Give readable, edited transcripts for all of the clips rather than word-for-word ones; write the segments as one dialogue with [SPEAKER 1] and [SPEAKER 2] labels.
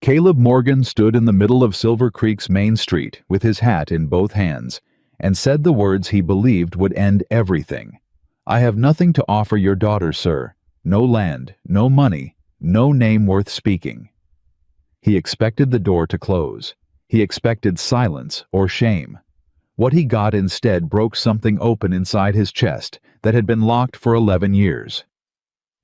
[SPEAKER 1] Caleb Morgan stood in the middle of Silver Creek's main street with his hat in both hands and said the words he believed would end everything. "I have nothing to offer your daughter, sir. No land, no money, no name worth speaking." He expected the door to close. He expected silence or shame. What he got instead broke something open inside his chest that had been locked for 11 years.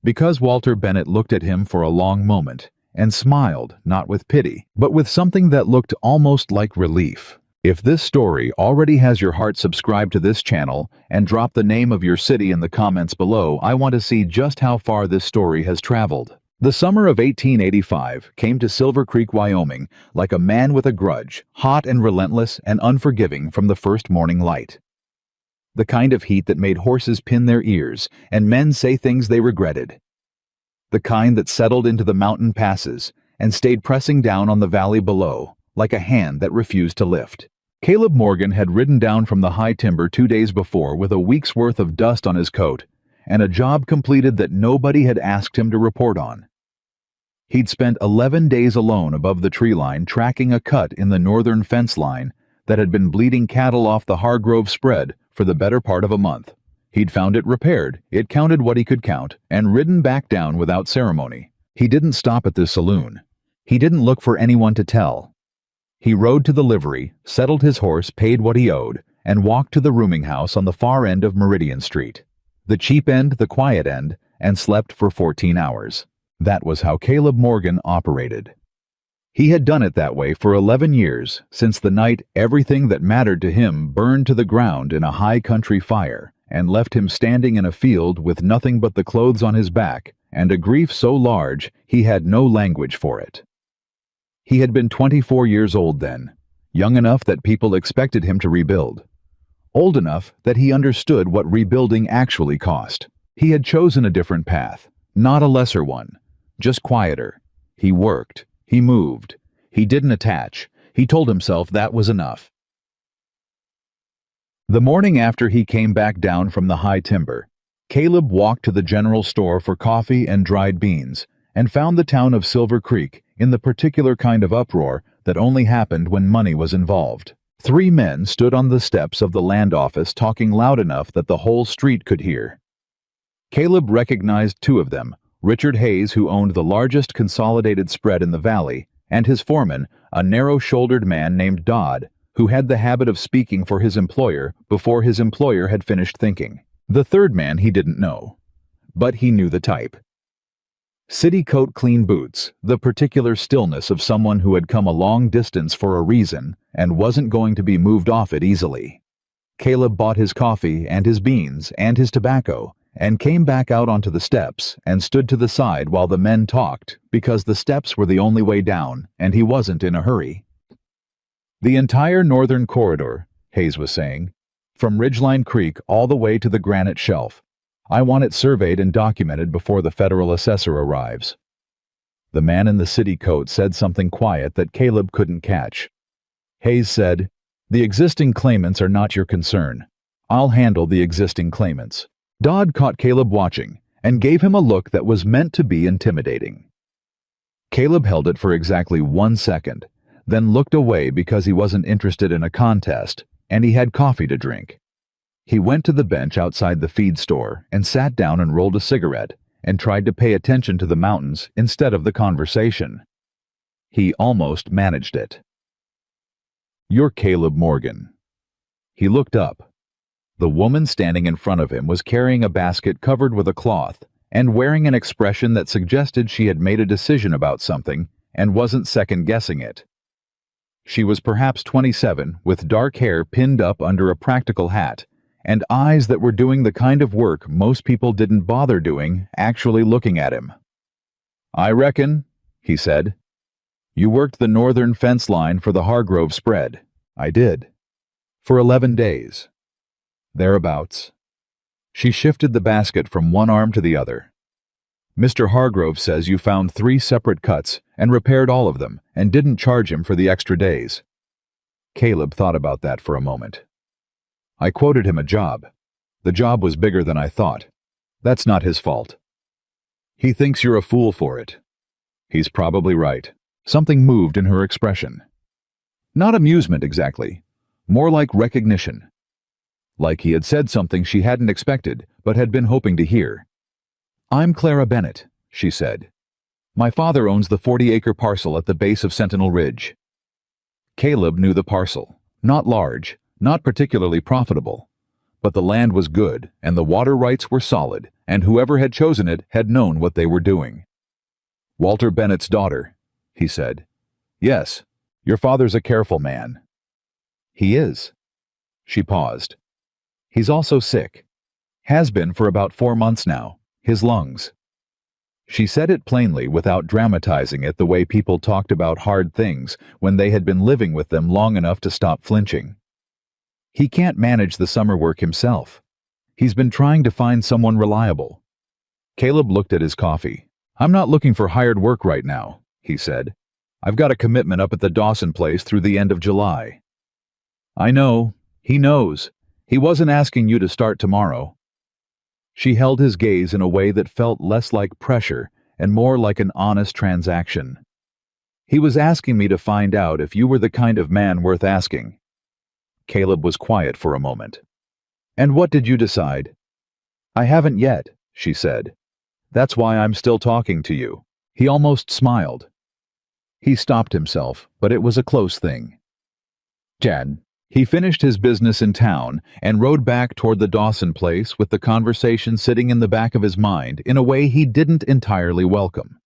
[SPEAKER 1] Because Walter Bennett looked at him for a long moment and smiled, not with pity, but with something that looked almost like relief. If this story already has your heart, subscribe to this channel and drop the name of your city in the comments below. I want to see just how far this story has traveled. The summer of 1885 came to Silver Creek, Wyoming, like a man with a grudge, hot and relentless and unforgiving from the first morning light. The kind of heat that made horses pin their ears and men say things they regretted. The kind that settled into the mountain passes and stayed pressing down on the valley below, like a hand that refused to lift. Caleb Morgan had ridden down from the high timber 2 days before with a week's worth of dust on his coat and a job completed that nobody had asked him to report on. He'd spent 11 days alone above the tree line tracking a cut in the northern fence line that had been bleeding cattle off the Hargrove spread for the better part of a month. He'd found it repaired, it counted what he could count, and ridden back down without ceremony. He didn't stop at the saloon. He didn't look for anyone to tell. He rode to the livery, settled his horse, paid what he owed, and walked to the rooming house on the far end of Meridian Street. The cheap end, the quiet end, and slept for 14 hours. That was how Caleb Morgan operated. He had done it that way for 11 years, since the night everything that mattered to him burned to the ground in a high country fire and left him standing in a field with nothing but the clothes on his back and a grief so large he had no language for it. He had been 24 years old then, young enough that people expected him to rebuild, old enough that he understood what rebuilding actually cost. He had chosen a different path, not a lesser one, just quieter. He worked, he moved, he didn't attach. He told himself that was enough. The morning after he came back down from the high timber, Caleb walked to the general store for coffee and dried beans and found the town of Silver Creek in the particular kind of uproar that only happened when money was involved. 3 men stood on the steps of the land office talking loud enough that the whole street could hear. Caleb recognized 2 of them, Richard Hayes, who owned the largest consolidated spread in the valley, and his foreman, a narrow-shouldered man named Dodd, who had the habit of speaking for his employer before his employer had finished thinking. The third man he didn't know, but he knew the type. City coat, clean boots, the particular stillness of someone who had come a long distance for a reason and wasn't going to be moved off it easily. Caleb bought his coffee and his beans and his tobacco and came back out onto the steps and stood to the side while the men talked because the steps were the only way down and he wasn't in a hurry. The entire northern corridor, Hayes was saying, from Ridgeline Creek all the way to the granite shelf. I want it surveyed and documented before the federal assessor arrives. The man in the city coat said something quiet that Caleb couldn't catch. Hayes said, "The existing claimants are not your concern. I'll handle the existing claimants." Dodd caught Caleb watching and gave him a look that was meant to be intimidating. Caleb held it for exactly 1 second, then looked away because he wasn't interested in a contest, and he had coffee to drink. He went to the bench outside the feed store and sat down and rolled a cigarette and tried to pay attention to the mountains instead of the conversation. He almost managed it. "You're Caleb Morgan." He looked up. The woman standing in front of him was carrying a basket covered with a cloth and wearing an expression that suggested she had made a decision about something and wasn't second-guessing it. She was perhaps 27, with dark hair pinned up under a practical hat, and eyes that were doing the kind of work most people didn't bother doing, actually looking at him. "I reckon," he said. "You worked the northern fence line for the Hargrove spread." "I did. For 11 days. Thereabouts." She shifted the basket from one arm to the other. "Mr. Hargrove says you found 3 separate cuts and repaired all of them and didn't charge him for the extra days." Caleb thought about that for a moment. "I quoted him a job. The job was bigger than I thought. That's not his fault. He thinks you're a fool for it. He's probably right. Something moved in her expression. Not amusement exactly, more like recognition. Like he had said something she hadn't expected, but had been hoping to hear. "I'm Clara Bennett," she said. "My father owns the 40-acre parcel at the base of Sentinel Ridge." Caleb knew the parcel. Not large, not particularly profitable. But the land was good, and the water rights were solid, and whoever had chosen it had known what they were doing. "Walter Bennett's daughter," he said. "Yes, your father's a careful man." "He is." She paused. "He's also sick. Has been for about 4 months now. His lungs." She said it plainly without dramatizing it the way people talked about hard things when they had been living with them long enough to stop flinching. "He can't manage the summer work himself. He's been trying to find someone reliable." Caleb looked at his coffee. "I'm not looking for hired work right now," he said. "I've got a commitment up at the Dawson place through the end of July." "I know. He knows. He wasn't asking you to start tomorrow." She held his gaze in a way that felt less like pressure and more like an honest transaction. "He was asking me to find out if you were the kind of man worth asking." Caleb was quiet for a moment. "And what did you decide?" "I haven't yet," she said. "That's why I'm still talking to you." He almost smiled. He stopped himself, but it was a close thing. Chad. He finished his business in town and rode back toward the Dawson place with the conversation sitting in the back of his mind in a way he didn't entirely welcome.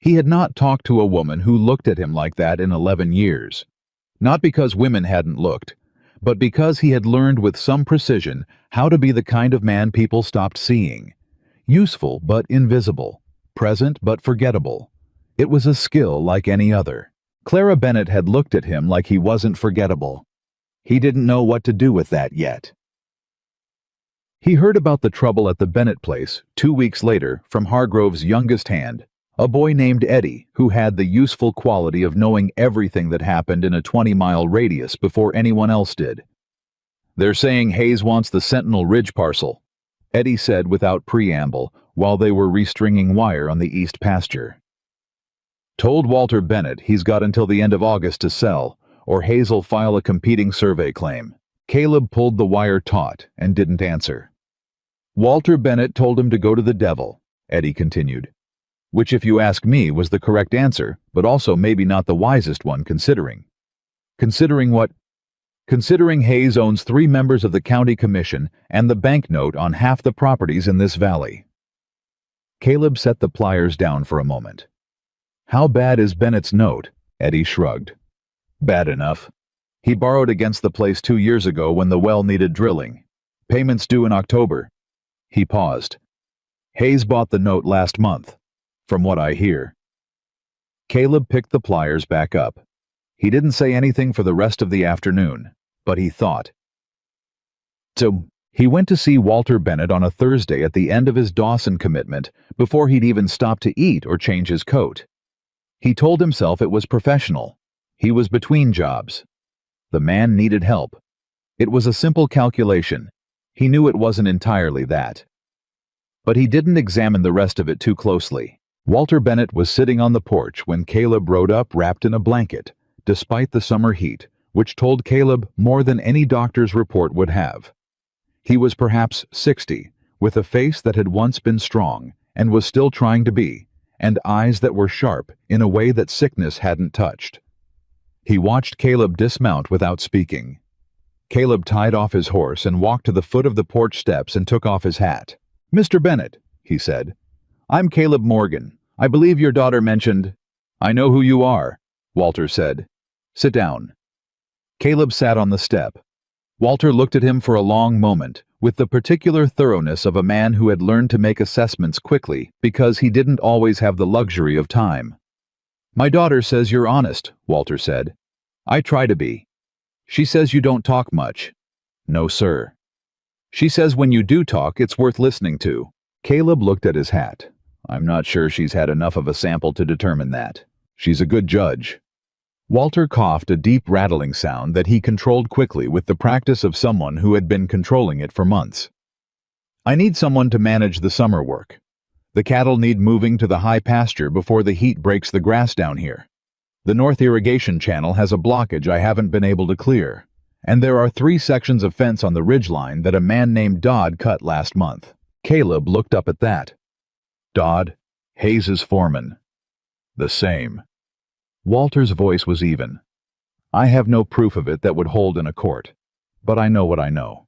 [SPEAKER 1] He had not talked to a woman who looked at him like that in 11 years. Not because women hadn't looked, but because he had learned with some precision how to be the kind of man people stopped seeing. Useful but invisible, present but forgettable. It was a skill like any other. Clara Bennett had looked at him like he wasn't forgettable. He didn't know what to do with that yet. He heard about the trouble at the Bennett place 2 weeks later from Hargrove's youngest hand, a boy named Eddie who had the useful quality of knowing everything that happened in a 20-mile radius before anyone else did. "They're saying Hayes wants the Sentinel Ridge parcel," Eddie said without preamble while they were restringing wire on the east pasture. "Told Walter Bennett he's got until the end of August to sell, or Hayes'll file a competing survey claim." Caleb pulled the wire taut and didn't answer. "Walter Bennett told him to go to the devil," Eddie continued. "Which, if you ask me, was the correct answer, but also maybe not the wisest one considering." "Considering what?" "Considering Hayes owns 3 members of the county commission and the banknote on half the properties in this valley." Caleb set the pliers down for a moment. "How bad is Bennett's note?" Eddie shrugged. "Bad enough. He borrowed against the place 2 years ago when the well needed drilling. Payments due in October." He paused. "Hayes bought the note last month, from what I hear." Caleb picked the pliers back up. He didn't say anything for the rest of the afternoon, but he thought. So, he went to see Walter Bennett on a Thursday at the end of his Dawson commitment before he'd even stopped to eat or change his coat. He told himself it was professional. He was between jobs. The man needed help. It was a simple calculation. He knew it wasn't entirely that. But he didn't examine the rest of it too closely. Walter Bennett was sitting on the porch when Caleb rode up wrapped in a blanket, despite the summer heat, which told Caleb more than any doctor's report would have. He was perhaps 60, with a face that had once been strong and was still trying to be, and eyes that were sharp in a way that sickness hadn't touched. He watched Caleb dismount without speaking. Caleb tied off his horse and walked to the foot of the porch steps and took off his hat. "Mr. Bennett," he said, "I'm Caleb Morgan. I believe your daughter mentioned—" "I know who you are," Walter said. "Sit down." Caleb sat on the step. Walter looked at him for a long moment, with the particular thoroughness of a man who had learned to make assessments quickly because he didn't always have the luxury of time. "My daughter says you're honest," Walter said. "I try to be. She says you don't talk much." "No, sir." "She says when you do talk, it's worth listening to." Caleb looked at his hat. "I'm not sure she's had enough of a sample to determine that. She's a good judge." Walter coughed a deep rattling sound that he controlled quickly with the practice of someone who had been controlling it for months. "I need someone to manage the summer work. The cattle need moving to the high pasture before the heat breaks the grass down here. The north irrigation channel has a blockage I haven't been able to clear, and there are 3 sections of fence on the ridgeline that a man named Dodd cut last month. Caleb looked up at that. Dodd, Hayes's foreman. The same. Walter's voice was even. I have no proof of it that would hold in a court, but I know what I know.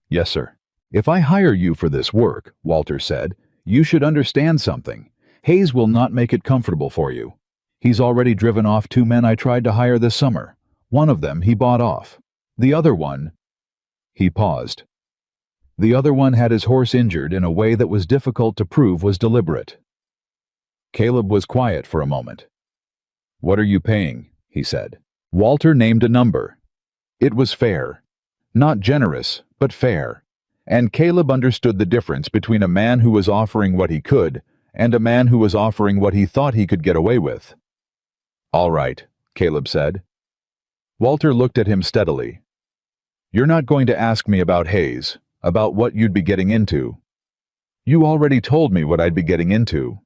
[SPEAKER 1] Yes, sir. If I hire you for this work, Walter said, you should understand something. Hayes will not make it comfortable for you. He's already driven off 2 men I tried to hire this summer. One of them he bought off. The other one... He paused. The other one had his horse injured in a way that was difficult to prove was deliberate. Caleb was quiet for a moment. What are you paying? He said. Walter named a number. It was fair. Not generous, but fair. And Caleb understood the difference between a man who was offering what he could and a man who was offering what he thought he could get away with. All right, Caleb said. Walter looked at him steadily. You're not going to ask me about Hayes, about what you'd be getting into. You already told me what I'd be getting into.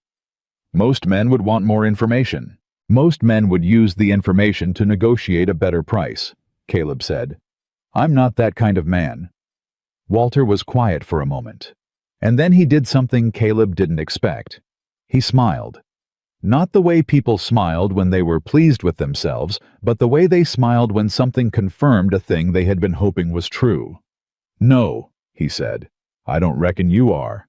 [SPEAKER 1] Most men would want more information. Most men would use the information to negotiate a better price, Caleb said. I'm not that kind of man. Walter was quiet for a moment. And then he did something Caleb didn't expect. He smiled. Not the way people smiled when they were pleased with themselves, but the way they smiled when something confirmed a thing they had been hoping was true. No, he said. I don't reckon you are.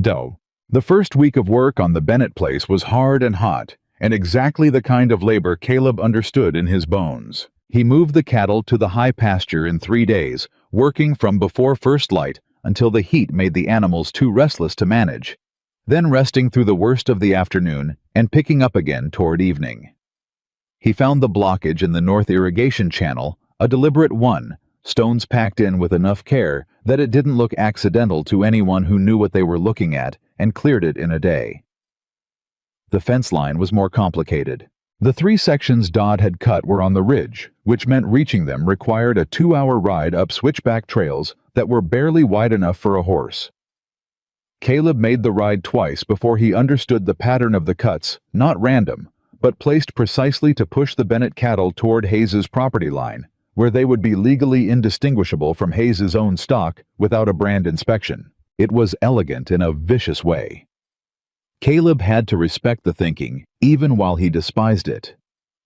[SPEAKER 1] Doe. The first week of work on the Bennett place was hard and hot, and exactly the kind of labor Caleb understood in his bones. He moved the cattle to the high pasture in 3 days, working from before first light until the heat made the animals too restless to manage, then resting through the worst of the afternoon and picking up again toward evening. He found the blockage in the north irrigation channel, a deliberate one, stones packed in with enough care that it didn't look accidental to anyone who knew what they were looking at, and cleared it in a day. The fence line was more complicated. The 3 sections Dodd had cut were on the ridge, which meant reaching them required a 2-hour ride up switchback trails that were barely wide enough for a horse. Caleb made the ride twice before he understood the pattern of the cuts, not random, but placed precisely to push the Bennett cattle toward Hayes's property line, where they would be legally indistinguishable from Hayes's own stock without a brand inspection. It was elegant in a vicious way. Caleb had to respect the thinking, even while he despised it.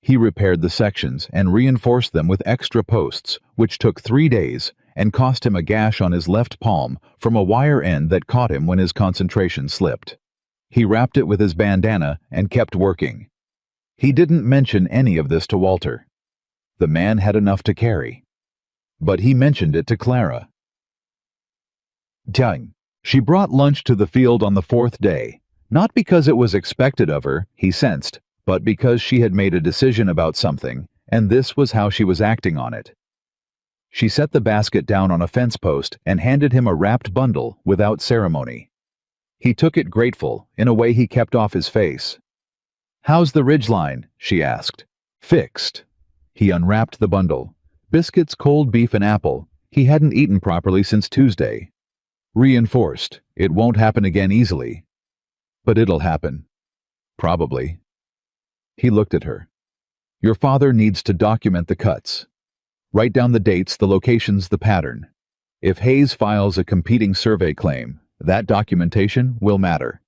[SPEAKER 1] He repaired the sections and reinforced them with extra posts, which took 3 days and cost him a gash on his left palm from a wire end that caught him when his concentration slipped. He wrapped it with his bandana and kept working. He didn't mention any of this to Walter. The man had enough to carry. But he mentioned it to Clara. Dang. She brought lunch to the field on the 4th day, not because it was expected of her, he sensed, but because she had made a decision about something, and this was how she was acting on it. She set the basket down on a fence post and handed him a wrapped bundle without ceremony. He took it grateful, in a way he kept off his face. How's the ridgeline? She asked. Fixed. He unwrapped the bundle. Biscuits, cold beef, and apple. He hadn't eaten properly since Tuesday. Reinforced. It won't happen again easily. But it'll happen. Probably. He looked at her. Your father needs to document the cuts. Write down the dates, the locations, the pattern. If Hayes files a competing survey claim, that documentation will matter.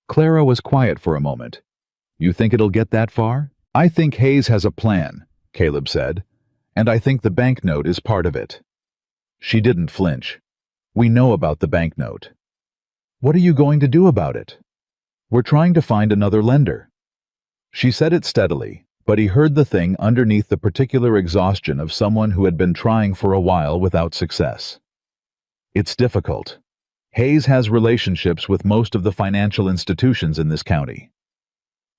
[SPEAKER 1] Clara was quiet for a moment. You think it'll get that far? I think Hayes has a plan, Caleb said, and I think the banknote is part of it. She didn't flinch. We know about the banknote. What are you going to do about it? We're trying to find another lender. She said it steadily, but he heard the thing underneath the particular exhaustion of someone who had been trying for a while without success. It's difficult. Hayes has relationships with most of the financial institutions in this county.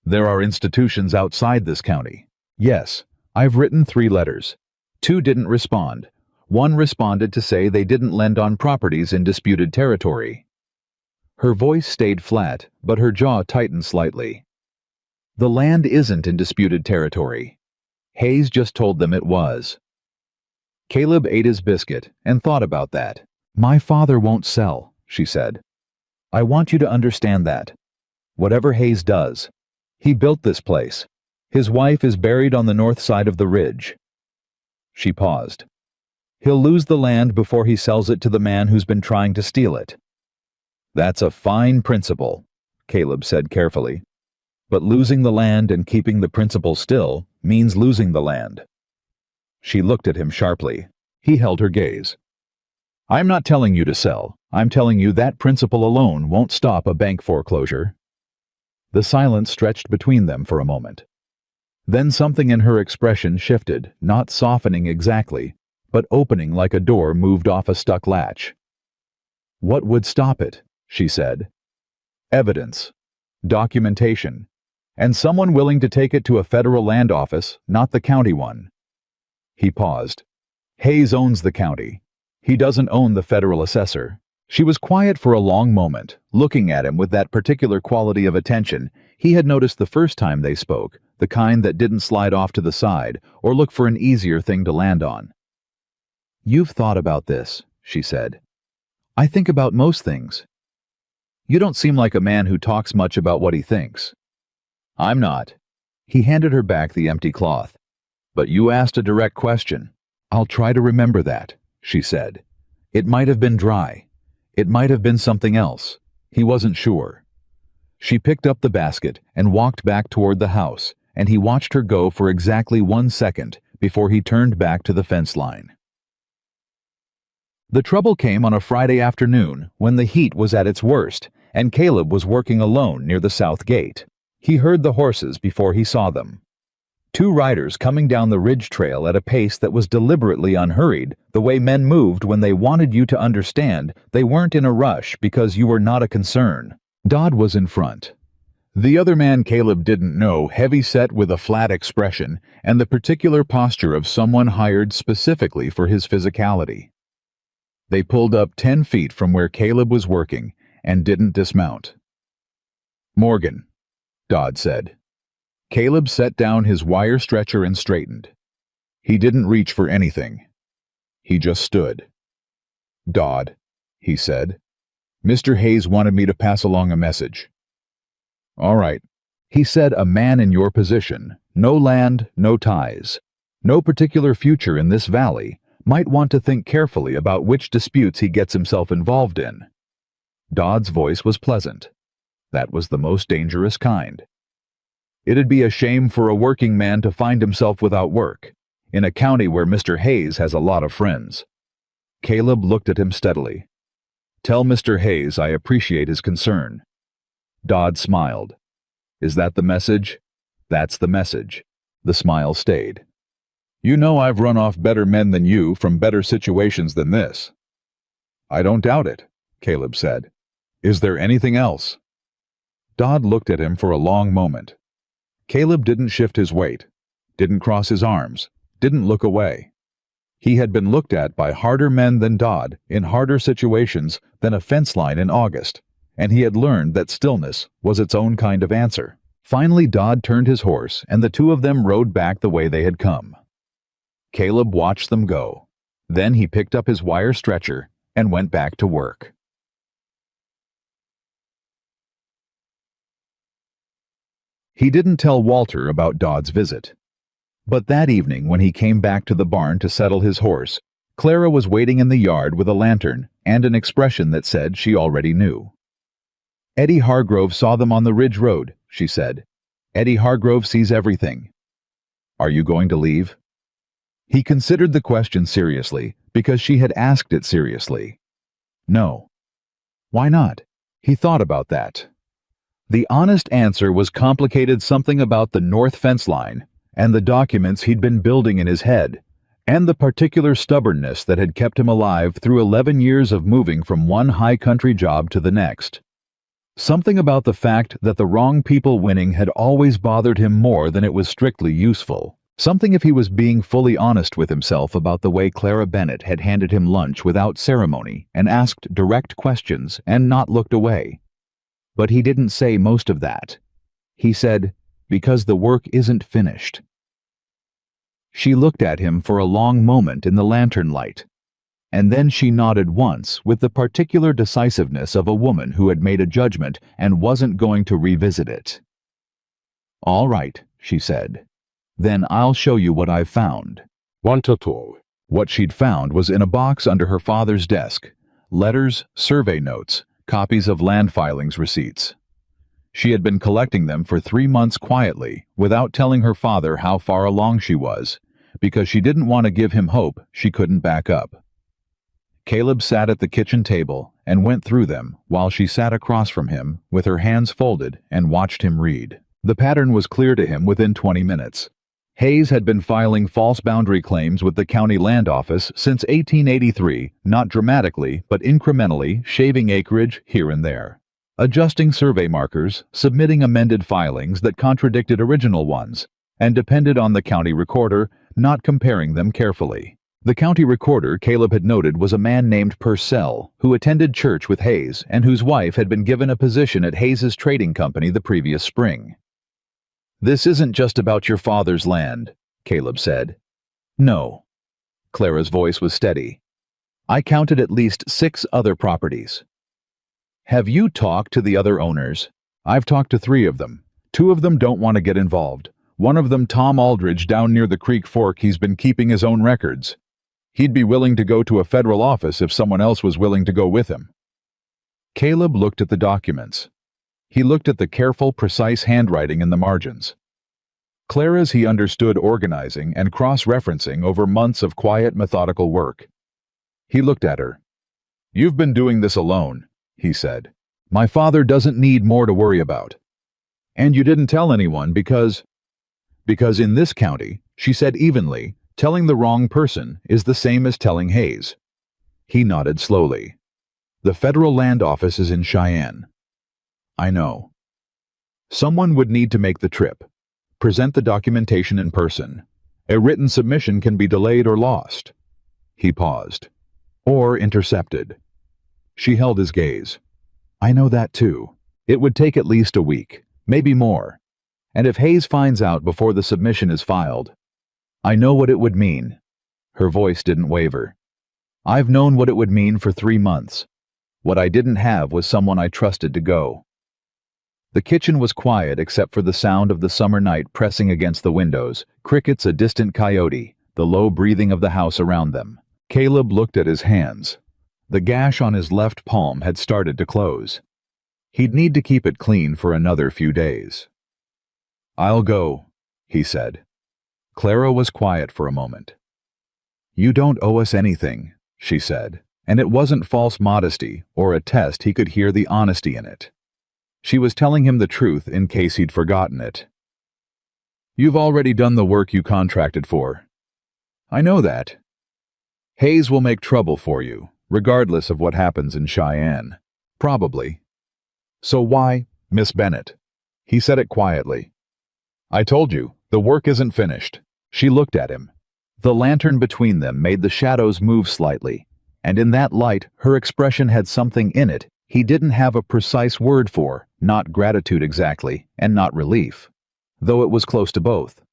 [SPEAKER 1] There are institutions outside this county. Yes, I've written 3 letters. 2 didn't respond. 1 responded to say they didn't lend on properties in disputed territory. Her voice stayed flat, but her jaw tightened slightly. The land isn't in disputed territory. Hayes just told them it was. Caleb ate his biscuit and thought about that. My father won't sell, she said. I want you to understand that. Whatever Hayes does, he built this place. His wife is buried on the north side of the ridge. She paused. He'll lose the land before he sells it to the man who's been trying to steal it. That's a fine principle, Caleb said carefully. But losing the land and keeping the principle still means losing the land. She looked at him sharply. He held her gaze. I'm not telling you to sell. I'm telling you that principle alone won't stop a bank foreclosure. The silence stretched between them for a moment. Then something in her expression shifted, not softening exactly, but opening like a door moved off a stuck latch. What would stop it? She said. Evidence, documentation, and someone willing to take it to a federal land office, not the county one. He paused. Hayes owns the county. He doesn't own the federal assessor. She was quiet for a long moment, looking at him with that particular quality of attention he had noticed the first time they spoke, the kind that didn't slide off to the side or look for an easier thing to land on. You've thought about this, she said. I think about most things. You don't seem like a man who talks much about what he thinks. I'm not. He handed her back the empty cloth. But you asked a direct question. I'll try to remember that, she said. It might have been dry. It might have been something else. He wasn't sure. She picked up the basket and walked back toward the house, and he watched her go for exactly 1 second before he turned back to the fence line. The trouble came on a Friday afternoon when the heat was at its worst, and Caleb was working alone near the south gate. He heard the horses before he saw them. 2 riders coming down the ridge trail at a pace that was deliberately unhurried, the way men moved when they wanted you to understand they weren't in a rush because you were not a concern. Dodd was in front. The other man Caleb didn't know, heavy-set with a flat expression and the particular posture of someone hired specifically for his physicality. They pulled up 10 feet from where Caleb was working and didn't dismount. Morgan, Dodd said. Caleb set down his wire stretcher and straightened. He didn't reach for anything. He just stood. Dodd, he said. Mr. Hayes wanted me to pass along a message. All right. He said a man in your position, no land, no ties, no particular future in this valley, might want to think carefully about which disputes he gets himself involved in. Dodd's voice was pleasant. That was the most dangerous kind. It'd be a shame for a working man to find himself without work, in a county where Mr. Hayes has a lot of friends. Caleb looked at him steadily. Tell Mr. Hayes I appreciate his concern. Dodd smiled. Is that the message? That's the message. The smile stayed. You know I've run off better men than you from better situations than this. I don't doubt it, Caleb said. Is there anything else? Dodd looked at him for a long moment. Caleb didn't shift his weight, didn't cross his arms, didn't look away. He had been looked at by harder men than Dodd in harder situations than a fence line in August, and he had learned that stillness was its own kind of answer. Finally, Dodd turned his horse, and the 2 of them rode back the way they had come. Caleb watched them go. Then he picked up his wire stretcher and went back to work. He didn't tell Walter about Dodd's visit. But that evening, when he came back to the barn to settle his horse, Clara was waiting in the yard with a lantern and an expression that said she already knew. Eddie Hargrove saw them on the Ridge Road, she said. Eddie Hargrove sees everything. Are you going to leave? He considered the question seriously because she had asked it seriously. No. Why not? He thought about that. The honest answer was complicated something about the north fence line and the documents he'd been building in his head, and the particular stubbornness that had kept him alive through 11 years of moving from one high country job to the next. Something about the fact that the wrong people winning had always bothered him more than it was strictly useful. Something if he was being fully honest with himself about the way Clara Bennett had handed him lunch without ceremony and asked direct questions and not looked away. But he didn't say most of that. He said, because the work isn't finished. She looked at him for a long moment in the lantern light, and then she nodded once with the particular decisiveness of a woman who had made a judgment and wasn't going to revisit it. All right, she said. Then I'll show you what I've found.
[SPEAKER 2] Want a tour?
[SPEAKER 1] What she'd found was in a box under her father's desk. Letters, survey notes, copies of land filings receipts. She had been collecting them for 3 months quietly, without telling her father how far along she was, because she didn't want to give him hope she couldn't back up. Caleb sat at the kitchen table and went through them while she sat across from him with her hands folded and watched him read. The pattern was clear to him within 20 minutes. Hayes had been filing false boundary claims with the county land office since 1883, not dramatically but incrementally shaving acreage here and there, adjusting survey markers, submitting amended filings that contradicted original ones, and depended on the county recorder not comparing them carefully. The county recorder Caleb had noted was a man named Purcell, who attended church with Hayes and whose wife had been given a position at Hayes's trading company the previous spring. "This isn't just about your father's land," Caleb said. "No." Clara's voice was steady. "I counted at least 6 other properties." "Have you talked to the other owners?" "I've talked to 3 of them. 2 of them don't want to get involved. One of them, Tom Aldridge, down near the creek fork, he's been keeping his own records. He'd be willing to go to a federal office if someone else was willing to go with him." Caleb looked at the documents. He looked at the careful, precise handwriting in the margins. Clara's he understood organizing and cross-referencing over months of quiet, methodical work. He looked at her. "You've been doing this alone," he said. "My father doesn't need more to worry about. And you didn't tell anyone because in this county," she said evenly, "telling the wrong person is the same as telling Hayes." He nodded slowly. "The federal land office is in Cheyenne." "I know." "Someone would need to make the trip. Present the documentation in person. A written submission can be delayed or lost." He paused. "Or intercepted." She held his gaze. "I know that too. It would take at least a week, maybe more. And if Hayes finds out before the submission is filed, I know what it would mean." Her voice didn't waver. "I've known what it would mean for 3 months. What I didn't have was someone I trusted to go." The kitchen was quiet except for the sound of the summer night pressing against the windows, crickets, a distant coyote, the low breathing of the house around them. Caleb looked at his hands. The gash on his left palm had started to close. He'd need to keep it clean for another few days. "I'll go," he said. Clara was quiet for a moment. "You don't owe us anything," she said, and it wasn't false modesty or a test. He could hear the honesty in it. She was telling him the truth in case he'd forgotten it. "You've already done the work you contracted for." "I know that." "Hayes will make trouble for you, regardless of what happens in Cheyenne. Probably." "So why, Miss Bennett?" He said it quietly. "I told you, the work isn't finished." She looked at him. The lantern between them made the shadows move slightly, and in that light her expression had something in it he didn't have a precise word for, not gratitude exactly, and not relief, though it was close to both.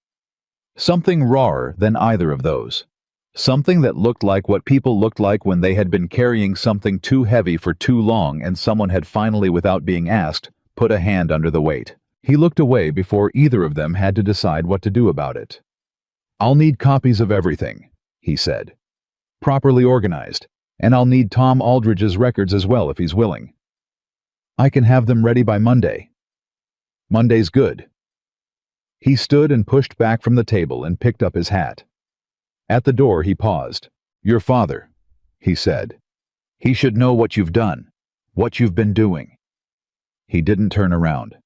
[SPEAKER 1] Something rawer than either of those. Something that looked like what people looked like when they had been carrying something too heavy for too long and someone had finally, without being asked, put a hand under the weight. He looked away before either of them had to decide what to do about it. "I'll need copies of everything," he said. "Properly organized, and I'll need Tom Aldridge's records as well if he's willing. I can have them ready by Monday." "Monday's good." He stood and pushed back from the table and picked up his hat. At the door he paused. "Your father," he said. "He should know what you've done, what you've been doing." He didn't turn around.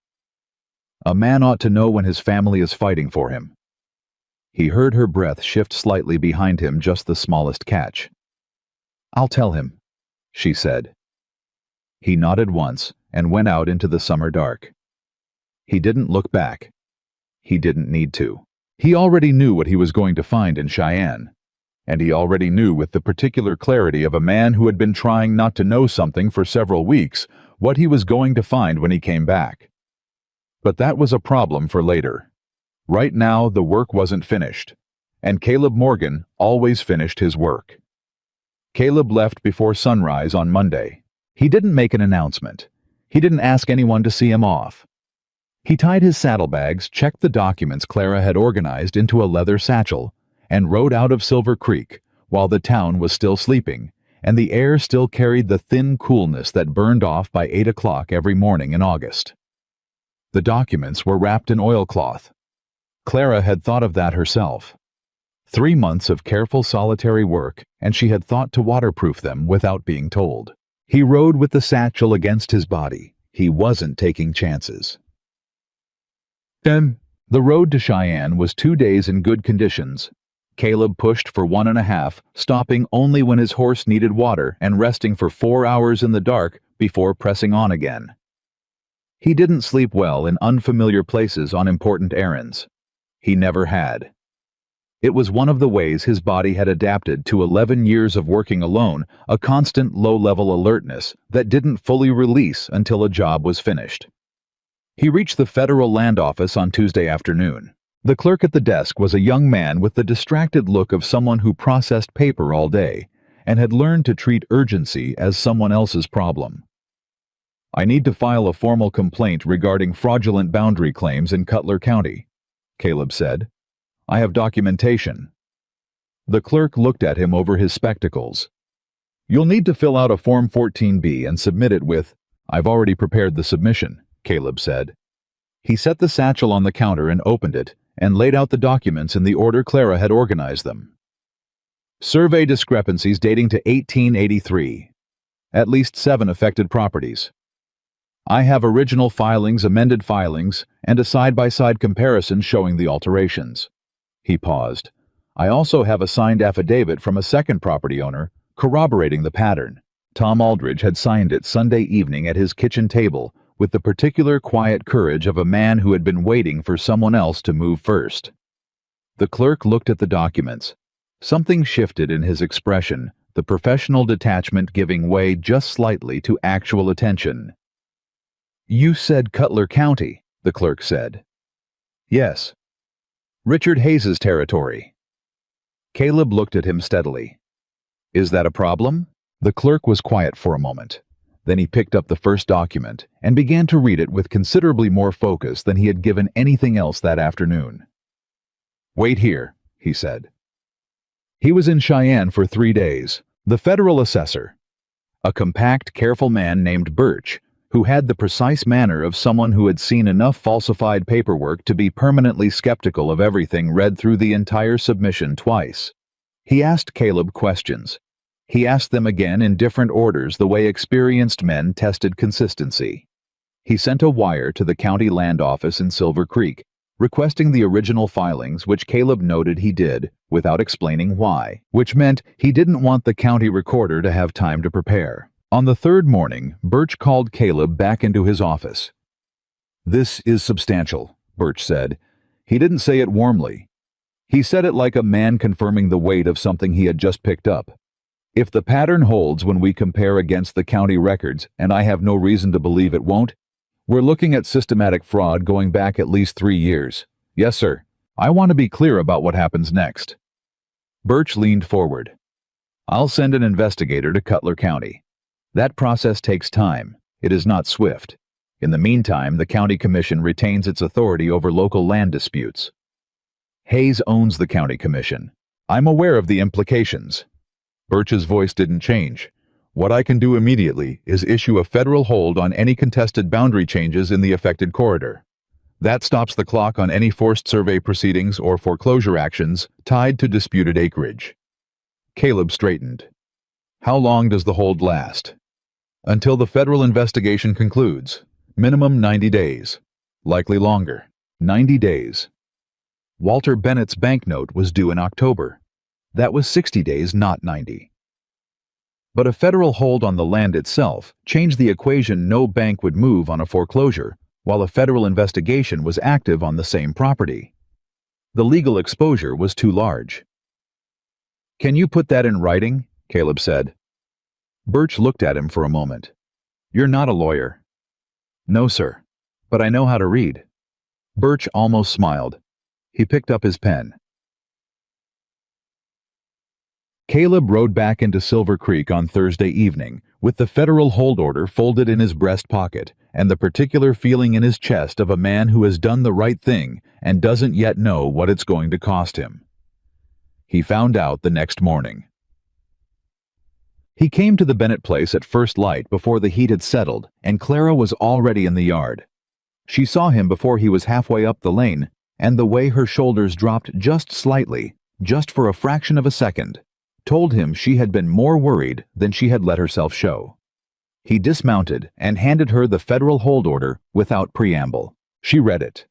[SPEAKER 1] "A man ought to know when his family is fighting for him." He heard her breath shift slightly behind him, just the smallest catch. "I'll tell him," she said. He nodded once and went out into the summer dark. He didn't look back. He didn't need to. He already knew what he was going to find in Cheyenne, and he already knew with the particular clarity of a man who had been trying not to know something for several weeks what he was going to find when he came back. But that was a problem for later. Right now, the work wasn't finished, and Caleb Morgan always finished his work. Caleb left before sunrise on Monday. He didn't make an announcement. He didn't ask anyone to see him off. He tied his saddlebags, checked the documents Clara had organized into a leather satchel, and rode out of Silver Creek while the town was still sleeping, and the air still carried the thin coolness that burned off by 8 o'clock every morning in August. The documents were wrapped in oilcloth. Clara had thought of that herself. 3 months of careful solitary work, and she had thought to waterproof them without being told. He rode with the satchel against his body. He wasn't taking chances. The road to Cheyenne was 2 days in good conditions. Caleb pushed for 1.5, stopping only when his horse needed water and resting for 4 hours in the dark before pressing on again. He didn't sleep well in unfamiliar places on important errands. He never had. It was one of the ways his body had adapted to 11 years of working alone, a constant low-level alertness that didn't fully release until a job was finished. He reached the federal land office on Tuesday afternoon. The clerk at the desk was a young man with the distracted look of someone who processed paper all day and had learned to treat urgency as someone else's problem. "I need to file a formal complaint regarding fraudulent boundary claims in Cutler County," Caleb said. "I have documentation." The clerk looked at him over his spectacles. "You'll need to fill out a Form 14B and submit it with—" "I've already prepared the submission," Caleb said. He set the satchel on the counter and opened it, and laid out the documents in the order Clara had organized them. Survey discrepancies dating to 1883. At least 7 affected properties. I have original filings, amended filings, and a side-by-side comparison showing the alterations. He paused. I also have a signed affidavit from a second property owner corroborating the pattern. Tom Aldridge had signed it Sunday evening at his kitchen table with the particular quiet courage of a man who had been waiting for someone else to move first. The clerk looked at the documents. Something shifted in his expression, the professional detachment giving way just slightly to actual attention. "You said Cutler County," the clerk said. "Yes. Richard Hayes's territory." Caleb looked at him steadily. "Is that a problem?" The clerk was quiet for a moment. Then he picked up the first document and began to read it with considerably more focus than he had given anything else that afternoon. "Wait here," he said. He was in Cheyenne for 3 days. The federal assessor, a compact, careful man named Birch, who had the precise manner of someone who had seen enough falsified paperwork to be permanently skeptical of everything read through the entire submission twice. He asked Caleb questions. He asked them again in different orders the way experienced men tested consistency. He sent a wire to the county land office in Silver Creek, requesting the original filings, which Caleb noted he did, without explaining why, which meant he didn't want the county recorder to have time to prepare. On the 3rd morning, Birch called Caleb back into his office. "This is substantial," Birch said. He didn't say it warmly. He said it like a man confirming the weight of something he had just picked up. "If the pattern holds when we compare against the county records, and I have no reason to believe it won't, we're looking at systematic fraud going back at least 3 years. Yes, sir. I want to be clear about what happens next." Birch leaned forward. "I'll send an investigator to Cutler County. That process takes time. It is not swift. In the meantime, the county commission retains its authority over local land disputes. Hayes owns the county commission. I'm aware of the implications." Birch's voice didn't change. "What I can do immediately is issue a federal hold on any contested boundary changes in the affected corridor. That stops the clock on any forced survey proceedings or foreclosure actions tied to disputed acreage." Caleb straightened. "How long does the hold last?" "Until the federal investigation concludes. Minimum 90 days. Likely longer. 90 days. Walter Bennett's banknote was due in October. That was 60 days, not 90. But a federal hold on the land itself changed the equation. No bank would move on a foreclosure while a federal investigation was active on the same property. The legal exposure was too large. "Can you put that in writing?" Caleb said. Birch looked at him for a moment. "You're not a lawyer." "No, sir. But I know how to read." Birch almost smiled. He picked up his pen. Caleb rode back into Silver Creek on Thursday evening, with the federal hold order folded in his breast pocket, and the particular feeling in his chest of a man who has done the right thing and doesn't yet know what it's going to cost him. He found out the next morning. He came to the Bennett place at first light before the heat had settled, and Clara was already in the yard. She saw him before he was halfway up the lane, and the way her shoulders dropped just slightly, just for a fraction of a second, told him she had been more worried than she had let herself show. He dismounted and handed her the federal hold order without preamble. She read it.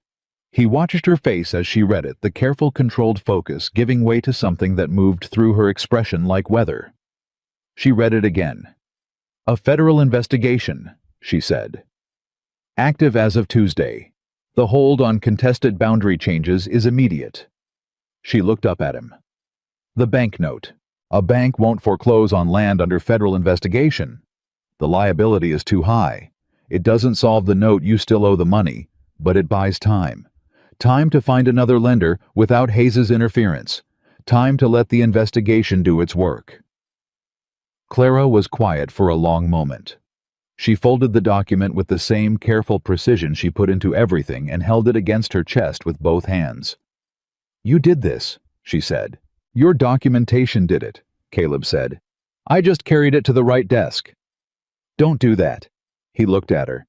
[SPEAKER 1] He watched her face as she read it, the careful, controlled focus giving way to something that moved through her expression like weather. She read it again. "A federal investigation," she said. "Active as of Tuesday. The hold on contested boundary changes is immediate." She looked up at him. "The banknote. A bank won't foreclose on land under federal investigation. The liability is too high. It doesn't solve the note you still owe the money, but it buys time. Time to find another lender without Hayes's interference. Time to let the investigation do its work." Clara was quiet for a long moment. She folded the document with the same careful precision she put into everything and held it against her chest with both hands. "You did this," she said. "Your documentation did it," Caleb said. "I just carried it to the right desk." "Don't do that." He looked at her.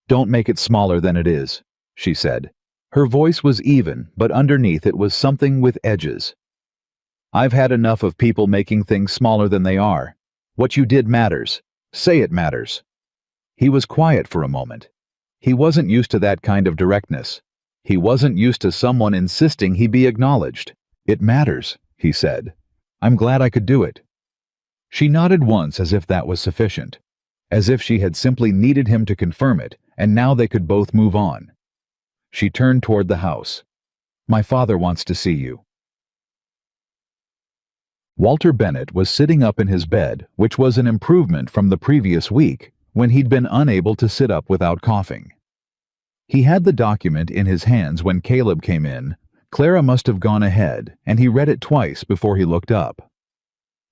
[SPEAKER 1] "Don't make it smaller than it is," she said. Her voice was even, but underneath it was something with edges. "I've had enough of people making things smaller than they are. What you did matters. Say it matters." He was quiet for a moment. He wasn't used to that kind of directness. He wasn't used to someone insisting he be acknowledged. "It matters," he said. "I'm glad I could do it." She nodded once as if that was sufficient, as if she had simply needed him to confirm it, and now they could both move on. She turned toward the house. "My father wants to see you." Walter Bennett was sitting up in his bed, which was an improvement from the previous week, when he'd been unable to sit up without coughing. He had the document in his hands when Caleb came in. Clara must have gone ahead, and he read it twice before he looked up.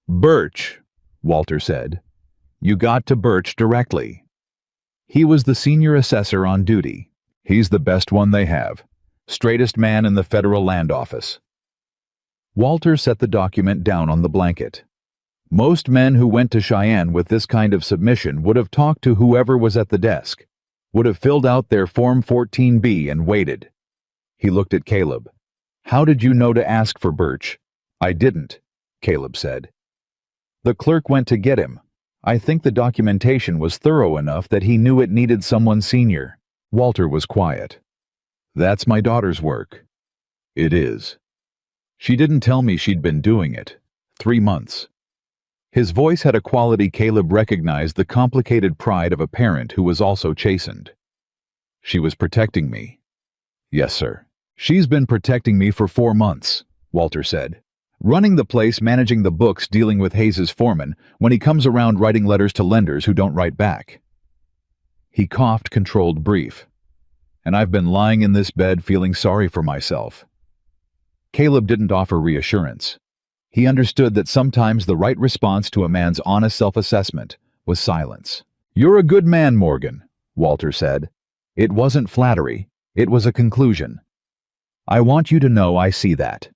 [SPEAKER 1] "Birch," Walter said. "You got to Birch directly." He was the senior assessor on duty. He's the best one they have. Straightest man in the federal land office. Walter set the document down on the blanket. Most men who went to Cheyenne with this kind of submission would have talked to whoever was at the desk, would have filled out their Form 14B and waited. He looked at Caleb. "How did you know to ask for Birch?" "I didn't," Caleb said. "The clerk went to get him. I think the documentation was thorough enough that he knew it needed someone senior." Walter was quiet. "That's my daughter's work." "It is." "She didn't tell me she'd been doing it. 3 months. His voice had a quality Caleb recognized, the complicated pride of a parent who was also chastened. "She was protecting me." "Yes, sir." "She's been protecting me for 4 months, Walter said. "Running the place, managing the books, dealing with Hayes's foreman, when he comes around writing letters to lenders who don't write back." He coughed, controlled, brief. "And I've been lying in this bed feeling sorry for myself." Caleb didn't offer reassurance. He understood that sometimes the right response to a man's honest self-assessment was silence. "You're a good man, Morgan," Walter said. It wasn't flattery, it was a conclusion. "I want you to know I see that."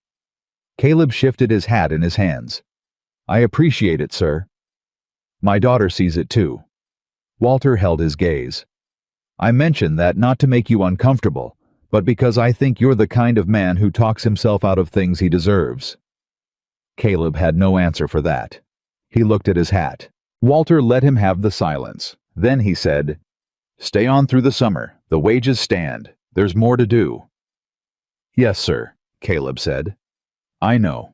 [SPEAKER 1] Caleb shifted his hat in his hands. "I appreciate it, sir." "My daughter sees it too." Walter held his gaze. "I mention that not to make you uncomfortable, but because I think you're the kind of man who talks himself out of things he deserves." Caleb had no answer for that. He looked at his hat. Walter let him have the silence. Then he said, "Stay on through the summer. The wages stand. There's more to do." "Yes, sir," Caleb said. "I know."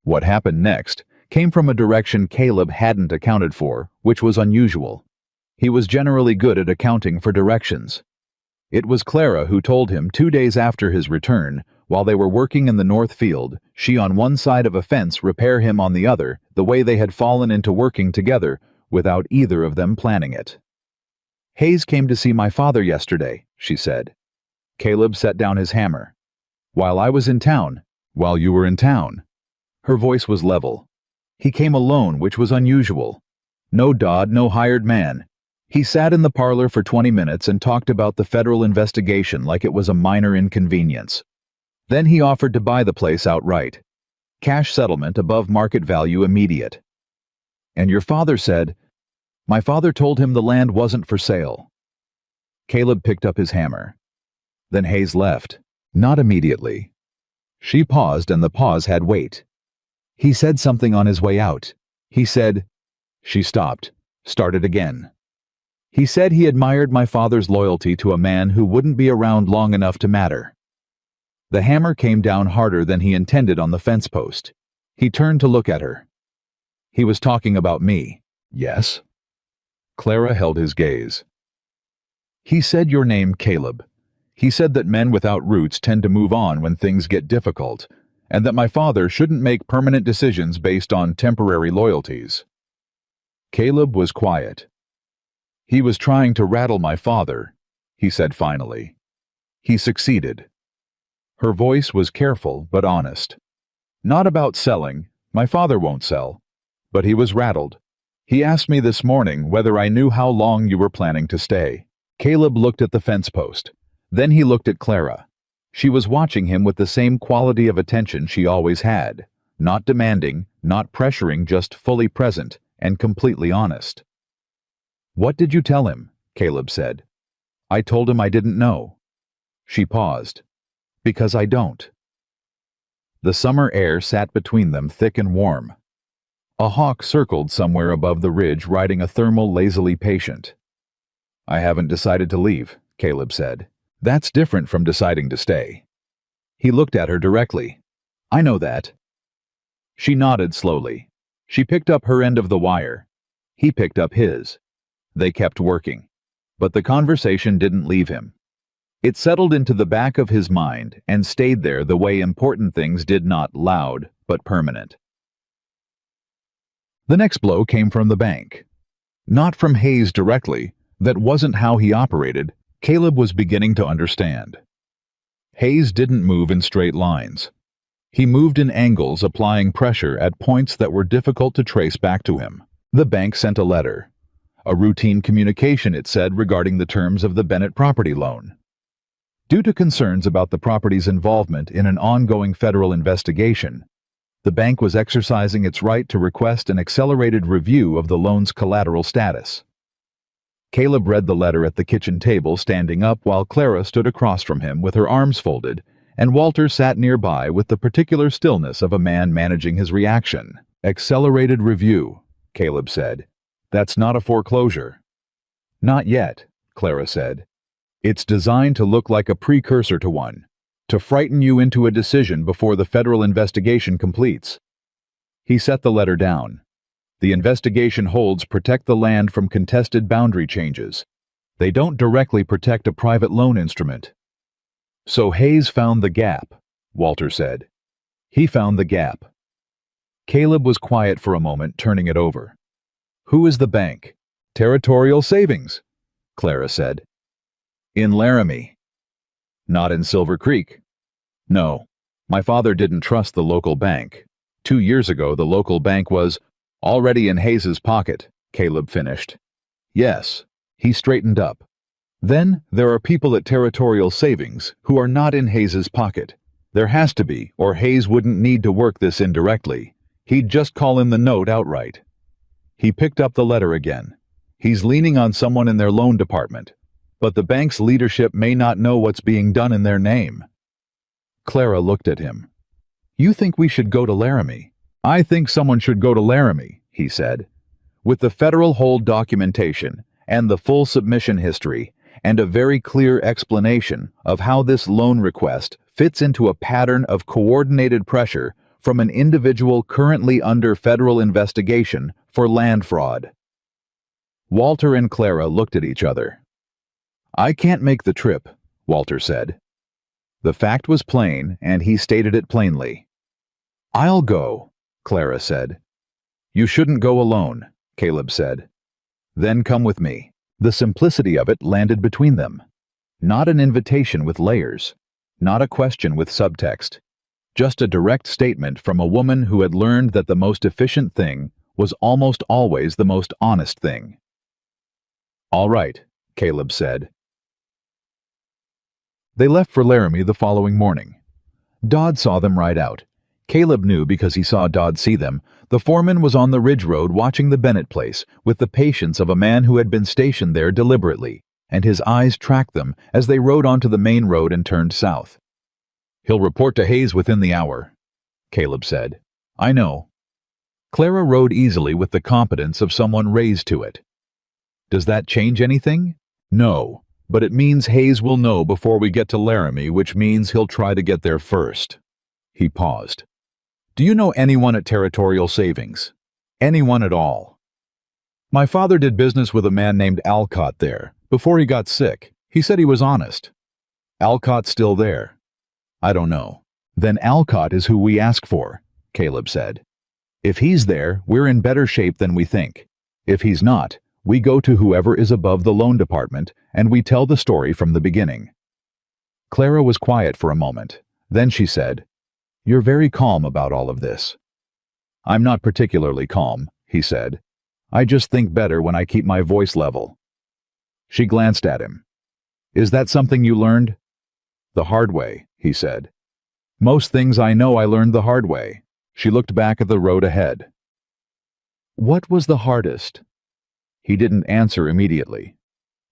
[SPEAKER 1] What happened next came from a direction Caleb hadn't accounted for, which was unusual. He was generally good at accounting for directions. It was Clara who told him 2 days after his return, while they were working in the north field, she on one side of a fence, repair him on the other, the way they had fallen into working together without either of them planning it. "Hayes came to see my father yesterday," she said. Caleb set down his hammer. "While I was in town, While you were in town. Her voice was level. He came alone, which was unusual. No Dodd, no hired man. He sat in the parlor for 20 minutes and talked about the federal investigation like it was a minor inconvenience. Then he offered to buy the place outright. Cash settlement above market value immediate. And your father said, my father told him the land wasn't for sale. Caleb picked up his hammer. Then Hayes left. Not immediately. She paused, and the pause had weight. He said something on his way out. He said, she stopped, started again. He said he admired my father's loyalty to a man who wouldn't be around long enough to matter. The hammer came down harder than he intended on the fence post. He turned to look at her. He was talking about me. Yes? Clara held his gaze. He said your name, Caleb. He said that men without roots tend to move on when things get difficult, and that my father shouldn't make permanent decisions based on temporary loyalties. Caleb was quiet. He was trying to rattle my father, he said finally. He succeeded. Her voice was careful but honest. Not about selling. My father won't sell. But he was rattled. He asked me this morning whether I knew how long you were planning to stay. Caleb looked at the fence post. Then he looked at Clara. She was watching him with the same quality of attention she always had. Not demanding, not pressuring, just fully present and completely honest. What did you tell him? Caleb said. I told him I didn't know. She paused. Because I don't. The summer air sat between them thick and warm. A hawk circled somewhere above the ridge, riding a thermal lazily patient. I haven't decided to leave, Caleb said. That's different from deciding to stay. He looked at her directly. I know that. She nodded slowly. She picked up her end of the wire. He picked up his. They kept working. But the conversation didn't leave him. It settled into the back of his mind and stayed there the way important things did, not loud, but permanent. The next blow came from the bank. Not from Hayes directly. That wasn't how he operated. Caleb was beginning to understand. Hayes didn't move in straight lines. He moved in angles, applying pressure at points that were difficult to trace back to him. The bank sent a letter. A routine communication, it said, regarding the terms of the Bennett property loan. Due to concerns about the property's involvement in an ongoing federal investigation, the bank was exercising its right to request an accelerated review of the loan's collateral status. Caleb read the letter at the kitchen table, standing up, while Clara stood across from him with her arms folded, and Walter sat nearby with the particular stillness of a man managing his reaction. Accelerated review, Caleb said. That's not a foreclosure. Not yet, Clara said. It's designed to look like a precursor to one, to frighten you into a decision before the federal investigation completes. He set the letter down. The investigation holds protect the land from contested boundary changes. They don't directly protect a private loan instrument. So Hayes found the gap, Walter said. He found the gap. Caleb was quiet for a moment, turning it over. Who is the bank? Territorial Savings, Clara said. In Laramie. Not in Silver Creek. No, my father didn't trust the local bank. 2 years ago, the local bank was already in Hayes's pocket, Caleb finished. Yes, he straightened up. Then there are people at Territorial Savings who are not in Hayes's pocket. There has to be, or Hayes wouldn't need to work this indirectly. He'd just call in the note outright. He picked up the letter again. He's leaning on someone in their loan department, but the bank's leadership may not know what's being done in their name. Clara looked at him. You think we should go to Laramie? I think someone should go to Laramie, he said. With the federal hold documentation and the full submission history and a very clear explanation of how this loan request fits into a pattern of coordinated pressure from an individual currently under federal investigation for land fraud. Walter and Clara looked at each other. I can't make the trip, Walter said. The fact was plain, and he stated it plainly. I'll go, Clara said. You shouldn't go alone, Caleb said. Then come with me. The simplicity of it landed between them. Not an invitation with layers. Not a question with subtext. Just a direct statement from a woman who had learned that the most efficient thing was almost always the most honest thing. "All right," Caleb said. They left for Laramie the following morning. Dodd saw them ride out. Caleb knew because he saw Dodd see them. The foreman was on the ridge road watching the Bennett place with the patience of a man who had been stationed there deliberately, and his eyes tracked them as they rode onto the main road and turned south. "He'll report to Hayes within the hour," Caleb said. "I know." Clara rode easily with the competence of someone raised to it. "Does that change anything?" "No, but it means Hayes will know before we get to Laramie, which means he'll try to get there first." He paused. "Do you know anyone at Territorial Savings? Anyone at all?" "My father did business with a man named Alcott there, before he got sick. He said he was honest." "Alcott's still there?" "I don't know." "Then Alcott is who we ask for," Caleb said. "If he's there, we're in better shape than we think. If he's not, we go to whoever is above the loan department, and we tell the story from the beginning." Clara was quiet for a moment. Then she said, "You're very calm about all of this." "I'm not particularly calm," he said. "I just think better when I keep my voice level." She glanced at him. "Is that something you learned?" "The hard way," he said. "Most things I know I learned the hard way." She looked back at the road ahead. "What was the hardest?" He didn't answer immediately.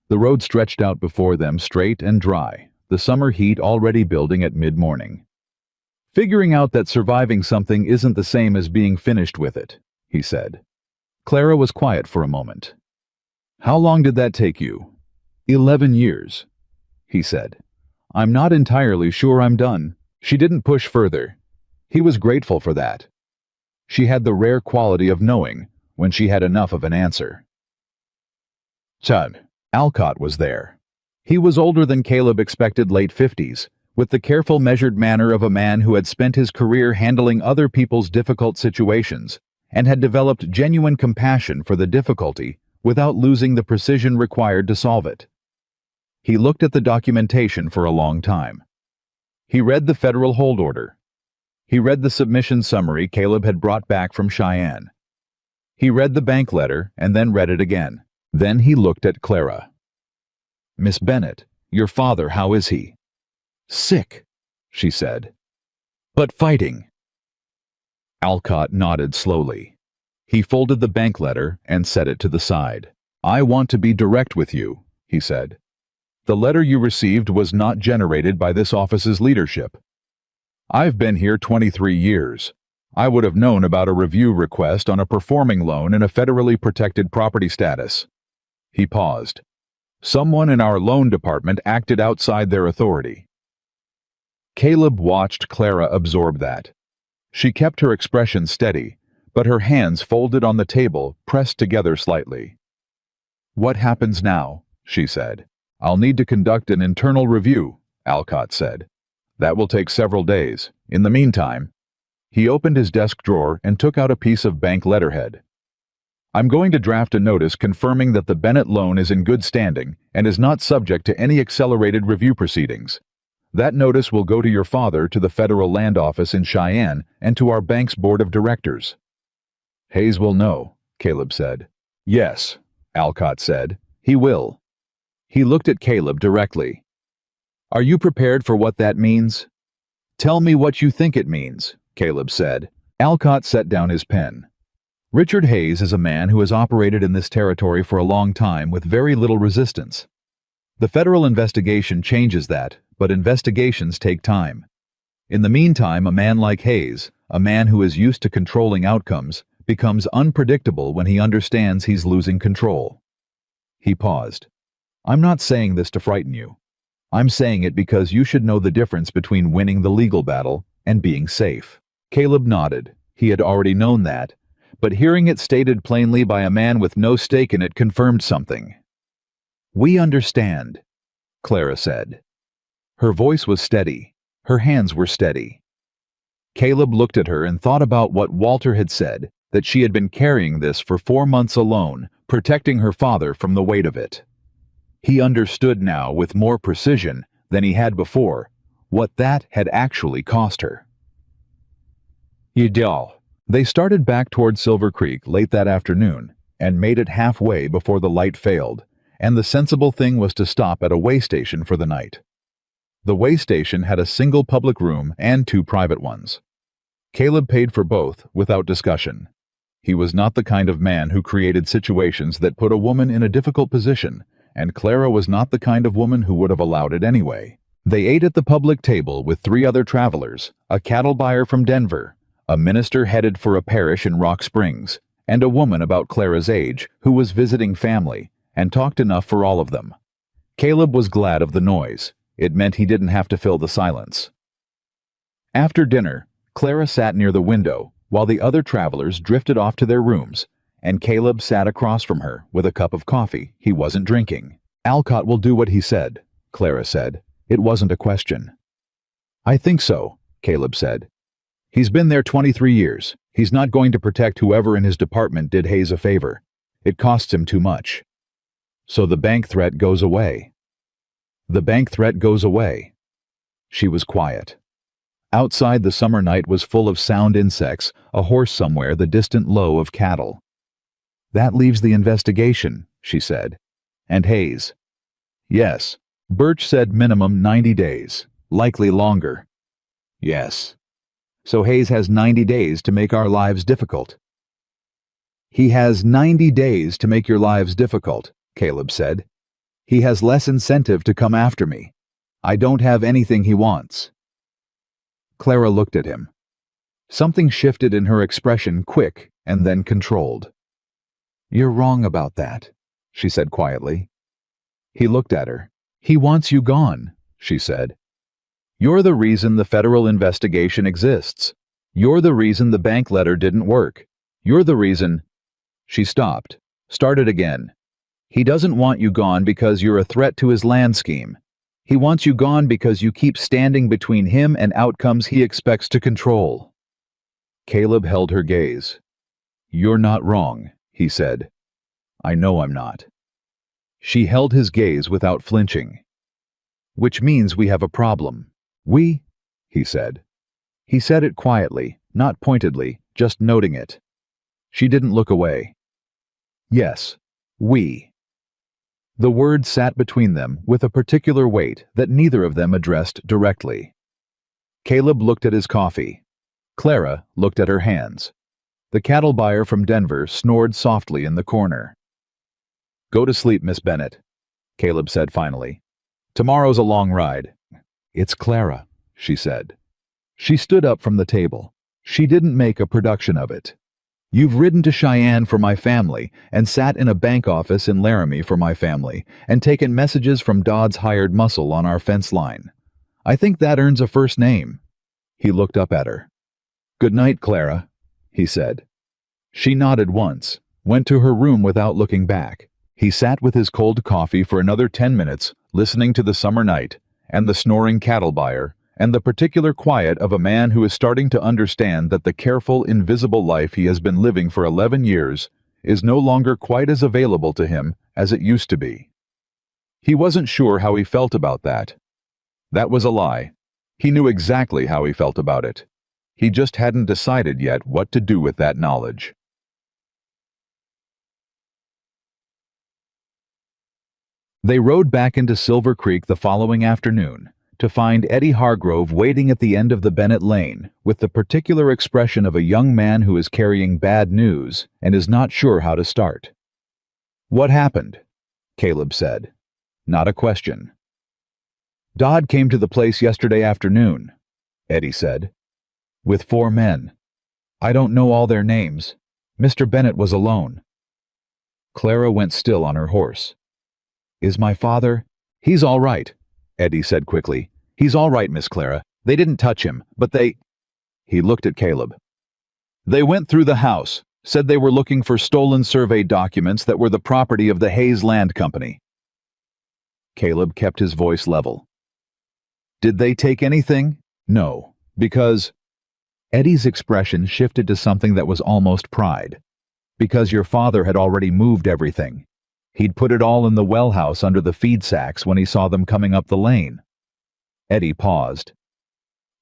[SPEAKER 1] The road stretched out before them straight and dry, the summer heat already building at mid-morning. "Figuring out that surviving something isn't the same as being finished with it," he said. Clara was quiet for a moment. "How long did that take you?" 11 years, he said. "I'm not entirely sure I'm done." She didn't push further. He was grateful for that. She had the rare quality of knowing when she had enough of an answer. Chad, Alcott was there. He was older than Caleb expected, late 50s, with the careful, measured manner of a man who had spent his career handling other people's difficult situations and had developed genuine compassion for the difficulty without losing the precision required to solve it. He looked at the documentation for a long time. He read the federal hold order. He read the submission summary Caleb had brought back from Cheyenne. He read the bank letter and then read it again. Then he looked at Clara. "Miss Bennett, your father, how is he?" "Sick," she said. "But fighting." Alcott nodded slowly. He folded the bank letter and set it to the side. "I want to be direct with you," he said. "The letter you received was not generated by this office's leadership. I've been here 23 years. I would have known about a review request on a performing loan in a federally protected property status." He paused. "Someone in our loan department acted outside their authority." Caleb watched Clara absorb that. She kept her expression steady, but her hands folded on the table, pressed together slightly. "What happens now?" she said. "I'll need to conduct an internal review," Alcott said. "That will take several days. In the meantime..." He opened his desk drawer and took out a piece of bank letterhead. "I'm going to draft a notice confirming that the Bennett loan is in good standing and is not subject to any accelerated review proceedings. That notice will go to your father, to the Federal Land Office in Cheyenne, and to our bank's board of directors." "Hayes will know," Caleb said. "Yes," Alcott said. "He will." He looked at Caleb directly. "Are you prepared for what that means?" "Tell me what you think it means," Caleb said. Alcott set down his pen. "Richard Hayes is a man who has operated in this territory for a long time with very little resistance. The federal investigation changes that, but investigations take time. In the meantime, a man like Hayes, a man who is used to controlling outcomes, becomes unpredictable when he understands he's losing control." He paused. "I'm not saying this to frighten you. I'm saying it because you should know the difference between winning the legal battle and being safe." Caleb nodded. He had already known that, but hearing it stated plainly by a man with no stake in it confirmed something. "We understand," Clara said. Her voice was steady. Her hands were steady. Caleb looked at her and thought about what Walter had said, that she had been carrying this for 4 months alone, protecting her father from the weight of it. He understood now with more precision than he had before what that had actually cost her.
[SPEAKER 2] You do.
[SPEAKER 1] They started back toward Silver Creek late that afternoon and made it halfway before the light failed, and the sensible thing was to stop at a way station for the night. The way station had a single public room and 2 private ones. Caleb paid for both without discussion. He was not the kind of man who created situations that put a woman in a difficult position, and Clara was not the kind of woman who would have allowed it anyway. They ate at the public table with 3 other travelers, a cattle buyer from Denver, a minister headed for a parish in Rock Springs, and a woman about Clara's age who was visiting family, and talked enough for all of them. Caleb was glad of the noise. It meant he didn't have to fill the silence. After dinner, Clara sat near the window while the other travelers drifted off to their rooms, and Caleb sat across from her with a cup of coffee he wasn't drinking. "Alcott will do what he said," Clara said. It wasn't a question. "I think so," Caleb said. "He's been there 23 years. He's not going to protect whoever in his department did Hayes a favor. It costs him too much. So the bank threat goes away." "The bank threat goes away." She was quiet. Outside, the summer night was full of sound insects, a horse somewhere, the distant low of cattle. "That leaves the investigation," she said. "And Hayes." "Yes." Birch said minimum 90 days, likely longer. "Yes." "So Hayes has 90 days to make our lives difficult." "He has 90 days to make your lives difficult," Caleb said. "He has less incentive to come after me. I don't have anything he wants." Clara looked at him. Something shifted in her expression, quick and then controlled. "You're wrong about that," she said quietly. He looked at her. "He wants you gone," she said. "You're the reason the federal investigation exists. You're the reason the bank letter didn't work. You're the reason—" She stopped, started again. "He doesn't want you gone because you're a threat to his land scheme. He wants you gone because you keep standing between him and outcomes he expects to control." Caleb held her gaze. "You're not wrong," he said. "I know I'm not." She held his gaze without flinching. "Which means we have a problem." "We?" he said. He said it quietly, not pointedly, just noting it. She didn't look away. "Yes, we." The word sat between them with a particular weight that neither of them addressed directly. Caleb looked at his coffee. Clara looked at her hands. The cattle buyer from Denver snored softly in the corner. "Go to sleep, Miss Bennett," Caleb said finally. "Tomorrow's a long ride." "It's Clara," she said. She stood up from the table. She didn't make a production of it. "You've ridden to Cheyenne for my family, and sat in a bank office in Laramie for my family, and taken messages from Dodd's hired muscle on our fence line. I think that earns a first name." He looked up at her. "Good night, Clara," he said. She nodded once, went to her room without looking back. He sat with his cold coffee for another 10 minutes, listening to the summer night, and the snoring cattle buyer, and the particular quiet of a man who is starting to understand that the careful, invisible life he has been living for 11 years is no longer quite as available to him as it used to be. He wasn't sure how he felt about that. That was a lie. He knew exactly how he felt about it. He just hadn't decided yet what to do with that knowledge. They rode back into Silver Creek the following afternoon to find Eddie Hargrove waiting at the end of the Bennett Lane with the particular expression of a young man who is carrying bad news and is not sure how to start. "What happened?" Caleb said. Not a question. "Dodd came to the place yesterday afternoon," Eddie said, "with 4 men. I don't know all their names. Mr. Bennett was alone." Clara went still on her horse. "Is my father—" "He's all right," Eddie said quickly. "He's all right, Miss Clara. They didn't touch him, but they—" He looked at Caleb. "They went through the house, said they were looking for stolen survey documents that were the property of the Hayes Land Company." Caleb kept his voice level. "Did they take anything?" "No, because—" Eddie's expression shifted to something that was almost pride. "Because your father had already moved everything. He'd put it all in the well house under the feed sacks when he saw them coming up the lane." Eddie paused.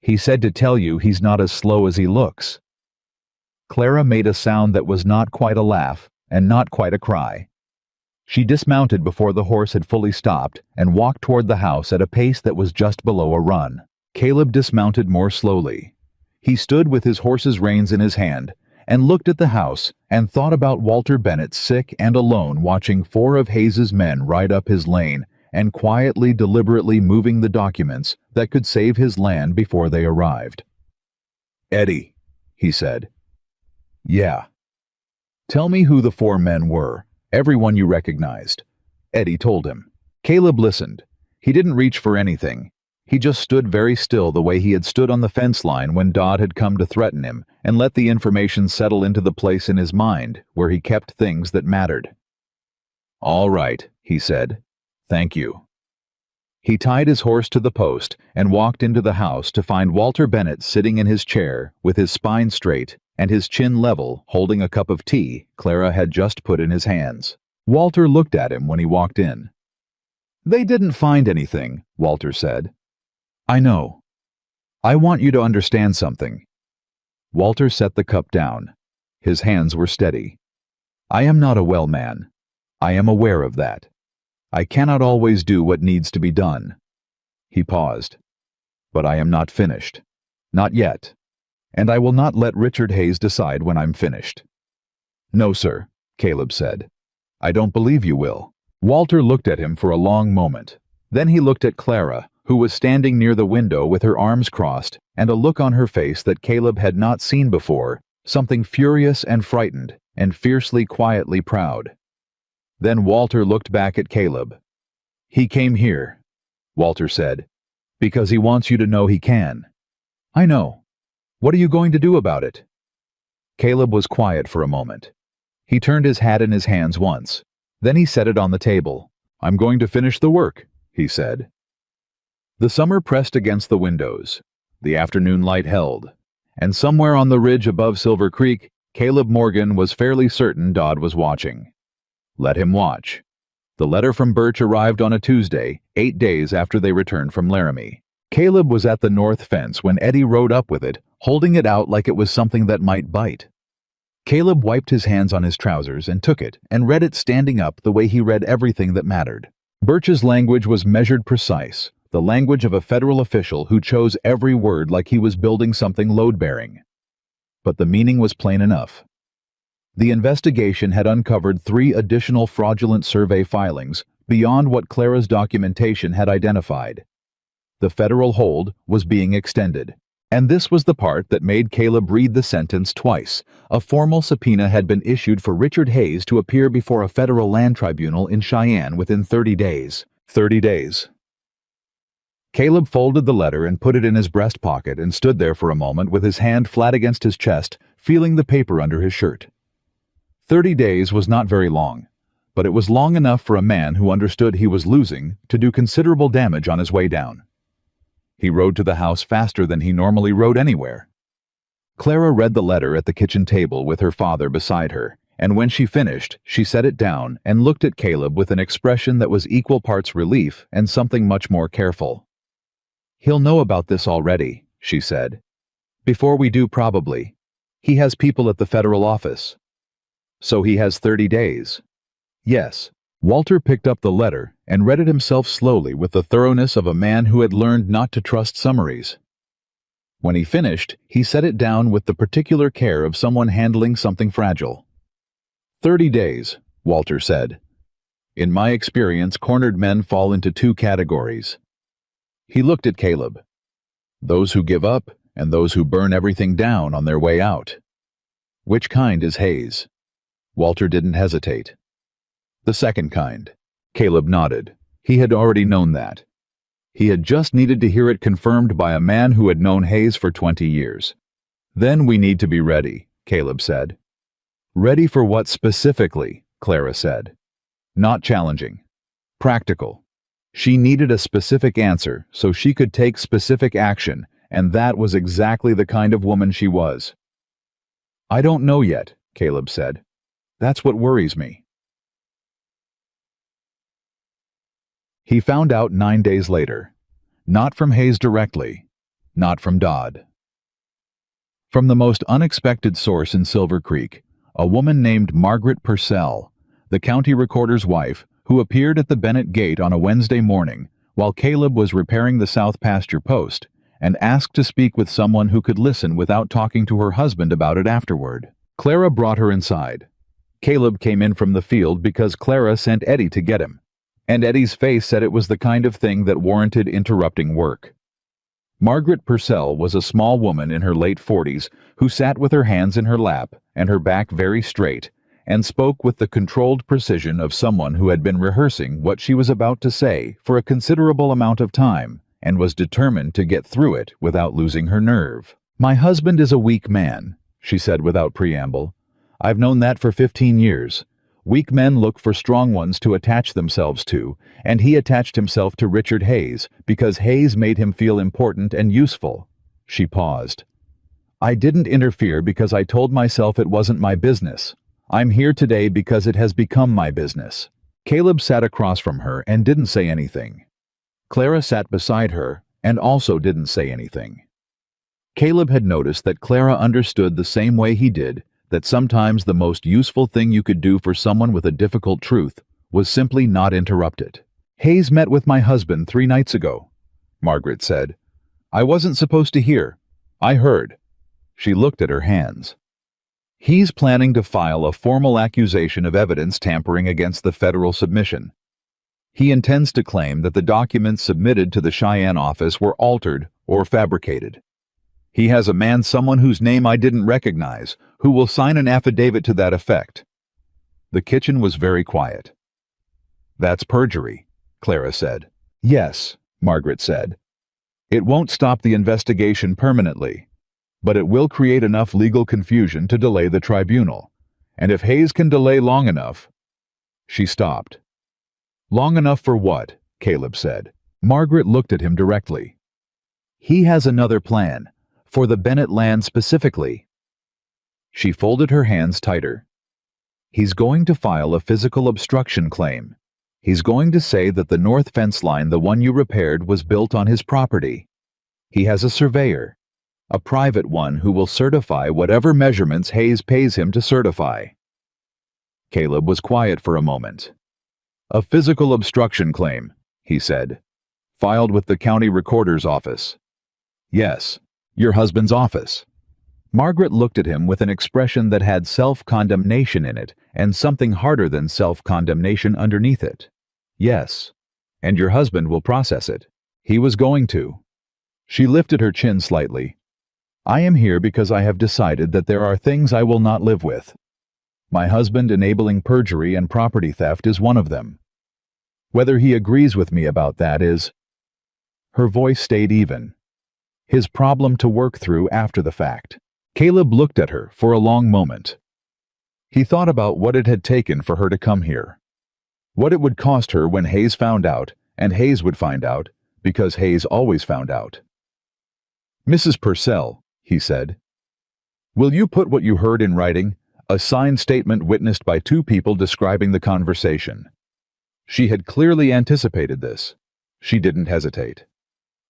[SPEAKER 1] "He said to tell you he's not as slow as he looks." Clara made a sound that was not quite a laugh and not quite a cry. She dismounted before the horse had fully stopped and walked toward the house at a pace that was just below a run. Caleb dismounted more slowly. He stood with his horse's reins in his hand and looked at the house and thought about Walter Bennett sick and alone watching 4 of Hayes's men ride up his lane and quietly, deliberately moving the documents that could save his land before they arrived. "Eddie," he said. "Yeah." "Tell me who the 4 men were, everyone you recognized." Eddie told him. Caleb listened. He didn't reach for anything. He just stood very still the way he had stood on the fence line when Dodd had come to threaten him, and let the information settle into the place in his mind where he kept things that mattered. "All right," he said. "Thank you." He tied his horse to the post and walked into the house to find Walter Bennett sitting in his chair with his spine straight and his chin level, holding a cup of tea Clara had just put in his hands. Walter looked at him when he walked in. "They didn't find anything," Walter said. "I know. I want you to understand something." Walter set the cup down. His hands were steady. "I am not a well man. I am aware of that. I cannot always do what needs to be done." He paused. "But I am not finished. Not yet. And I will not let Richard Hayes decide when I'm finished." "No, sir," Caleb said. "I don't believe you will." Walter looked at him for a long moment. Then he looked at Clara, who was standing near the window with her arms crossed and a look on her face that Caleb had not seen before, something furious and frightened and fiercely quietly proud. Then Walter looked back at Caleb. "He came here," Walter said, "because he wants you to know he can." "I know. What are you going to do about it?" Caleb was quiet for a moment. He turned his hat in his hands once. Then he set it on the table. "I'm going to finish the work," he said. The summer pressed against the windows. The afternoon light held. And somewhere on the ridge above Silver Creek, Caleb Morgan was fairly certain Dodd was watching. Let him watch. The letter from Birch arrived on a Tuesday, 8 days after they returned from Laramie. Caleb was at the north fence when Eddie rode up with it, holding it out like it was something that might bite. Caleb wiped his hands on his trousers and took it and read it standing up the way he read everything that mattered. Birch's language was measured precise, the language of a federal official who chose every word like he was building something load-bearing. But the meaning was plain enough. The investigation had uncovered 3 additional fraudulent survey filings beyond what Clara's documentation had identified. The federal hold was being extended. And this was the part that made Caleb read the sentence twice. A formal subpoena had been issued for Richard Hayes to appear before a federal land tribunal in Cheyenne within 30 days. 30 days. Caleb folded the letter and put it in his breast pocket and stood there for a moment with his hand flat against his chest, feeling the paper under his shirt. 30 days was not very long, but it was long enough for a man who understood he was losing to do considerable damage on his way down. He rode to the house faster than he normally rode anywhere. Clara read the letter at the kitchen table with her father beside her, and when she finished, she set it down and looked at Caleb with an expression that was equal parts relief and something much more careful. "He'll know about this already," she said. "Before we do, probably. He has people at the federal office." "So he has 30 days. "Yes." Walter picked up the letter and read it himself slowly with the thoroughness of a man who had learned not to trust summaries. When he finished, he set it down with the particular care of someone handling something fragile. 30 days, Walter said. "In my experience, cornered men fall into 2 categories." He looked at Caleb. "Those who give up and those who burn everything down on their way out. Which kind is Hayes?" Walter didn't hesitate. "The second kind." Caleb nodded. He had already known that. He had just needed to hear it confirmed by a man who had known Hayes for 20 years. "Then we need to be ready," Caleb said. "Ready for what specifically?" Clara said. "Not challenging. Practical." She needed a specific answer so she could take specific action, and that was exactly the kind of woman she was. "I don't know yet," Caleb said. "That's what worries me." He found out 9 days later. Not from Hayes directly. Not from Dodd. From the most unexpected source in Silver Creek, a woman named Margaret Purcell, the county recorder's wife, who appeared at the Bennett gate on a Wednesday morning while Caleb was repairing the south pasture post, and asked to speak with someone who could listen without talking to her husband about it afterward. Clara brought her inside. Caleb came in from the field because Clara sent Eddie to get him, and Eddie's face said it was the kind of thing that warranted interrupting work. Margaret Purcell was a small woman in her late 40s who sat with her hands in her lap and her back very straight, and spoke with the controlled precision of someone who had been rehearsing what she was about to say for a considerable amount of time and was determined to get through it without losing her nerve. "My husband is a weak man," she said without preamble. "I've known that for 15 years. Weak men look for strong ones to attach themselves to, and he attached himself to Richard Hayes because Hayes made him feel important and useful." She paused. "I didn't interfere because I told myself it wasn't my business. I'm here today because it has become my business." Caleb sat across from her and didn't say anything. Clara sat beside her and also didn't say anything. Caleb had noticed that Clara understood the same way he did that sometimes the most useful thing you could do for someone with a difficult truth was simply not interrupt it. "Hayes met with my husband 3 nights ago," Margaret said. "I wasn't supposed to hear. I heard." She looked at her hands. "He's planning to file a formal accusation of evidence tampering against the federal submission. He intends to claim that the documents submitted to the Cheyenne office were altered or fabricated. He has someone whose name I didn't recognize, who will sign an affidavit to that effect." The kitchen was very quiet. "That's perjury," Clara said. "Yes," Margaret said. "It won't stop the investigation permanently, but it will create enough legal confusion to delay the tribunal. And if Hayes can delay long enough—" She stopped. "Long enough for what?" Caleb said. Margaret looked at him directly. "He has another plan, for the Bennett land specifically." She folded her hands tighter. "He's going to file a physical obstruction claim. He's going to say that the north fence line, the one you repaired, was built on his property. He has a surveyor, a private one who will certify whatever measurements Hayes pays him to certify." Caleb was quiet for a moment. "A physical obstruction claim," he said, "filed with the county recorder's office." "Yes, your husband's office." Margaret looked at him with an expression that had self-condemnation in it and something harder than self-condemnation underneath it. "Yes, and your husband will process it. He was going to." She lifted her chin slightly. "I am here because I have decided that there are things I will not live with. My husband enabling perjury and property theft is one of them. Whether he agrees with me about that is—" Her voice stayed even. "His problem to work through after the fact." Caleb looked at her for a long moment. He thought about what it had taken for her to come here. What it would cost her when Hayes found out, and Hayes would find out, because Hayes always found out. "Mrs. Purcell," he said, "will you put what you heard in writing, a signed statement witnessed by 2 people describing the conversation?" She had clearly anticipated this. She didn't hesitate.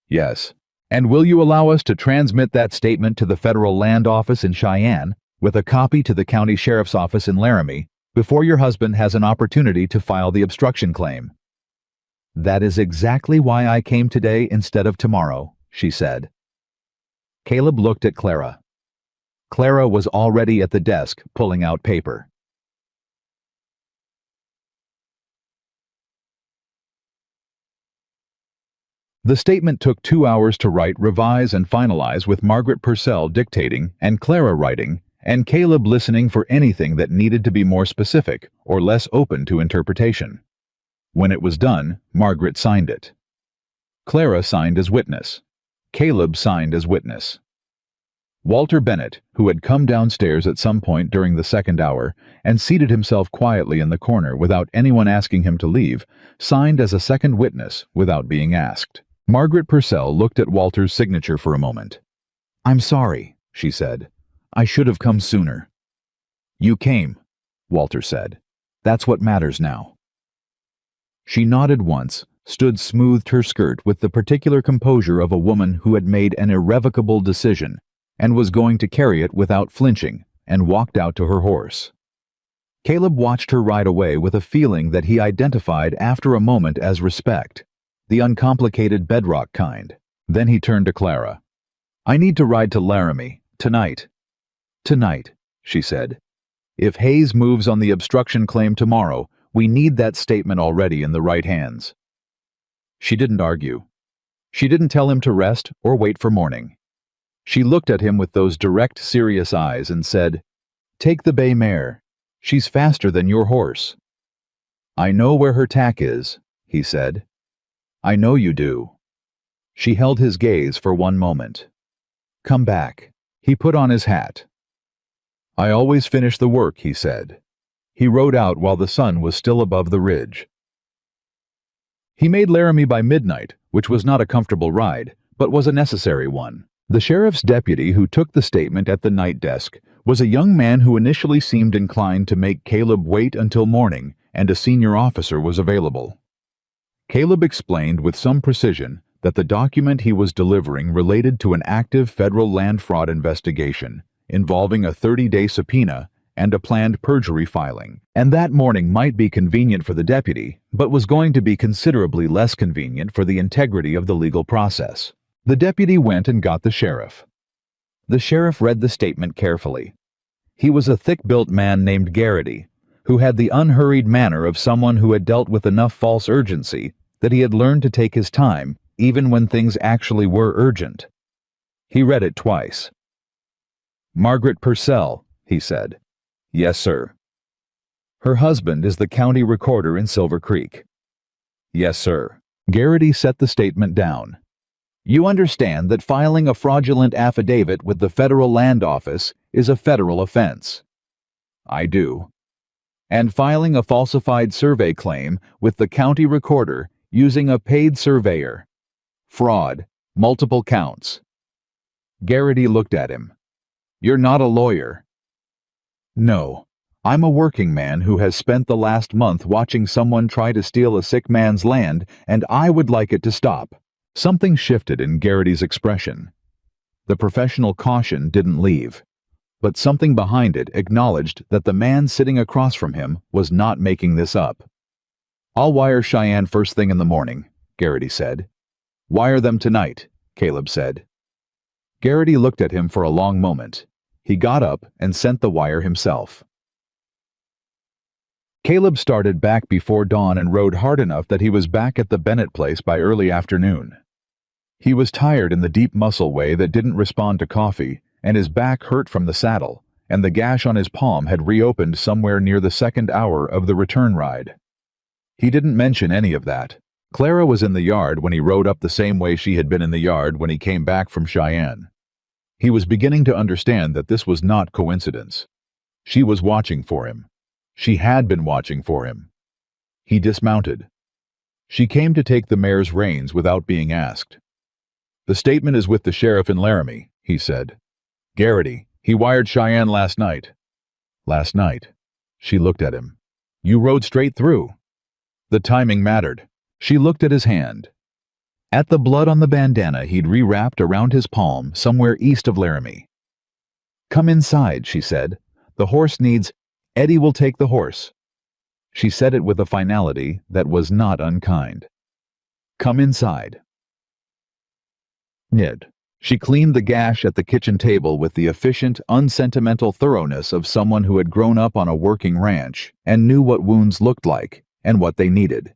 [SPEAKER 1] "Yes. And will you allow us to transmit that statement to the federal land office in Cheyenne, with a copy to the county sheriff's office in Laramie, before your husband has an opportunity to file the obstruction claim?" "That is exactly why I came today instead of tomorrow," she said. Caleb looked at Clara. Clara was already at the desk, pulling out paper. The statement took 2 hours to write, revise, and finalize, with Margaret Purcell dictating and Clara writing, and Caleb listening for anything that needed to be more specific or less open to interpretation. When it was done, Margaret signed it. Clara signed as witness. Caleb signed as witness. Walter Bennett, who had come downstairs at some point during the 2nd hour and seated himself quietly in the corner without anyone asking him to leave, signed as a second witness without being asked. Margaret Purcell looked at Walter's signature for a moment. "I'm sorry," she said. "I should have come sooner." "You came," Walter said. "That's what matters now." She nodded once, smoothed her skirt with the particular composure of a woman who had made an irrevocable decision, and was going to carry it without flinching, and walked out to her horse. Caleb watched her ride away with a feeling that he identified after a moment as respect, the uncomplicated bedrock kind. Then he turned to Clara. "I need to ride to Laramie, tonight." "Tonight," she said. "If Hayes moves on the obstruction claim tomorrow, we need that statement already in the right hands." She didn't argue. She didn't tell him to rest or wait for morning. She looked at him with those direct, serious eyes and said, "Take the bay mare. She's faster than your horse." "I know where her tack is," he said. "I know you do." She held his gaze for one moment. "Come back." He put on his hat. "I always finish the work," he said. He rode out while the sun was still above the ridge. He made Laramie by midnight, which was not a comfortable ride, but was a necessary one. The sheriff's deputy who took the statement at the night desk was a young man who initially seemed inclined to make Caleb wait until morning and a senior officer was available. Caleb explained with some precision that the document he was delivering related to an active federal land fraud investigation involving a 30-day subpoena and a planned perjury filing, and that morning might be convenient for the deputy, but was going to be considerably less convenient for the integrity of the legal process. The deputy went and got the sheriff. The sheriff read the statement carefully. He was a thick-built man named Garrity, who had the unhurried manner of someone who had dealt with enough false urgency that he had learned to take his time, even when things actually were urgent. He read it twice. "Margaret Purcell," he said. "Yes, sir." "Her husband is the county recorder in Silver Creek." "Yes, sir." Garrity set the statement down. "You understand that filing a fraudulent affidavit with the Federal Land Office is a federal offense?" "I do." "And filing a falsified survey claim with the county recorder using a paid surveyor. Fraud, multiple counts." Garrity looked at him. "You're not a lawyer." "No. I'm a working man who has spent the last month watching someone try to steal a sick man's land, and I would like it to stop." Something shifted in Garrity's expression. The professional caution didn't leave, but something behind it acknowledged that the man sitting across from him was not making this up. "I'll wire Cheyenne first thing in the morning," Garrity said. "Wire them tonight," Caleb said. Garrity looked at him for a long moment. He got up and sent the wire himself. Caleb started back before dawn and rode hard enough that he was back at the Bennett place by early afternoon. He was tired in the deep muscle way that didn't respond to coffee, and his back hurt from the saddle, and the gash on his palm had reopened somewhere near the second hour of the return ride. He didn't mention any of that. Clara was in the yard when he rode up the same way she had been in the yard when he came back from Cheyenne. He was beginning to understand that this was not coincidence. She was watching for him. She had been watching for him. He dismounted. She came to take the mare's reins without being asked. "The statement is with the sheriff in Laramie," he said. "Garrity, he wired Cheyenne last night." "Last night?" She looked at him. "You rode straight through." The timing mattered. She looked at his hand. At the blood on the bandana he'd rewrapped around his palm somewhere east of Laramie. "Come inside," she said. "The horse needs—" "Eddie will take the horse." She said it with a finality that was not unkind. "Come inside." Nid. She cleaned the gash at the kitchen table with the efficient, unsentimental thoroughness of someone who had grown up on a working ranch and knew what wounds looked like and what they needed.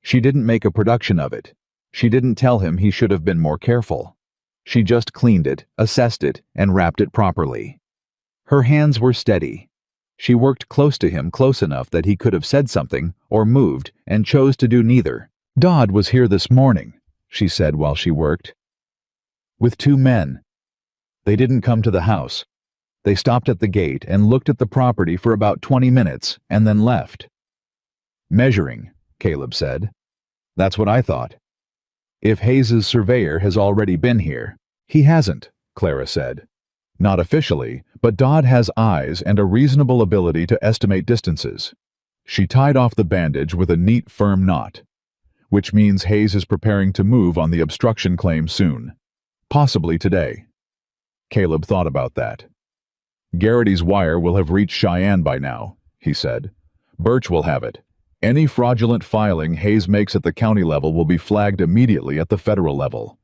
[SPEAKER 1] She didn't make a production of it. She didn't tell him he should have been more careful. She just cleaned it, assessed it, and wrapped it properly. Her hands were steady. She worked close to him, close enough that he could have said something or moved, and chose to do neither. "Dodd was here this morning," she said while she worked. "With 2 men. They didn't come to the house. They stopped at the gate and looked at the property for about 20 minutes and then left." "Measuring," Caleb said. "That's what I thought. If Hayes's surveyor has already been here." "He hasn't," Clara said. "Not officially, but Dodd has eyes and a reasonable ability to estimate distances." She tied off the bandage with a neat, firm knot. "Which means Hayes is preparing to move on the obstruction claim soon. Possibly today." Caleb thought about that. Garrity's wire will have reached Cheyenne by now, he said. Birch will have it. Any fraudulent filing Hayes makes at the county level will be flagged immediately at the federal level.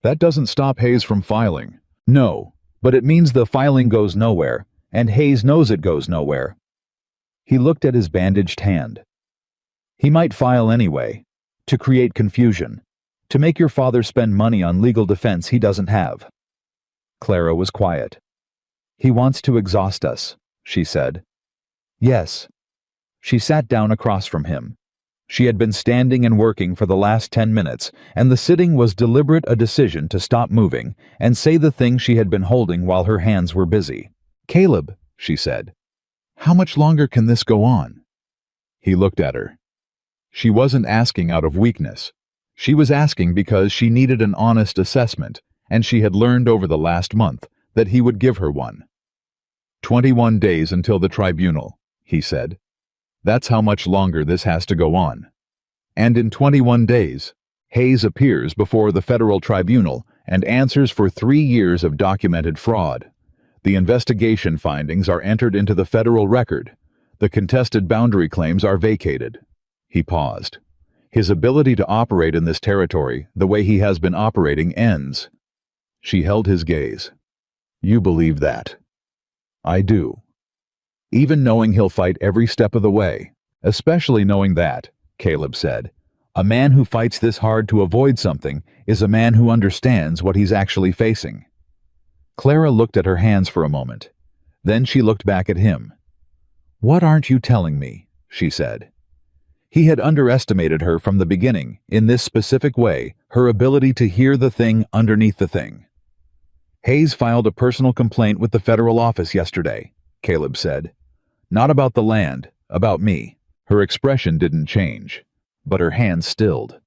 [SPEAKER 1] That doesn't stop Hayes from filing.
[SPEAKER 2] No, but it means the filing goes nowhere, and Hayes knows it goes nowhere. He looked at his bandaged hand. He might file anyway, to create confusion, to make your father spend money on legal defense he doesn't have. Clara was quiet. He wants to exhaust us, she said. Yes. She sat down across from him. She had been standing and working for the last 10 minutes, and the sitting was deliberate a decision to stop moving and say the thing she had been holding while her hands were busy.
[SPEAKER 1] Caleb, she said, how much longer can this go on? He looked at her. She wasn't asking out of weakness. She was asking because she needed an honest assessment, and she had learned over the last month that he would give her one. 21 days until the tribunal, he said. That's how much longer this has to go on. And in 21 days, Hayes appears before the federal tribunal and answers for 3 years of documented fraud. The investigation findings are entered into the federal record. The contested boundary claims are vacated. He paused. His ability to operate in this territory the way he has been operating ends. She held his gaze. You believe that? I do. Even knowing he'll fight every step of the way, especially knowing that, Caleb said, a man who fights this hard to avoid something is a man who understands what he's actually facing. Clara looked at her hands for a moment. Then she looked back at him. What aren't you telling me? She said. He had underestimated her from the beginning, in this specific way, her ability to hear the thing underneath the thing. Hayes filed a personal complaint with the federal office yesterday, Caleb said. Not about the land, about me. Her expression didn't change, but her hands stilled.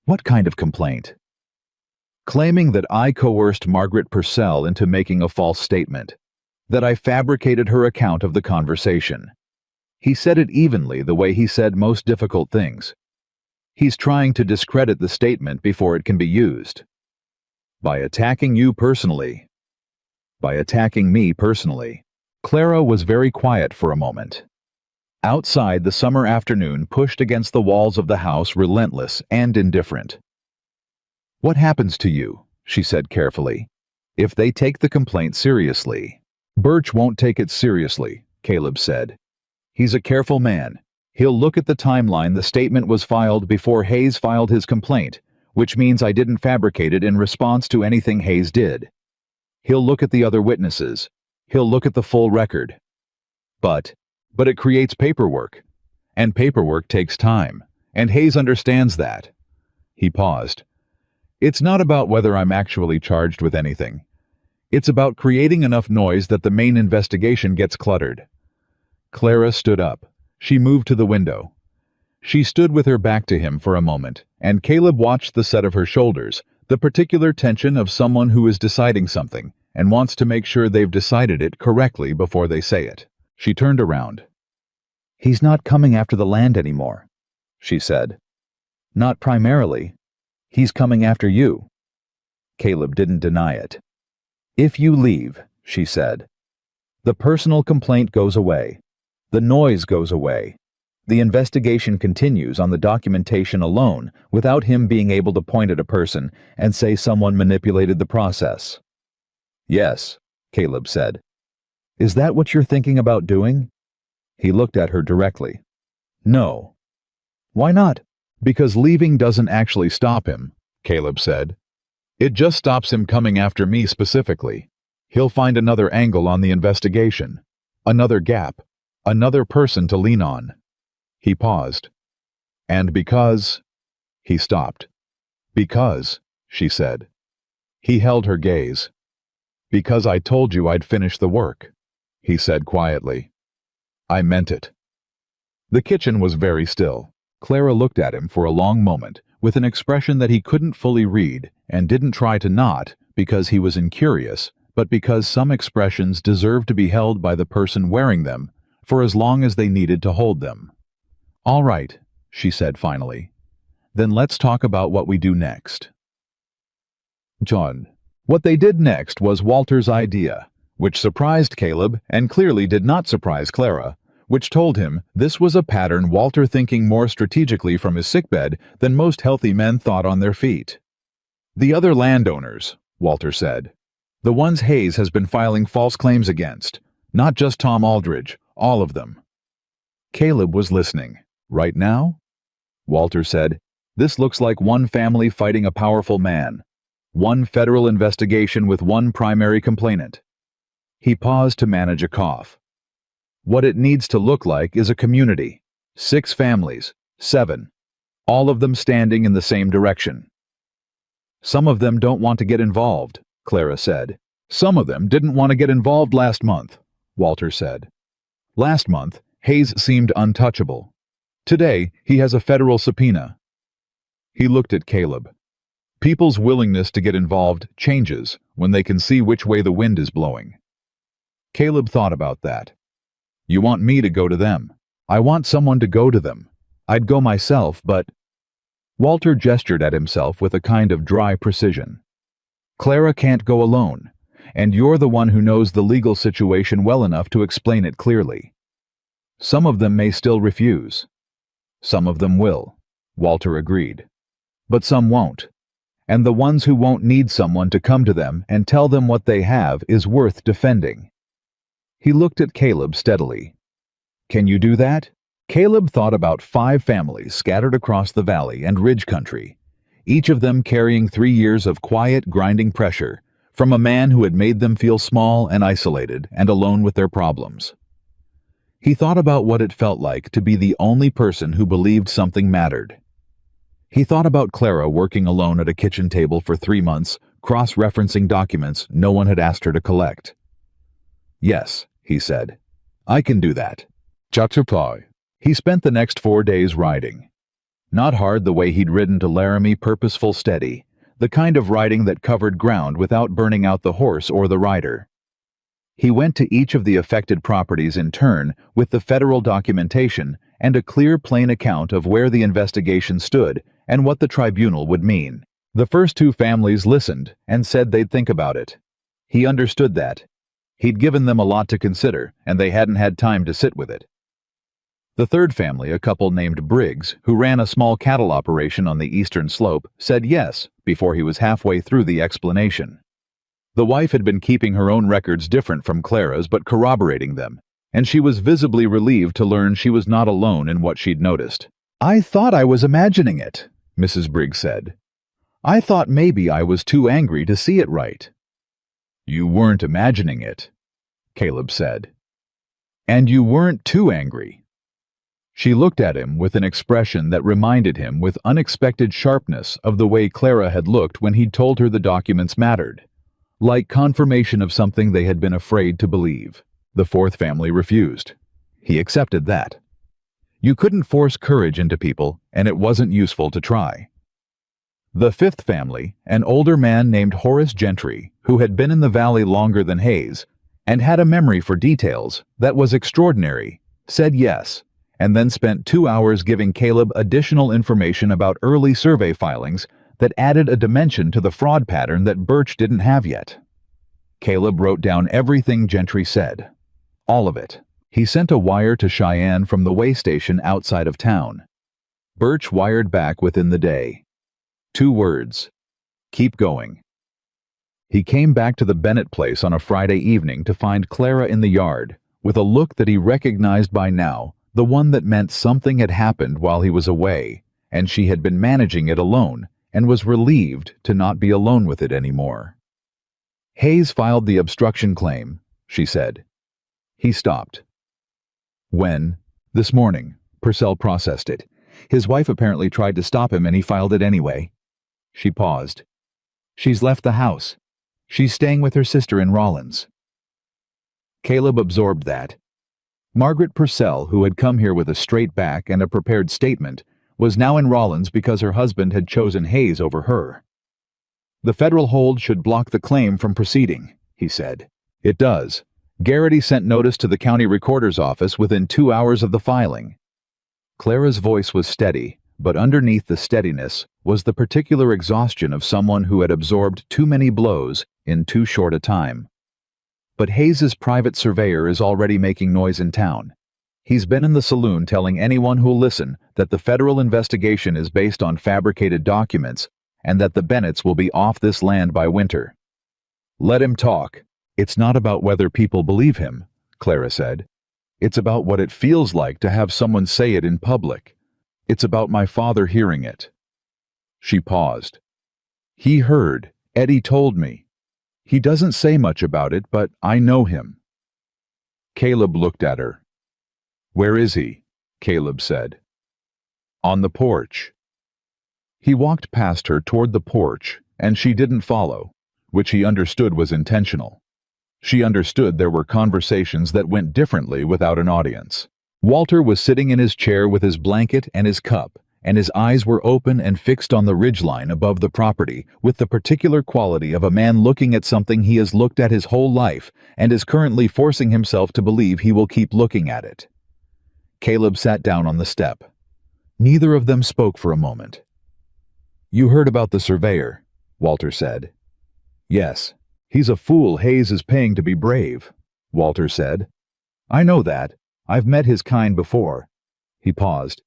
[SPEAKER 1] What kind of complaint? Claiming that I coerced Margaret Purcell into making a false statement, that I fabricated her account of the conversation. He said it evenly the way he said most difficult things. He's trying to discredit the statement before it can be used. By attacking you personally. By attacking me personally. Clara was very quiet for a moment. Outside, the summer afternoon pushed against the walls of the house, relentless and indifferent. What happens to you, she said carefully, if they take the complaint seriously? Birch won't take it seriously, Caleb said. He's a careful man. He'll look at the timeline the statement was filed before Hayes filed his complaint, which means I didn't fabricate it in response to anything Hayes did. He'll look at the other witnesses. He'll look at the full record. But it creates paperwork. And paperwork takes time. And Hayes understands that. He paused. It's not about whether I'm actually charged with anything. It's about creating enough noise that the main investigation gets cluttered. Clara stood up. She moved to the window. She stood with her back to him for a moment, and Caleb watched the set of her shoulders, the particular tension of someone who is deciding something and wants to make sure they've decided it correctly before they say it. She turned around. He's not coming after the land anymore, she said. Not primarily. He's coming after you. Caleb didn't deny it. If you leave, she said, the personal complaint goes away. The noise goes away. The investigation continues on the documentation alone without him being able to point at a person and say someone manipulated the process. Yes, Caleb said. Is that what you're thinking about doing? He looked at her directly. No. Why not? Because leaving doesn't actually stop him, Caleb said. It just stops him coming after me specifically. He'll find another angle on the investigation, another gap, another person to lean on. He paused. And because... He stopped. Because, she said. He held her gaze. Because I told you I'd finish the work, he said quietly. I meant it. The kitchen was very still. Clara looked at him for a long moment with an expression that he couldn't fully read and didn't try to not because he was incurious, but because some expressions deserved to be held by the person wearing them for as long as they needed to hold them. All right, she said finally. Then let's talk about what we do next. John, What they did next was Walter's idea, which surprised Caleb and clearly did not surprise Clara, which told him this was a pattern Walter thinking more strategically from his sickbed than most healthy men thought on their feet. "The other landowners," Walter said. "The ones Hayes has been filing false claims against. Not just Tom Aldridge, all of them." Caleb was listening. "Right now?" Walter said, "This looks like one family fighting a powerful man. One federal investigation with one primary complainant." He paused to manage a cough. "What it needs to look like is a community. 6 families, 7. All of them standing in the same direction." "Some of them don't want to get involved," Clara said. "Some of them didn't want to get involved last month," Walter said. "Last month, Hayes seemed untouchable. Today, he has a federal subpoena." He looked at Caleb. "People's willingness to get involved changes when they can see which way the wind is blowing." Caleb thought about that. "You want me to go to them. I want someone to go to them. I'd go myself, but—" Walter gestured at himself with a kind of dry precision. "Clara can't go alone, and you're the one who knows the legal situation well enough to explain it clearly. Some of them may still refuse." "Some of them will," Walter agreed. "But some won't. And the ones who won't need someone to come to them and tell them what they have is worth defending." He looked at Caleb steadily. "Can you do that?" Caleb thought about 5 families scattered across the valley and ridge country, each of them carrying 3 years of quiet, grinding pressure from a man who had made them feel small and isolated and alone with their problems. He thought about what it felt like to be the only person who believed something mattered. He thought about Clara working alone at a kitchen table for 3 months, cross-referencing documents no one had asked her to collect. "Yes," he said. "I can do that." Chatterpie. He spent the next 4 days riding. Not hard the way he'd ridden to Laramie, purposeful, steady, the kind of riding that covered ground without burning out the horse or the rider. He went to each of the affected properties in turn with the federal documentation and a clear, plain account of where the investigation stood and what the tribunal would mean. The first 2 families listened and said they'd think about it. He understood that. He'd given them a lot to consider, and they hadn't had time to sit with it. The third family, a couple named Briggs, who ran a small cattle operation on the eastern slope, said yes before he was halfway through the explanation. The wife had been keeping her own records different from Clara's but corroborating them, and she was visibly relieved to learn she was not alone in what she'd noticed. "I thought I was imagining it," Mrs. Briggs said. "I thought maybe I was too angry to see it right." "You weren't imagining it," Caleb said. "And you weren't too angry." She looked at him with an expression that reminded him with unexpected sharpness of the way Clara had looked when he'd told her the documents mattered. Like confirmation of something they had been afraid to believe. The 4th family refused. He accepted that. You couldn't force courage into people, and it wasn't useful to try. The 5th family, an older man named Horace Gentry, who had been in the valley longer than Hayes, and had a memory for details that was extraordinary, said yes, and then spent 2 hours giving Caleb additional information about early survey filings that added a dimension to the fraud pattern that Birch didn't have yet. Caleb wrote down everything Gentry said. All of it. He sent a wire to Cheyenne from the way station outside of town. Birch wired back within the day. 2 words. Keep going. He came back to the Bennett place on a Friday evening to find Clara in the yard, with a look that he recognized by now, the one that meant something had happened while he was away, and she had been managing it alone, and was relieved to not be alone with it anymore. "Hayes filed the obstruction claim," she said. He stopped. "When?" "This morning." Purcell processed it. "His wife apparently tried to stop him and he filed it anyway." She paused. "She's left the house. She's staying with her sister in Rollins." Caleb absorbed that. Margaret Purcell, who had come here with a straight back and a prepared statement, was now in Rollins because her husband had chosen Hayes over her. "The federal hold should block the claim from proceeding," he said. "It does. Garrity sent notice to the county recorder's office within 2 hours of the filing." Clara's voice was steady, but underneath the steadiness was the particular exhaustion of someone who had absorbed too many blows in too short a time. But Hayes's private surveyor is already making noise in town. He's been in the saloon telling anyone who'll listen that the federal investigation is based on fabricated documents and that the Bennetts will be off this land by winter. Let him talk. It's not about whether people believe him, Clara said. It's about what it feels like to have someone say it in public. It's about my father hearing it. She paused. He heard. Eddie told me. He doesn't say much about it, but I know him. Caleb looked at her. Where is he? Caleb said. On the porch. He walked past her toward the porch, and she didn't follow, which he understood was intentional. She understood there were conversations that went differently without an audience. Walter was sitting in his chair with his blanket and his cup, and his eyes were open and fixed on the ridgeline above the property with the particular quality of a man looking at something he has looked at his whole life and is currently forcing himself to believe he will keep looking at it. Caleb sat down on the step. Neither of them spoke for a moment. You heard about the surveyor, Walter said. Yes. He's a fool Hayes is paying to be brave, Walter said. I know that. I've met his kind before. He paused.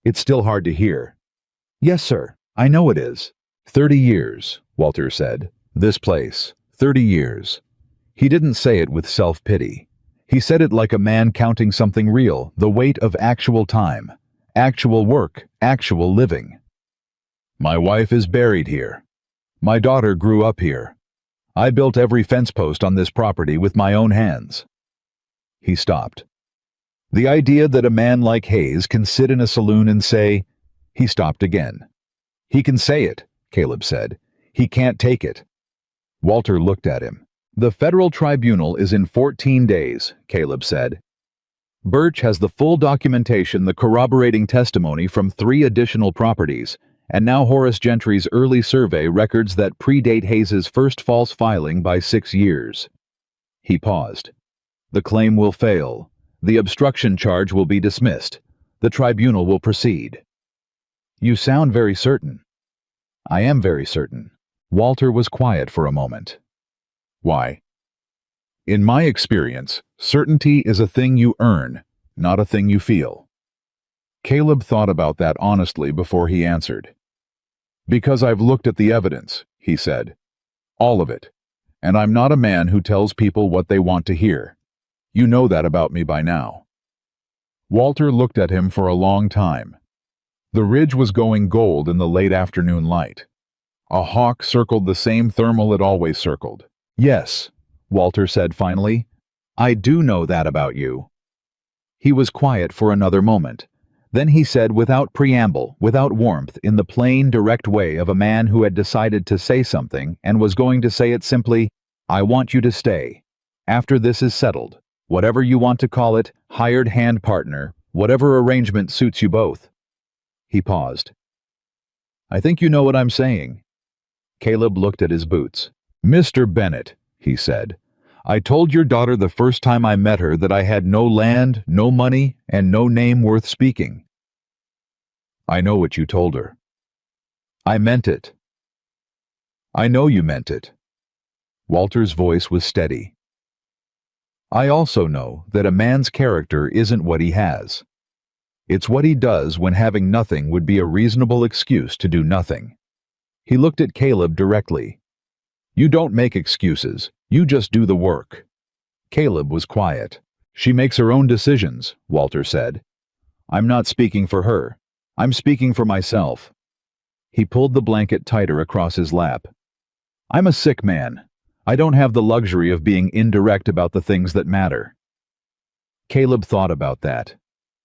[SPEAKER 1] It's still hard to hear. Yes, sir. I know it is. 30 years, Walter said. This place. 30 years. He didn't say it with self-pity. He said it like a man counting something real, the weight of actual time, actual work, actual living. My wife is buried here. My daughter grew up here. I built every fence post on this property with my own hands. He stopped. The idea that a man like Hayes can sit in a saloon and say, he stopped again. He can say it, Caleb said. He can't take it. Walter looked at him. The federal tribunal is in 14 days, Caleb said. Birch has the full documentation, the corroborating testimony from 3 additional properties, and now Horace Gentry's early survey records that predate Hayes's first false filing by 6 years. He paused. The claim will fail. The obstruction charge will be dismissed. The tribunal will proceed. You sound very certain. I am very certain. Walter was quiet for a moment. Why? In my experience, certainty is a thing you earn, not a thing you feel. Caleb thought about that honestly before he answered. Because I've looked at the evidence, he said. All of it. And I'm not a man who tells people what they want to hear. You know that about me by now. Walter looked at him for a long time. The ridge was going gold in the late afternoon light. A hawk circled the same thermal it always circled. Yes, Walter said finally. I do know that about you. He was quiet for another moment. Then he said without preamble, without warmth, in the plain, direct way of a man who had decided to say something and was going to say it simply, I want you to stay. After this is settled, whatever you want to call it, hired hand partner, whatever arrangement suits you both. He paused. I think you know what I'm saying. Caleb looked at his boots. Mr. Bennett, he said, I told your daughter the first time I met her that I had no land, no money, and no name worth speaking. I know what you told her. I meant it. I know you meant it. Walter's voice was steady. I also know that a man's character isn't what he has. It's what he does when having nothing would be a reasonable excuse to do nothing. He looked at Caleb directly. You don't make excuses, you just do the work. Caleb was quiet. She makes her own decisions, Walter said. I'm not speaking for her. I'm speaking for myself. He pulled the blanket tighter across his lap. I'm a sick man. I don't have the luxury of being indirect about the things that matter. Caleb thought about that.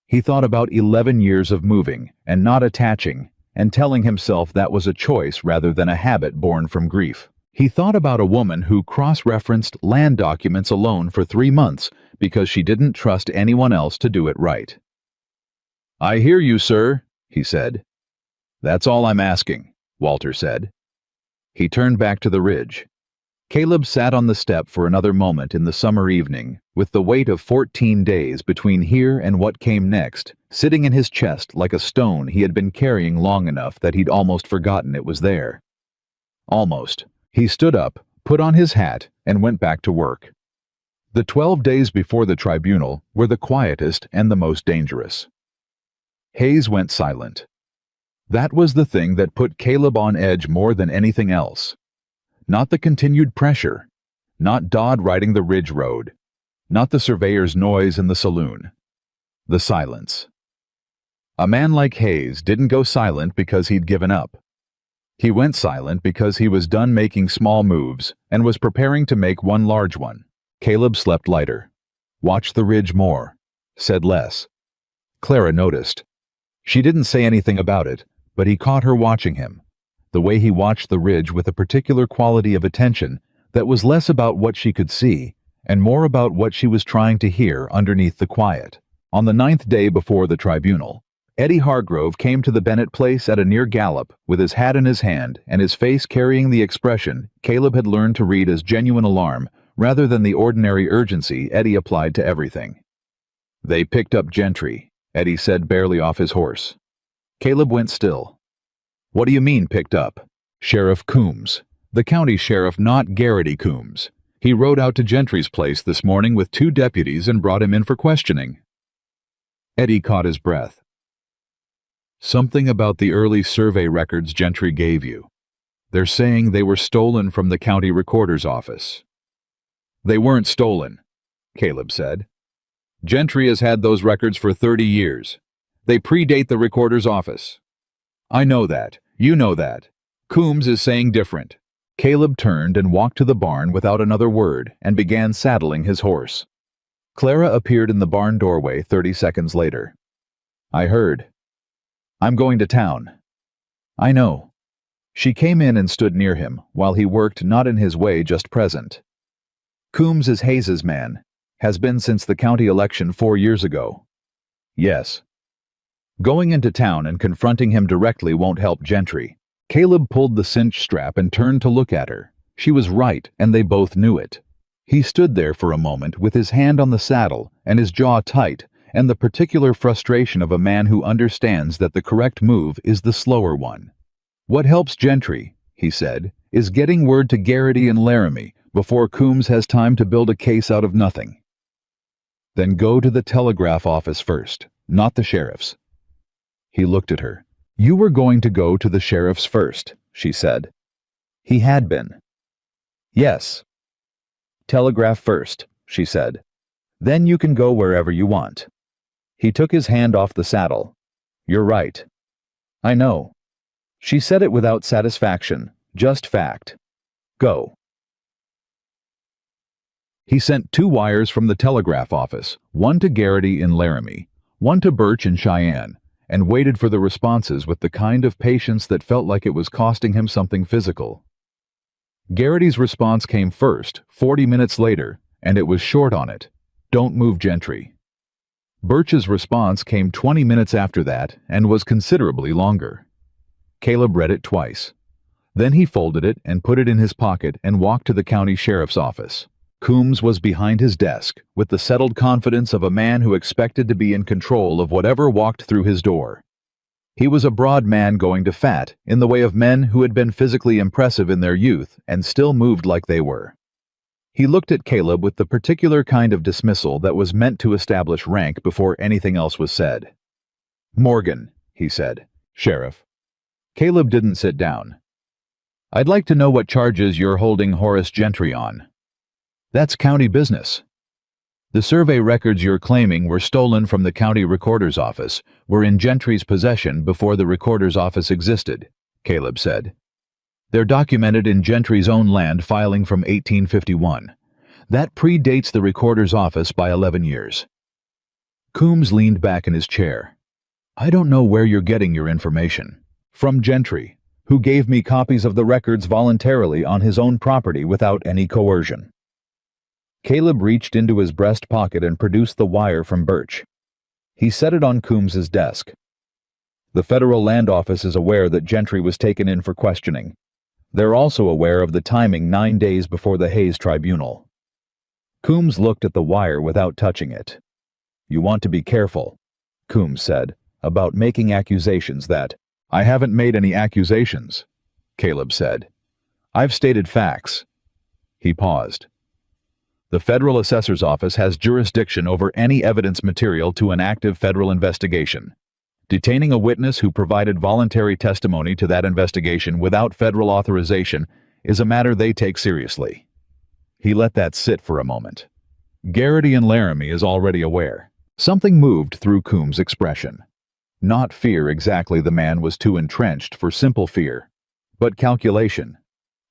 [SPEAKER 1] He thought about 11 years of moving and not attaching and telling himself that was a choice rather than a habit born from grief. He thought about a woman who cross-referenced land documents alone for 3 months because she didn't trust anyone else to do it right. I hear you, sir, he said. That's all I'm asking, Walter said. He turned back to the ridge. Caleb sat on the step for another moment in the summer evening, with the weight of 14 days between here and what came next, sitting in his chest like a stone he had been carrying long enough that he'd almost forgotten it was there. Almost. He stood up, put on his hat, and went back to work. The 12 days before the tribunal were the quietest and the most dangerous. Hayes went silent. That was the thing that put Caleb on edge more than anything else. Not the continued pressure, not Dodd riding the Ridge Road, not the surveyor's noise in the saloon. The silence. A man like Hayes didn't go silent because he'd given up. He went silent because he was done making small moves and was preparing to make one large one. Caleb slept lighter, watched the ridge more, said less. Clara noticed. She didn't say anything about it, but he caught her watching him, the way he watched the ridge with a particular quality of attention that was less about what she could see and more about what she was trying to hear underneath the quiet. On the 9th day before the tribunal, Eddie Hargrove came to the Bennett place at a near gallop with his hat in his hand and his face carrying the expression Caleb had learned to read as genuine alarm rather than the ordinary urgency Eddie applied to everything. "They picked up Gentry," Eddie said, barely off his horse. Caleb went still. "What do you mean, picked up?" "Sheriff Coombs. The county sheriff, not Garrity Coombs. He rode out to Gentry's place this morning with 2 deputies and brought him in for questioning." Eddie caught his breath. "Something about the early survey records Gentry gave you. They're saying they were stolen from the county recorder's office." "They weren't stolen," Caleb said. "Gentry has had those records for 30 years. They predate the recorder's office." "I know that. You know that. Coombs is saying different." Caleb turned and walked to the barn without another word and began saddling his horse. Clara appeared in the barn doorway 30 seconds later. "I heard. I'm going to town." "I know." She came in and stood near him while he worked not in his way just present. "Coombs is Hayes's man. Has been since the county election 4 years ago." "Yes." "Going into town and confronting him directly won't help Gentry." Caleb pulled the cinch strap and turned to look at her. She was right, and they both knew it. He stood there for a moment with his hand on the saddle and his jaw tight, and the particular frustration of a man who understands that the correct move is the slower one. "What helps Gentry," he said, "is getting word to Garrity and Laramie before Coombs has time to build a case out of nothing." "Then go to the telegraph office first, not the sheriff's." He looked at her. "You were going to go to the sheriff's first," she said. He had been. "Yes." "Telegraph first," she said. "Then you can go wherever you want." He took his hand off the saddle. "You're right." "I know." She said it without satisfaction, just fact. "Go." He sent 2 wires from the telegraph office, one to Garrity in Laramie, one to Birch in Cheyenne, and waited for the responses with the kind of patience that felt like it was costing him something physical. Garrity's response came first, 40 minutes later, and it was short on it. "Don't move Gentry." Birch's response came 20 minutes after that and was considerably longer. Caleb read it twice. Then he folded it and put it in his pocket and walked to the county sheriff's office. Coombs was behind his desk, with the settled confidence of a man who expected to be in control of whatever walked through his door. He was a broad man going to fat, in the way of men who had been physically impressive in their youth and still moved like they were. He looked at Caleb with the particular kind of dismissal that was meant to establish rank before anything else was said. "Morgan," he said. "Sheriff." Caleb didn't sit down. "I'd like to know what charges you're holding Horace Gentry on." "That's county business." "The survey records you're claiming were stolen from the county recorder's office were in Gentry's possession before the recorder's office existed," Caleb said. "They're documented in Gentry's own land filing from 1851. That predates the recorder's office by 11 years. Coombs leaned back in his chair. "I don't know where you're getting your information." "From Gentry, who gave me copies of the records voluntarily on his own property without any coercion." Caleb reached into his breast pocket and produced the wire from Birch. He set it on Coombs's desk. "The Federal Land Office is aware that Gentry was taken in for questioning.
[SPEAKER 2] They're also aware of the timing 9 days before the Hayes tribunal. Coombs looked at the wire without touching it. You want to be careful, Coombs said, about making accusations that—
[SPEAKER 1] I haven't made any accusations, Caleb said. I've stated facts. He paused. The Federal Assessor's Office has jurisdiction over any evidence material to an active federal investigation. Detaining a witness who provided voluntary testimony to that investigation without federal authorization is a matter they take seriously. He let that sit for a moment. Garrity and Laramie is already aware. Something moved through Coombs' expression. Not fear exactly, the man was too entrenched for simple fear, but calculation.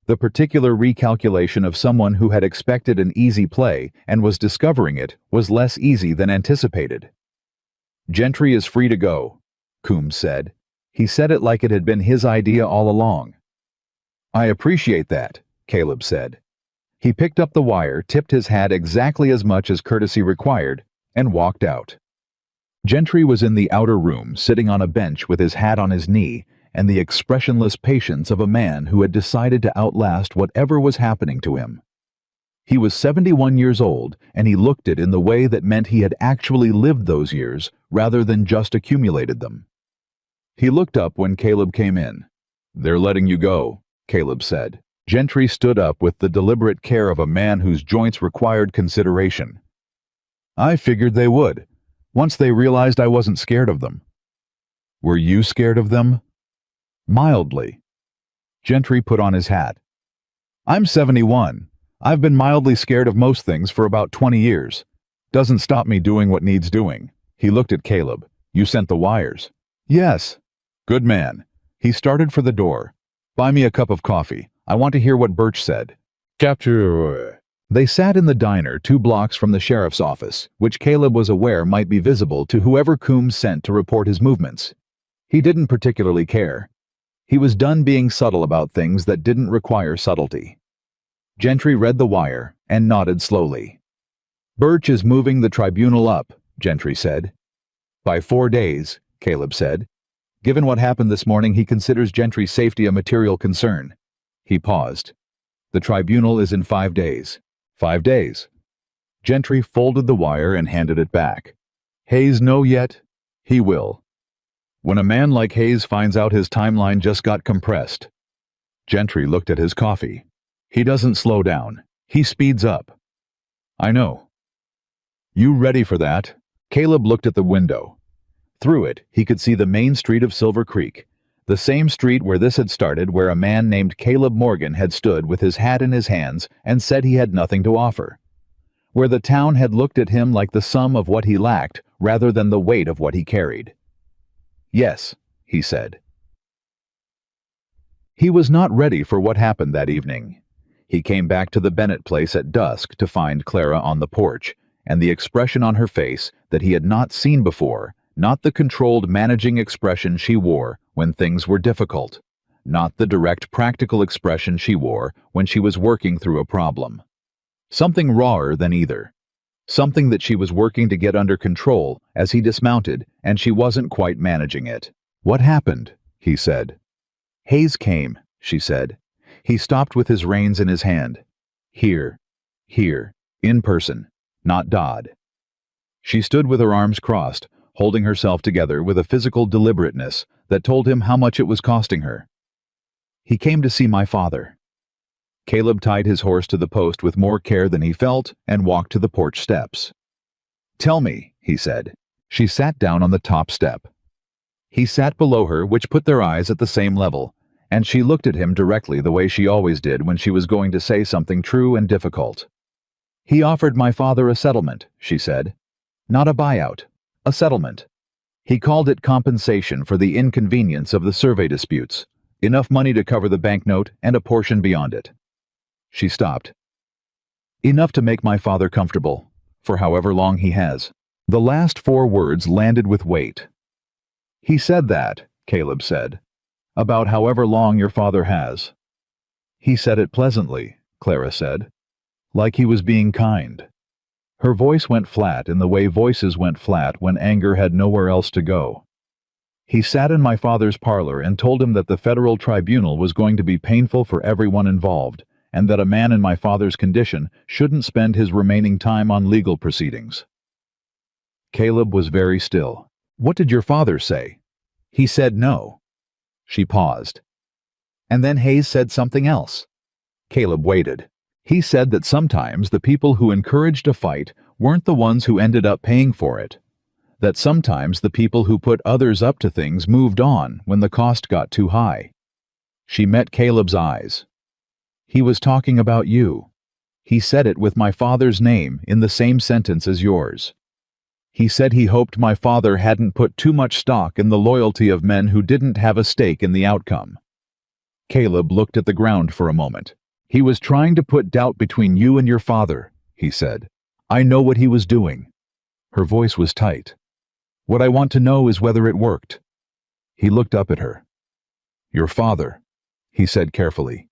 [SPEAKER 1] The particular recalculation of someone who had expected an easy play and was discovering it was less easy than anticipated. Gentry is free to go, Coombs said. He said it like it had been his idea all along. I appreciate that, Caleb said. He picked up the wire, tipped his hat exactly as much as courtesy required, and walked out. Gentry was in the outer room, sitting on a bench with his hat on his knee and the expressionless patience of a man who had decided to outlast whatever was happening to him. He was 71 years old, and he looked it in the way that meant he had actually lived those years rather than just accumulated them. He looked up when Caleb came in. They're letting you go, Caleb said. Gentry stood up with the deliberate care of a man whose joints required consideration. I figured they would, once they realized I wasn't scared of them. Were you scared of them? Mildly. Gentry put on his hat. I'm 71. I've been mildly scared of most things for about 20 years. Doesn't stop me doing what needs doing. He looked at Caleb. You sent the wires. Yes. Good man. He started for the door. Buy me a cup of coffee. I want to hear what Birch said. Capture. They sat in the diner 2 blocks from the sheriff's office, which Caleb was aware might be visible to whoever Coombs sent to report his movements. He didn't particularly care. He was done being subtle about things that didn't require subtlety. Gentry read the wire and nodded slowly. Birch is moving the tribunal up, Gentry said. By 4 days, Caleb said. Given what happened this morning, he considers Gentry's safety a material concern. He paused. The tribunal is in 5 days. 5 days. Gentry folded the wire and handed it back. Hayes know yet? He will. When a man like Hayes finds out his timeline just got compressed. Gentry looked at his coffee. He doesn't slow down. He speeds up. I know. You ready for that? Caleb looked at the window. Through it, he could see the main street of Silver Creek, the same street where this had started, where a man named Caleb Morgan had stood with his hat in his hands and said he had nothing to offer. Where the town had looked at him like the sum of what he lacked rather than the weight of what he carried. Yes, he said. He was not ready for what happened that evening. He came back to the Bennett place at dusk to find Clara on the porch, and the expression on her face that he had not seen before, not the controlled, managing expression she wore when things were difficult, not the direct, practical expression she wore when she was working through a problem. Something rawer than either. Something that she was working to get under control as he dismounted, and she wasn't quite managing it. What happened? He said. Hayes came, she said. He stopped with his reins in his hand. Here, in person, not Dodd. She stood with her arms crossed, holding herself together with a physical deliberateness that told him how much it was costing her. He came to see my father. Caleb tied his horse to the post with more care than he felt and walked to the porch steps. Tell me, he said. She sat down on the top step. He sat below her, which put their eyes at the same level, and she looked at him directly the way she always did when she was going to say something true and difficult. He offered my father a settlement, she said. Not a buyout, a settlement. He called it compensation for the inconvenience of the survey disputes, enough money to cover the banknote and a portion beyond it. She stopped. Enough to make my father comfortable, for however long he has. The last 4 words landed with weight. He said that, Caleb said, about however long your father has. He said it pleasantly, Clara said, like he was being kind. Her voice went flat in the way voices went flat when anger had nowhere else to go. He sat in my father's parlor and told him that the federal tribunal was going to be painful for everyone involved, and that a man in my father's condition shouldn't spend his remaining time on legal proceedings. Caleb was very still. What did your father say? He said no. She paused. And then Hayes said something else. Caleb waited. He said that sometimes the people who encouraged a fight weren't the ones who ended up paying for it. That sometimes the people who put others up to things moved on when the cost got too high. She met Caleb's eyes. He was talking about you. He said it with my father's name in the same sentence as yours. He said he hoped my father hadn't put too much stock in the loyalty of men who didn't have a stake in the outcome. Caleb looked at the ground for a moment. He was trying to put doubt between you and your father, he said. I know what he was doing. Her voice was tight. What I want to know is whether it worked. He looked up at her. Your father, he said carefully.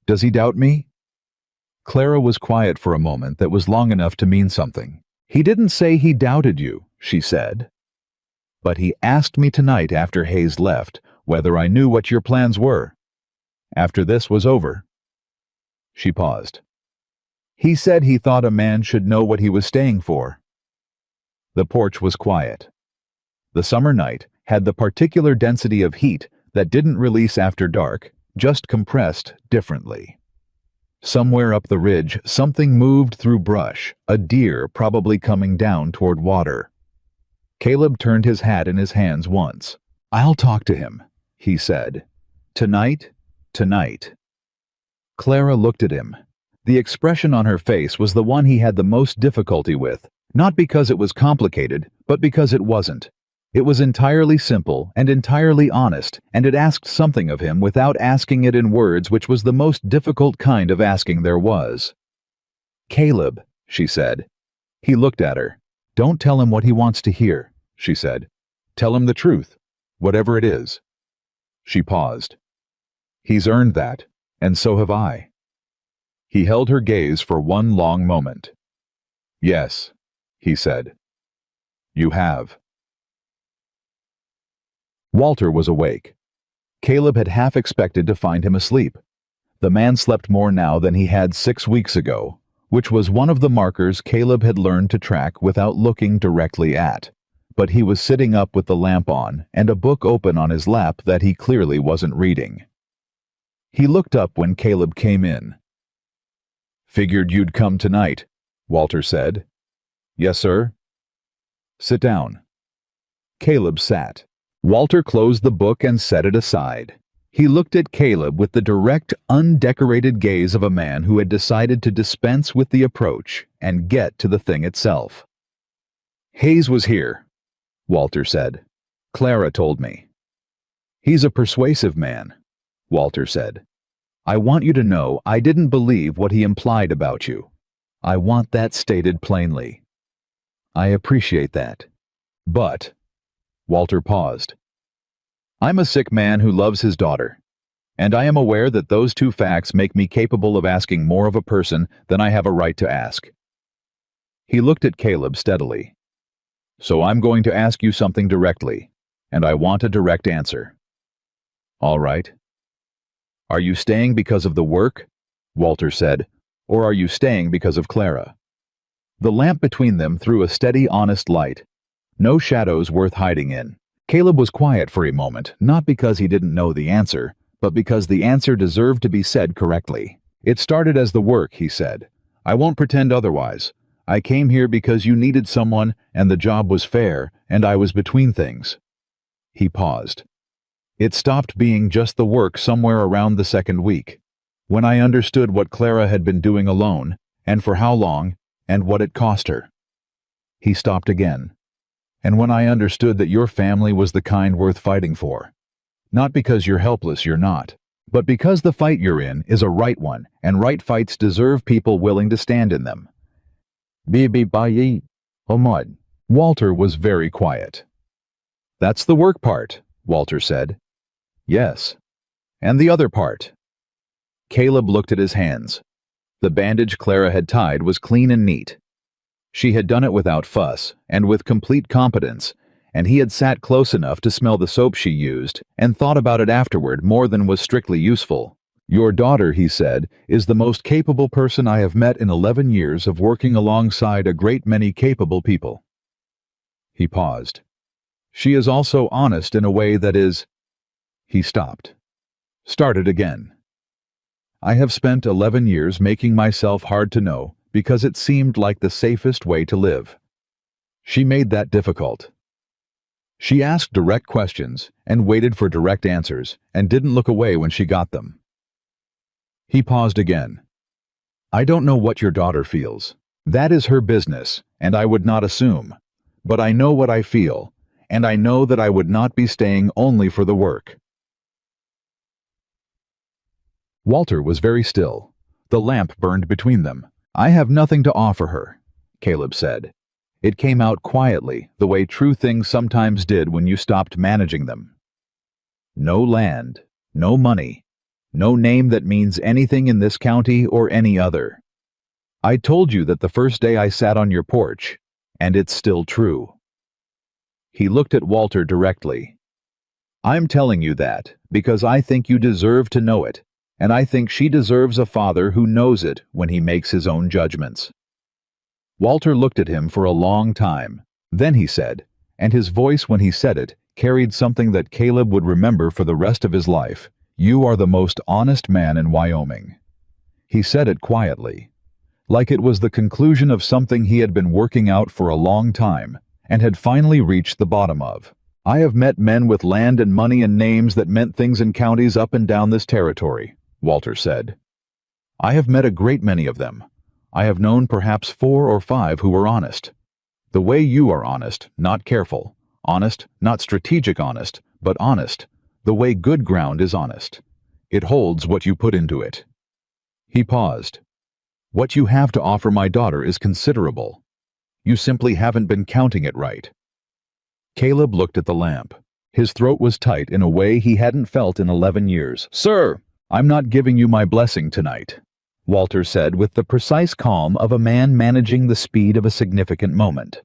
[SPEAKER 1] Does he doubt me? Clara was quiet for a moment that was long enough to mean something. He didn't say he doubted you, she said. But he asked me tonight after Hayes left whether I knew what your plans were. After this was over. She paused. He said he thought a man should know what he was staying for. The porch was quiet. The summer night had the particular density of heat that didn't release after dark, just compressed differently. Somewhere up the ridge, something moved through brush, a deer probably coming down toward water. Caleb turned his hat in his hands once. I'll talk to him, he said. Tonight. Clara looked at him. The expression on her face was the one he had the most difficulty with, not because it was complicated, but because it wasn't. It was entirely simple and entirely honest, and it asked something of him without asking it in words, which was the most difficult kind of asking there was. Caleb, she said. He looked at her. Don't tell him what he wants to hear, she said. Tell him the truth, whatever it is. She paused. He's earned that, and so have I. He held her gaze for one long moment. Yes, he said. You have. Walter was awake. Caleb had half expected to find him asleep. The man slept more now than he had 6 weeks ago, which was one of the markers Caleb had learned to track without looking directly at. But he was sitting up with the lamp on and a book open on his lap that he clearly wasn't reading. He looked up when Caleb came in. Figured you'd come tonight, Walter said. Yes, sir. Sit down. Caleb sat. Walter closed the book and set it aside. He looked at Caleb with the direct, undecorated gaze of a man who had decided to dispense with the approach and get to the thing itself. Hayes was here, Walter said. Clara told me. He's a persuasive man, Walter said. I want you to know I didn't believe what he implied about you. I want that stated plainly. I appreciate that. But, Walter paused. I'm a sick man who loves his daughter, and I am aware that those two facts make me capable of asking more of a person than I have a right to ask. He looked at Caleb steadily. So I'm going to ask you something directly, and I want a direct answer. All right. Are you staying because of the work? Walter said, or are you staying because of Clara? The lamp between them threw a steady, honest light. No shadows worth hiding in. Caleb was quiet for a moment, not because he didn't know the answer, but because the answer deserved to be said correctly. It started as the work, he said. I won't pretend otherwise. I came here because you needed someone, and the job was fair, and I was between things. He paused. It stopped being just the work somewhere around the second week, when I understood what Clara had been doing alone, and for how long, and what it cost her. He stopped again. And when I understood that your family was the kind worth fighting for. Not because you're helpless, you're not, but because the fight you're in is a right one, and right fights deserve people willing to stand in them. Bibi Bayi Omad. Walter was very quiet. That's the work part, Walter said. Yes. And the other part? Caleb looked at his hands. The bandage Clara had tied was clean and neat. She had done it without fuss, and with complete competence,
[SPEAKER 2] and he had sat close enough to smell the soap she used and thought about it afterward more than was strictly useful. "Your daughter," he said, "is the most capable person I have met in 11 years of working alongside a great many capable people." He paused. "She is also honest in a way that is—" He stopped. Started again. "I have spent 11 years making myself hard to know because it seemed like the safest way to live." She made that difficult. She asked direct questions and waited for direct answers and didn't look away when she got them. He paused again. "I don't know what your daughter feels. That is her business, and I would not assume. But I know what I feel, and I know that I would not be staying only for the work." Walter was very still. The lamp burned between them. "I have nothing to offer her," Caleb said. It came out quietly, the way true things sometimes did when you stopped managing them. "No land, no money, no name that means anything in this county or any other. I told you that the first day I sat on your porch, and it's still true." He looked at Walter directly. "I'm telling you that because I think you deserve to know it, and I think she deserves a father who knows it when he makes his own judgments." Walter looked at him for a long time. Then he said, and his voice when he said it carried something that Caleb would remember for the rest of his life, "You are the most honest man in Wyoming." He said it quietly, like it was the conclusion of something he had been working out for a long time and had finally reached the bottom of. "I have met men with land and money and names that meant things in counties up and down this territory," Walter said. "I have met a great many of them. I have known perhaps 4 or 5 who were honest. The way you are honest, not careful. Honest, not strategic honest, but honest. The way good ground is honest. It holds what you put into it." He paused. "What you have to offer my daughter is considerable. You simply haven't been counting it right." Caleb looked at the lamp. His throat was tight in a way he hadn't felt in 11 years. "Sir, I'm not giving you my blessing tonight," Walter said with the precise calm of a man managing the speed of a significant moment.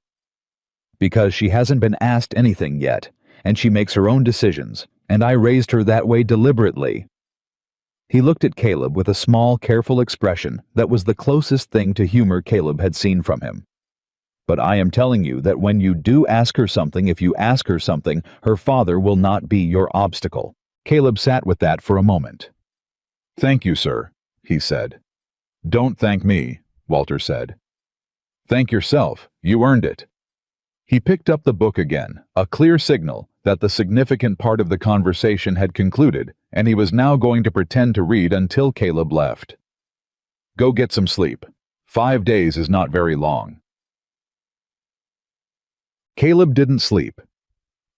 [SPEAKER 2] "Because she hasn't been asked anything yet, and she makes her own decisions, and I raised her that way deliberately." He looked at Caleb with a small, careful expression that was the closest thing to humor Caleb had seen from him. "But I am telling you that when you do ask her something, if you ask her something, her father will not be your obstacle." Caleb sat with that for a moment. "Thank you, sir," he said. "Don't thank me," Walter said. "Thank yourself. You earned it." He picked up the book again, a clear signal that the significant part of the conversation had concluded, and he was now going to pretend to read until Caleb left. "Go get some sleep. 5 days is not very long." Caleb didn't sleep.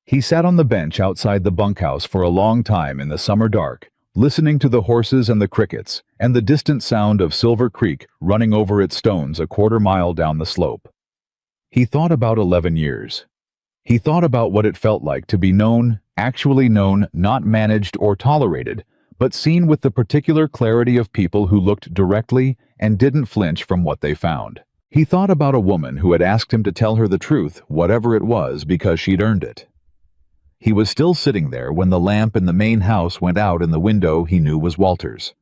[SPEAKER 2] He sat on the bench outside the bunkhouse for a long time in the summer dark, listening to the horses and the crickets, and the distant sound of Silver Creek running over its stones a quarter-mile down the slope. He thought about 11 years. He thought about what it felt like to be known, actually known, not managed or tolerated, but seen with the particular clarity of people who looked directly and didn't flinch from what they found. He thought about a woman who had asked him to tell her the truth, whatever it was, because she'd earned it. He was still sitting there when the lamp in the main house went out in the window he knew was Walter's.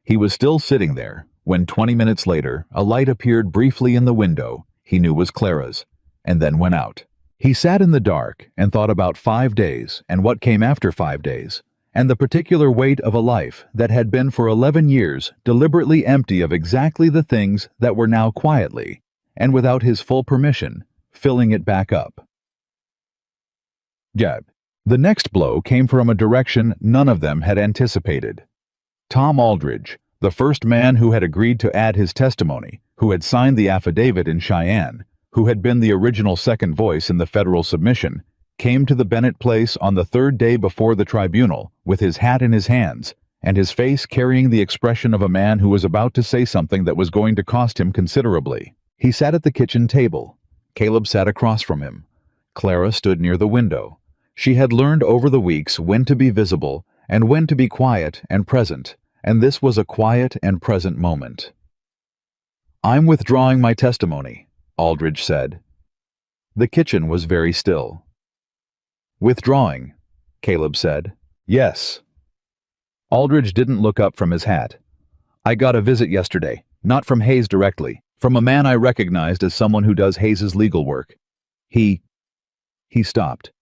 [SPEAKER 2] He was still sitting there when 20 minutes later a light appeared briefly in the window he knew was Clara's, and then went out. He sat in the dark and thought about 5 days and what came after 5 days, and the particular weight of a life that had been for 11 years deliberately empty of exactly the things that were now quietly, and without his full permission, filling it back up. Jab. The next blow came from a direction none of them had anticipated. Tom Aldridge, the first man who had agreed to add his testimony, who had signed the affidavit in Cheyenne, who had been the original second voice in the federal submission, came to the Bennett place on the 3rd day before the tribunal with his hat in his hands and his face carrying the expression of a man who was about to say something that was going to cost him considerably. He sat at the kitchen table. Caleb sat across from him. Clara stood near the window. She had learned over the weeks when to be visible and when to be quiet and present, and this was a quiet and present moment. "I'm withdrawing my testimony," Aldridge said. The kitchen was very still.
[SPEAKER 1] Withdrawing, Caleb said. Yes. Aldridge didn't look up from his hat. I got a visit yesterday, not from Hayes directly, from a man I recognized as someone who does Hayes's legal work. He stopped.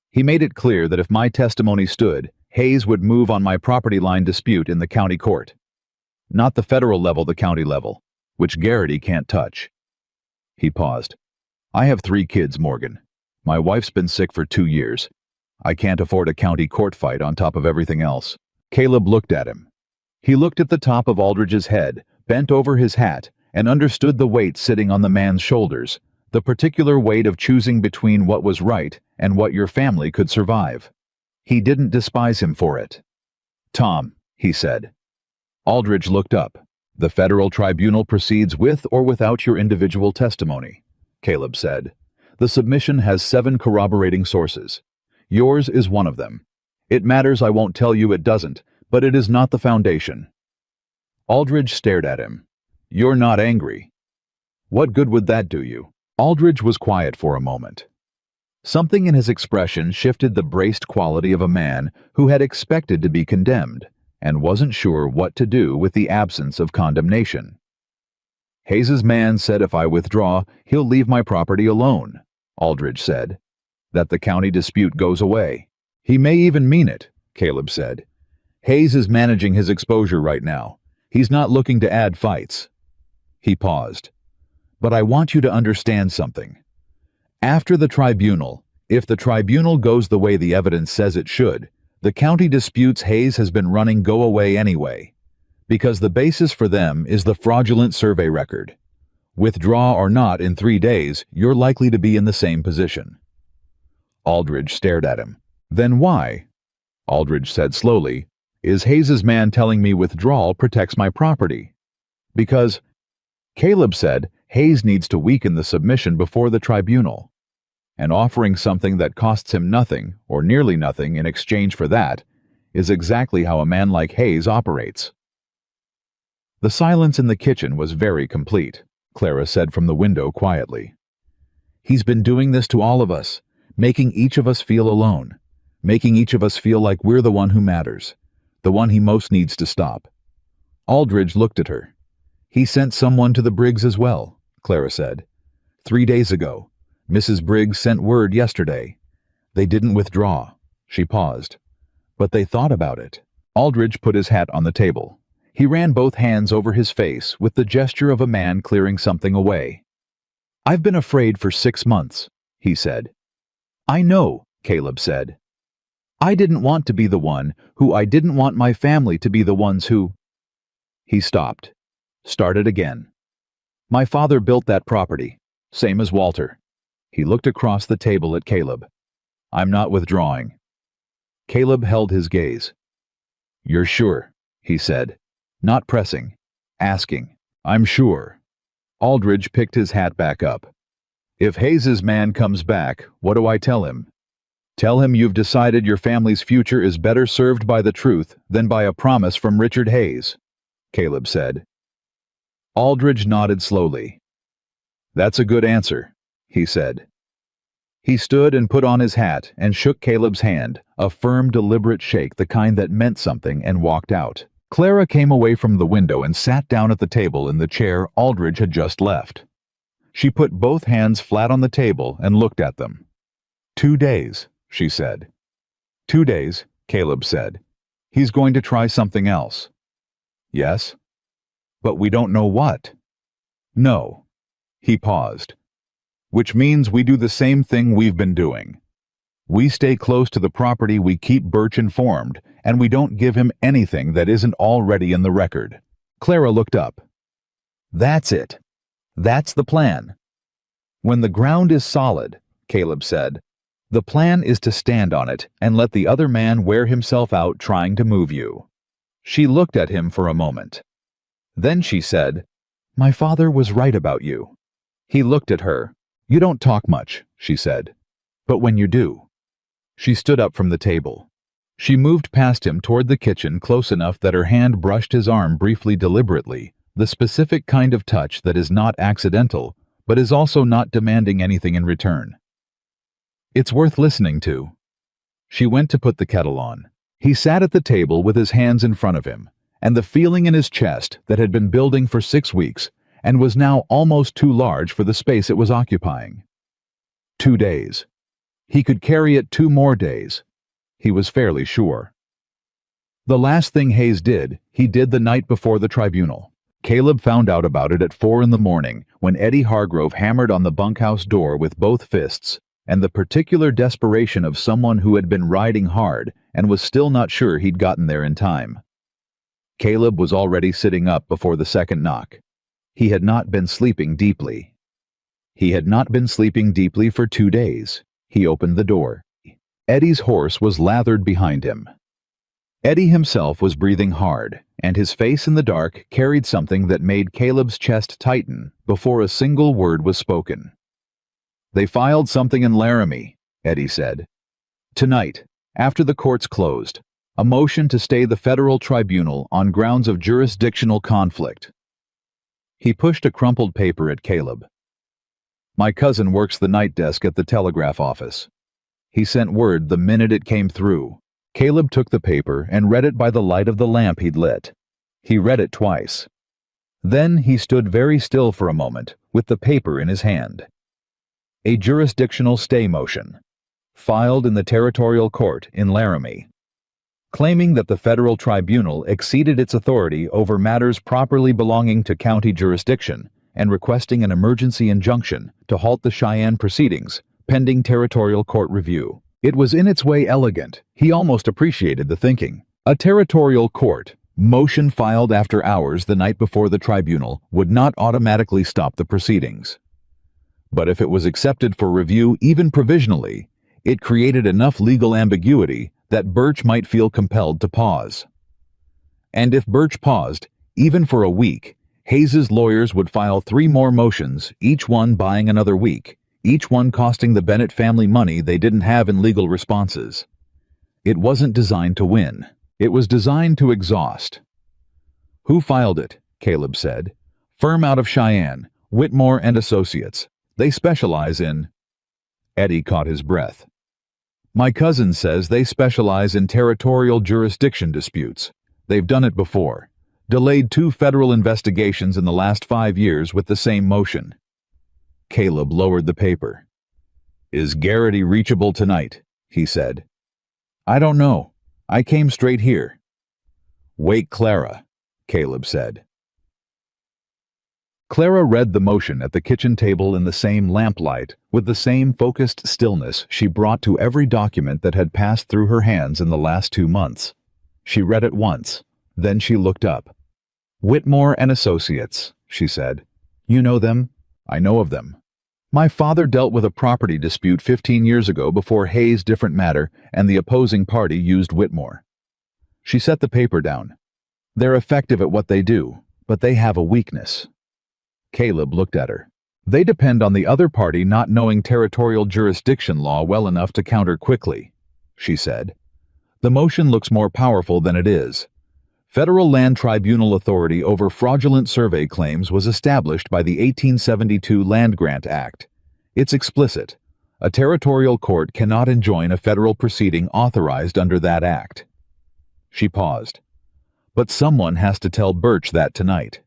[SPEAKER 1] He made it clear that if my testimony stood, Hayes would move on my property line dispute in the county court. Not the federal level, the county level, which Garrity can't touch. He paused. I have 3 kids, Morgan. My wife's been sick for 2 years. I can't afford a county court fight on top of everything else. Caleb looked at him. He looked at the top of Aldridge's head, bent over his hat, and understood the weight sitting on the man's shoulders, the particular weight of choosing between what was right and what your family could survive. He didn't despise him for it. Tom, he said. Aldridge looked up. The federal tribunal proceeds with or without your individual testimony, Caleb said. The submission has 7 corroborating sources. Yours is one of them. It matters, I won't tell you it doesn't, but it is not the foundation. Aldridge stared at him. You're not angry. What good would that do you? Aldridge was quiet for a moment. Something in his expression shifted the braced quality of a man who had expected to be condemned and wasn't sure what to do with the absence of condemnation. Hayes's man said if I withdraw, he'll leave my property alone, Aldridge said. That the county dispute goes away. He may even mean it, Caleb said. Hayes is managing his exposure right now. He's not looking to add fights. He paused. But I want you to understand something. After the tribunal, if the tribunal goes the way the evidence says it should, the county disputes Hayes has been running go away anyway, because the basis for them is the fraudulent survey record. Withdraw or not in 3 days, you're likely to be in the same position. Aldridge stared at him. Then why? Aldridge said slowly, is Hayes's man telling me withdrawal protects my property? Because, Caleb said, Hayes needs to weaken the submission before the tribunal. And offering something that costs him nothing, or nearly nothing, in exchange for that, is exactly how a man like Hayes operates. The silence in the kitchen was very complete, Clara said from the window quietly. He's been doing this to all of us, making each of us feel alone, making each of us feel like we're the one who matters, the one he most needs to stop. Aldridge looked at her. He sent someone to the Briggs as well, Clara said. 3 days ago. Mrs. Briggs sent word yesterday. They didn't withdraw. She paused. But they thought about it. Aldridge put his hat on the table. He ran both hands over his face with the gesture of a man clearing something away. I've been afraid for 6 months, he said. I know, Caleb said. I didn't want to be the one who I didn't want my family to be the ones who... He stopped. Started again. My father built that property, same as Walter. He looked across the table at Caleb. I'm not withdrawing. Caleb held his gaze. You're sure, he said, not pressing, asking. I'm sure. Aldridge picked his hat back up. If Hayes's man comes back, what do I tell him? Tell him you've decided your family's future is better served by the truth than by a promise from Richard Hayes, Caleb said. Aldridge nodded slowly. That's a good answer, he said. He stood and put on his hat and shook Caleb's hand, a firm, deliberate shake, the kind that meant something, and walked out. Clara came away from the window and sat down at the table in the chair Aldridge had just left. She put both hands flat on the table and looked at them. 2 days, she said. 2 days, Caleb said. He's going to try something else. Yes? But we don't know what. No. He paused. Which means we do the same thing we've been doing. We stay close to the property, we keep Birch informed, and we don't give him anything that isn't already in the record. Clara looked up. That's it. That's the plan. When the ground is solid, Caleb said, the plan is to stand on it and let the other man wear himself out trying to move you. She looked at him for a moment. Then she said, My father was right about you. He looked at her. You don't talk much, she said. But when you do. She stood up from the table. She moved past him toward the kitchen close enough that her hand brushed his arm briefly, deliberately, the specific kind of touch that is not accidental, but is also not demanding anything in return. It's worth listening to. She went to put the kettle on. He sat at the table with his hands in front of him, and the feeling in his chest that had been building for 6 weeks and was now almost too large for the space it was occupying. 2 days. He could carry it 2 more days. He was fairly sure. The last thing Hayes did, he did the night before the tribunal. Caleb found out about it at 4 in the morning when Eddie Hargrove hammered on the bunkhouse door with both fists, and the particular desperation of someone who had been riding hard and was still not sure he'd gotten there in time. Caleb was already sitting up before the second knock. He had not been sleeping deeply. He had not been sleeping deeply for 2 days. He opened the door. Eddie's horse was lathered behind him. Eddie himself was breathing hard, and his face in the dark carried something that made Caleb's chest tighten before a single word was spoken. "They filed something in Laramie," Eddie said. "Tonight, after the courts closed, a motion to stay the federal tribunal on grounds of jurisdictional conflict." He pushed a crumpled paper at Caleb. "My cousin works the night desk at the telegraph office. He sent word the minute it came through." Caleb took the paper and read it by the light of the lamp he'd lit. He read it twice. Then he stood very still for a moment, with the paper in his hand. A jurisdictional stay motion, filed in the territorial court in Laramie, claiming that the federal tribunal exceeded its authority over matters properly belonging to county jurisdiction and requesting an emergency injunction to halt the Cheyenne proceedings, pending territorial court review. It was in its way elegant. He almost appreciated the thinking. A territorial court motion filed after hours the night before the tribunal would not automatically stop the proceedings. But if it was accepted for review even provisionally, it created enough legal ambiguity that Birch might feel compelled to pause. And if Birch paused, even for a week, Hayes's lawyers would file 3 more motions, each one buying another week, each one costing the Bennett family money they didn't have in legal responses. It wasn't designed to win. It was designed to exhaust. "Who filed it?" Caleb said. "Firm out of Cheyenne, Whitmore and Associates. They specialize in—" Eddie caught his breath. "My cousin says they specialize in territorial jurisdiction disputes. They've done it before. Delayed 2 federal investigations in the last 5 years with the same motion." Caleb lowered the paper. "Is Garrity reachable tonight?" he said. "I don't know. I came straight here." "Wake Clara," Caleb said. Clara read the motion at the kitchen table in the same lamplight, with the same focused stillness she brought to every document that had passed through her hands in the last 2 months. She read it once, then she looked up. "Whitmore and Associates," she said. "You know them?" "I know of them. My father dealt with a property dispute 15 years ago before Hayes' different matter and the opposing party used Whitmore." She set the paper down. "They're effective at what they do, but they have a weakness." Caleb looked at her. "They depend on the other party not knowing territorial jurisdiction law well enough to counter quickly," she said. "The motion looks more powerful than it is. Federal Land Tribunal authority over fraudulent survey claims was established by the 1872 Land Grant Act. It's explicit. A territorial court cannot enjoin a federal proceeding authorized under that act." She paused. "But someone has to tell Birch that tonight,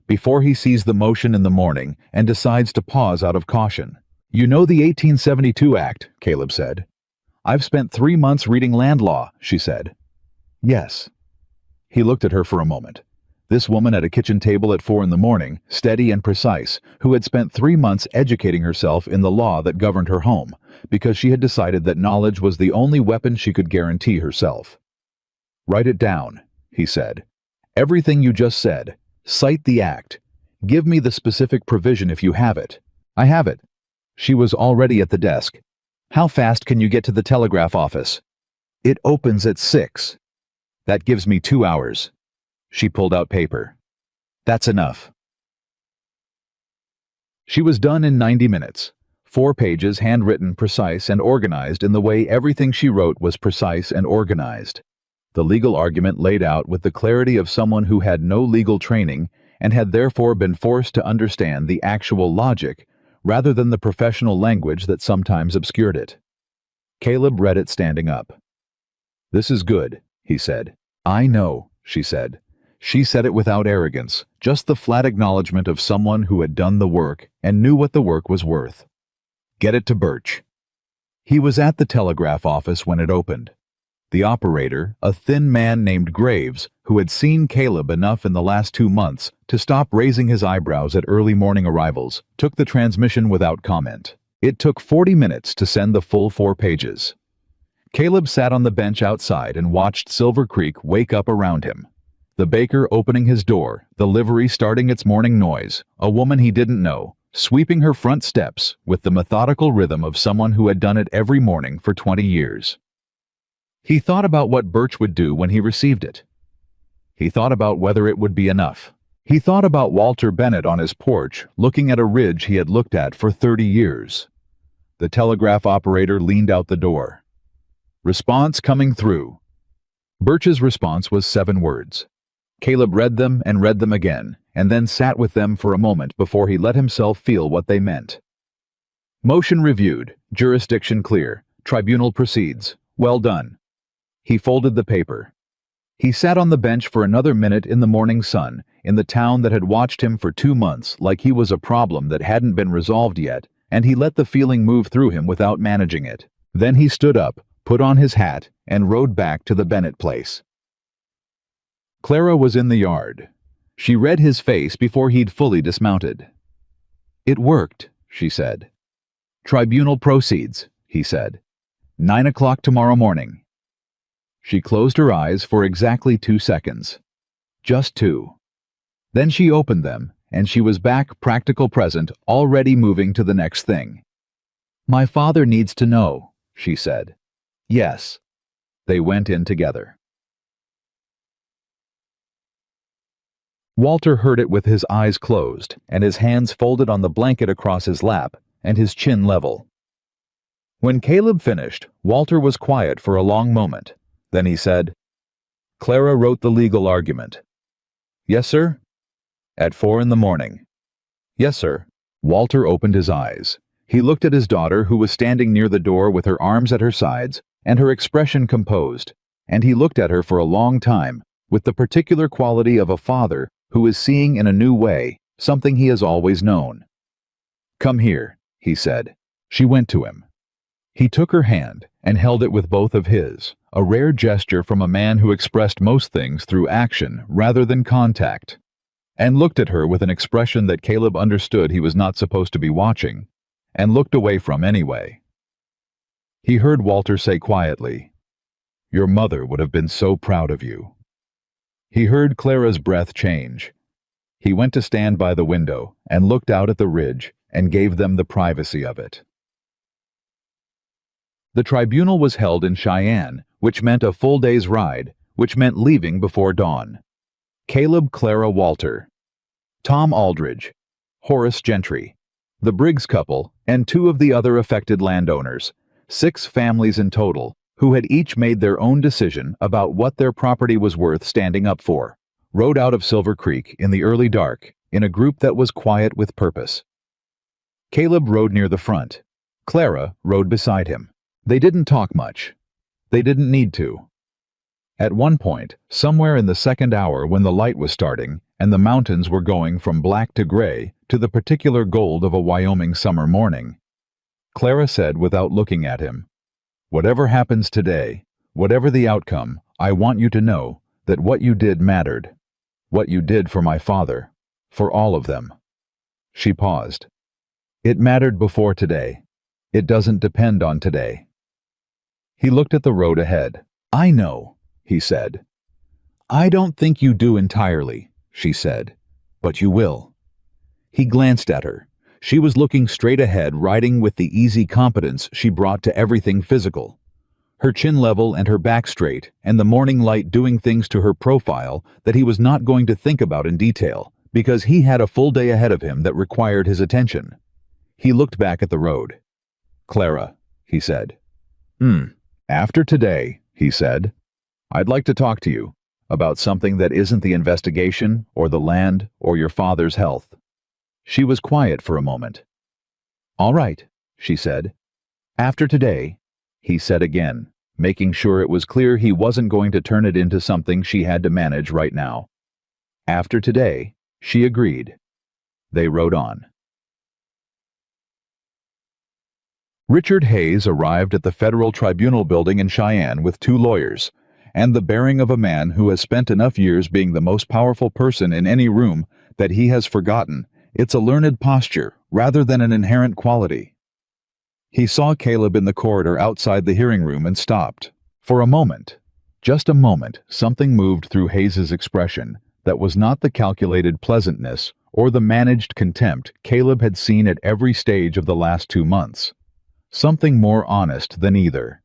[SPEAKER 1] before he sees the motion in the morning and decides to pause out of caution." "You know the 1872 Act," Caleb said. "I've spent 3 months reading land law," she said. "Yes." He looked at her for a moment. This woman at a kitchen table at 4 in the morning, steady and precise, who had spent 3 months educating herself in the law that governed her home, because she had decided that knowledge was the only weapon she could guarantee herself. "Write it down," he said. "Everything you just said. Cite the act. Give me the specific provision if you have it." "I have it." She was already at the desk. "How fast can you get to the telegraph office?" "It opens at 6. "That gives me 2 hours." She pulled out paper. "That's enough." She was done in 90 minutes. 4 pages, handwritten, precise, and organized in the way everything she wrote was precise and organized. The legal argument laid out with the clarity of someone who had no legal training and had therefore been forced to understand the actual logic rather than the professional language that sometimes obscured it. Caleb read it standing up. "This is good," he said. "I know," she said. She said it without arrogance, just the flat acknowledgement of someone who had done the work and knew what the work was worth. "Get it to Birch." He was at the telegraph office when it opened. The operator, a thin man named Graves, who had seen Caleb enough in the last 2 months to stop raising his eyebrows at early morning arrivals, took the transmission without comment. It took 40 minutes to send the full 4 pages. Caleb sat on the bench outside and watched Silver Creek wake up around him. The baker opening his door, the livery starting its morning noise, a woman he didn't know, sweeping her front steps with the methodical rhythm of someone who had done it every morning for 20 years. He thought about what Birch would do when he received it. He thought about whether it would be enough. He thought about Walter Bennett on his porch, looking at a ridge he had looked at for 30 years. The telegraph operator leaned out the door. "Response coming through." Birch's response was 7 words. Caleb read them again, and then sat with them for a moment before he let himself feel what they meant. "Motion reviewed. Jurisdiction clear. Tribunal proceeds. Well done." He folded the paper. He sat on the bench for another minute in the morning sun, in the town that had watched him for 2 months like he was a problem that hadn't been resolved yet, and he let the feeling move through him without managing it. Then he stood up, put on his hat, and rode back to the Bennett place. Clara was in the yard. She read his face before he'd fully dismounted. "It worked," she said. "Tribunal proceeds," he said. 9 o'clock tomorrow morning." She closed her eyes for exactly 2 seconds. Just 2. Then she opened them, and she was back, practical present, already moving to the next thing. "My father needs to know," she said. "Yes." They went in together. Walter heard it with his eyes closed and his hands folded on the blanket across his lap and his chin level. When Caleb finished, Walter was quiet for a long moment. Then he said, "Clara wrote the legal argument." "Yes, sir?" "At 4 in the morning." "Yes, sir." Walter opened his eyes. He looked at his daughter, who was standing near the door with her arms at her sides and her expression composed, and he looked at her for a long time with the particular quality of a father who is seeing in a new way something he has always known. "Come here," he said. She went to him. He took her hand and held it with both of his, a rare gesture from a man who expressed most things through action rather than contact, and looked at her with an expression that Caleb understood he was not supposed to be watching, and looked away from anyway. He heard Walter say quietly, "Your mother would have been so proud of you." He heard Clara's breath change. He went to stand by the window and looked out at the ridge and gave them the privacy of it. The tribunal was held in Cheyenne, which meant a full day's ride, which meant leaving before dawn. Caleb, Clara, Walter, Tom Aldridge, Horace Gentry, the Briggs couple, and 2 of the other affected landowners, 6 families in total, who had each made their own decision about what their property was worth standing up for, rode out of Silver Creek in the early dark, in a group that was quiet with purpose. Caleb rode near the front. Clara rode beside him. They didn't talk much. They didn't need to. At one point, somewhere in the second hour when the light was starting and the mountains were going from black to gray to the particular gold of a Wyoming summer morning, Clara said without looking at him, "Whatever happens today, whatever the outcome, I want you to know that what you did mattered. What you did for my father, for all of them." She paused. "It mattered before today. It doesn't depend on today." He looked at the road ahead. "I know," he said. "I don't think you do entirely," she said, "but you will." He glanced at her. She was looking straight ahead, riding with the easy competence she brought to everything physical. Her chin level and her back straight, and the morning light doing things to her profile that he was not going to think about in detail, because he had a full day ahead of him that required his attention. He looked back at the road. "Clara," he said. After today," he said, "I'd like to talk to you about something that isn't the investigation or the land or your father's health." She was quiet for a moment. "All right," she said. "After today, he said again, making sure it was clear he wasn't going to turn it into something she had to manage right now. After today, she agreed. They rode on. Richard Hayes arrived at the Federal Tribunal building in Cheyenne with 2 lawyers, and the bearing of a man who has spent enough years being the most powerful person in any room that he has forgotten it's a learned posture rather than an inherent quality. He saw Caleb in the corridor outside the hearing room and stopped. For a moment, just a moment, something moved through Hayes's expression that was not the calculated pleasantness or the managed contempt Caleb had seen at every stage of the last 2 months. Something more honest than either.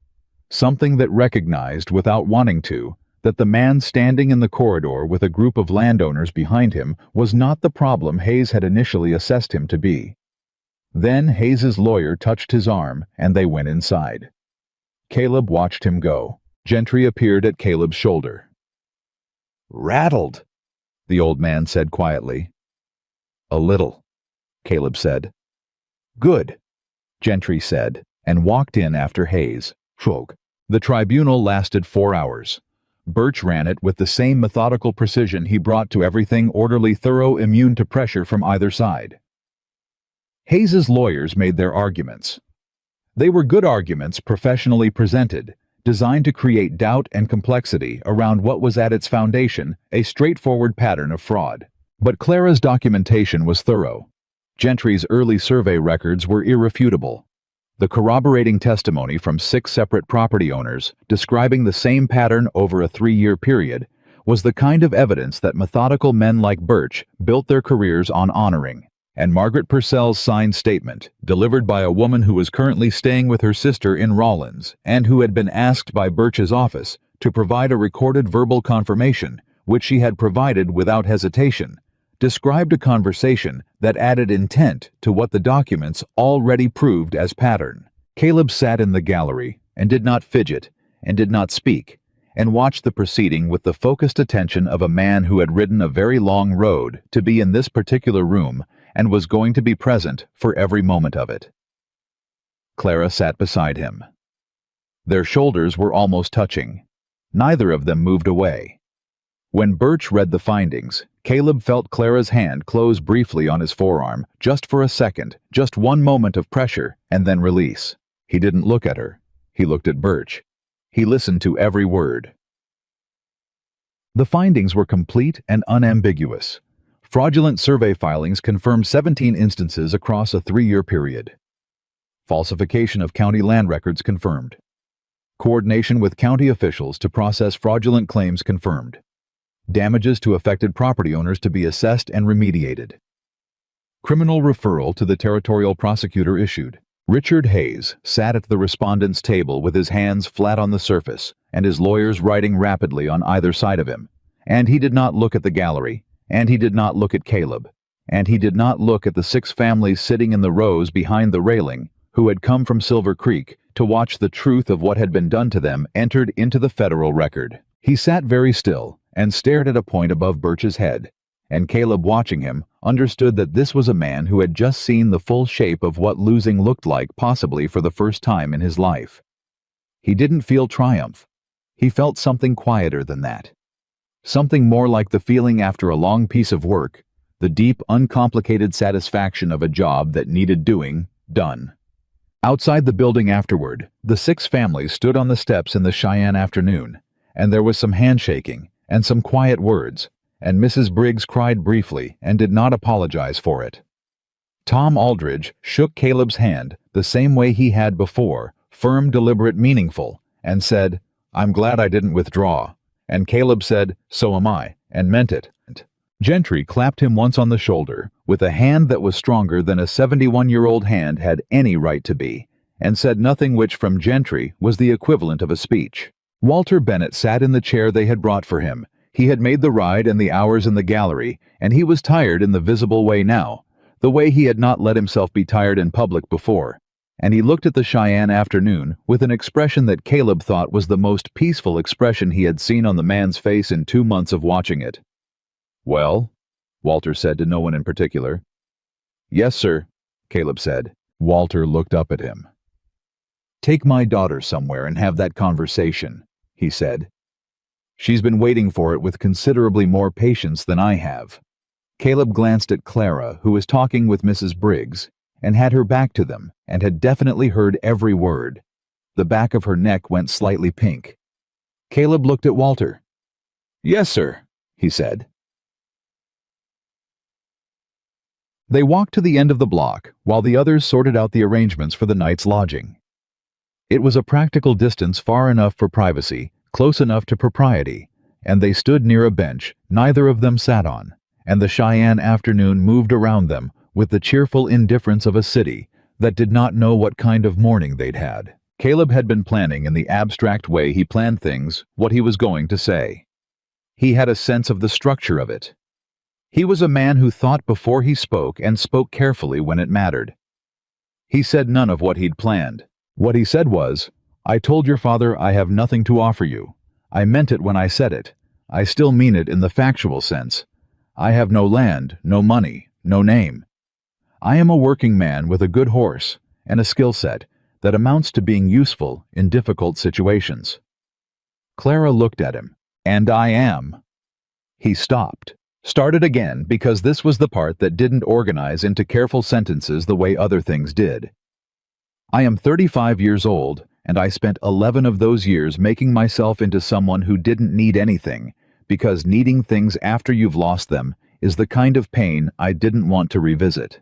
[SPEAKER 1] Something that recognized, without wanting to, that the man standing in the corridor with a group of landowners behind him was not the problem Hayes had initially assessed him to be. Then Hayes's lawyer touched his arm, and they went inside. Caleb watched him go. Gentry appeared at Caleb's shoulder. "Rattled," the old man said quietly. "A little," Caleb said. "Good," Gentry said, and walked in after Hayes. The tribunal lasted 4 hours. Birch ran it with the same methodical precision he brought to everything, orderly, thorough, immune to pressure from either side. Hayes's lawyers made their arguments. They were good arguments professionally presented, designed to create doubt and complexity around what was at its foundation a straightforward pattern of fraud. But Clara's documentation was thorough. Gentry's early survey records were irrefutable. The corroborating testimony from 6 separate property owners, describing the same pattern over a 3-year period, was the kind of evidence that methodical men like Birch built their careers on honoring. And Margaret Purcell's signed statement, delivered by a woman who was currently staying with her sister in Rawlins and who had been asked by Birch's office to provide a recorded verbal confirmation, which she had provided without hesitation, described a conversation that added intent to what the documents already proved as pattern. Caleb sat in the gallery and did not fidget and did not speak, and watched the proceeding with the focused attention of a man who had ridden a very long road to be in this particular room and was going to be present for every moment of it. Clara sat beside him. Their shoulders were almost touching. Neither of them moved away. When Birch read the findings, Caleb felt Clara's hand close briefly on his forearm, just for a second, just one moment of pressure, and then release. He didn't look at her. He looked at Birch. He listened to every word. The findings were complete and unambiguous. Fraudulent survey filings confirmed 17 instances across a 3-year period. Falsification of county land records confirmed. Coordination with county officials to process fraudulent claims confirmed. Damages to affected property owners to be assessed and remediated. Criminal referral to the territorial prosecutor issued. Richard Hayes sat at the respondent's table with his hands flat on the surface and his lawyers writing rapidly on either side of him. And he did not look at the gallery, and he did not look at Caleb, and he did not look at the 6 families sitting in the rows behind the railing who had come from Silver Creek to watch the truth of what had been done to them entered into the federal record. He sat very still and stared at a point above Birch's head, and Caleb, watching him, understood that this was a man who had just seen the full shape of what losing looked like, possibly for the first time in his life. He didn't feel triumph. He felt something quieter than that. Something more like the feeling after a long piece of work, the deep, uncomplicated satisfaction of a job that needed doing, done. Outside the building afterward, the 6 families stood on the steps in the Cheyenne afternoon, and there was some handshaking and some quiet words, and Mrs. Briggs cried briefly and did not apologize for it. Tom Aldridge shook Caleb's hand the same way he had before, firm, deliberate, meaningful, and said, "I'm glad I didn't withdraw." And Caleb said, "So am I," and meant it. Gentry clapped him once on the shoulder, with a hand that was stronger than a 71-year-old hand had any right to be, and said nothing which from Gentry was the equivalent of a speech. Walter Bennett sat in the chair they had brought for him. He had made the ride and the hours in the gallery, and he was tired in the visible way now, the way he had not let himself be tired in public before. And he looked at the Cheyenne afternoon with an expression that Caleb thought was the most peaceful expression he had seen on the man's face in 2 months of watching it. "Well?" Walter said to no one in particular. "Yes, sir," Caleb said. Walter looked up at him. "Take my daughter somewhere and have that conversation," he said. "She's been waiting for it with considerably more patience than I have." Caleb glanced at Clara, who was talking with Mrs. Briggs, and had her back to them, and had definitely heard every word. The back of her neck went slightly pink. Caleb looked at Walter. "Yes, sir," he said. They walked to the end of the block, while the others sorted out the arrangements for the night's lodging. It was a practical distance far enough for privacy, close enough to propriety, and they stood near a bench neither of them sat on, and the Cheyenne afternoon moved around them with the cheerful indifference of a city that did not know what kind of morning they'd had. Caleb had been planning in the abstract way he planned things what he was going to say. He had a sense of the structure of it. He was a man who thought before he spoke and spoke carefully when it mattered. He said none of what he'd planned. What he said was, "I told your father I have nothing to offer you. I meant it when I said it. I still mean it in the factual sense. I have no land, no money, no name. I am a working man with a good horse and a skill set that amounts to being useful in difficult situations." Clara looked at him. "And I am." He stopped, started again because this was the part that didn't organize into careful sentences the way other things did. "I am 35 years old, and I spent 11 of those years making myself into someone who didn't need anything, because needing things after you've lost them is the kind of pain I didn't want to revisit."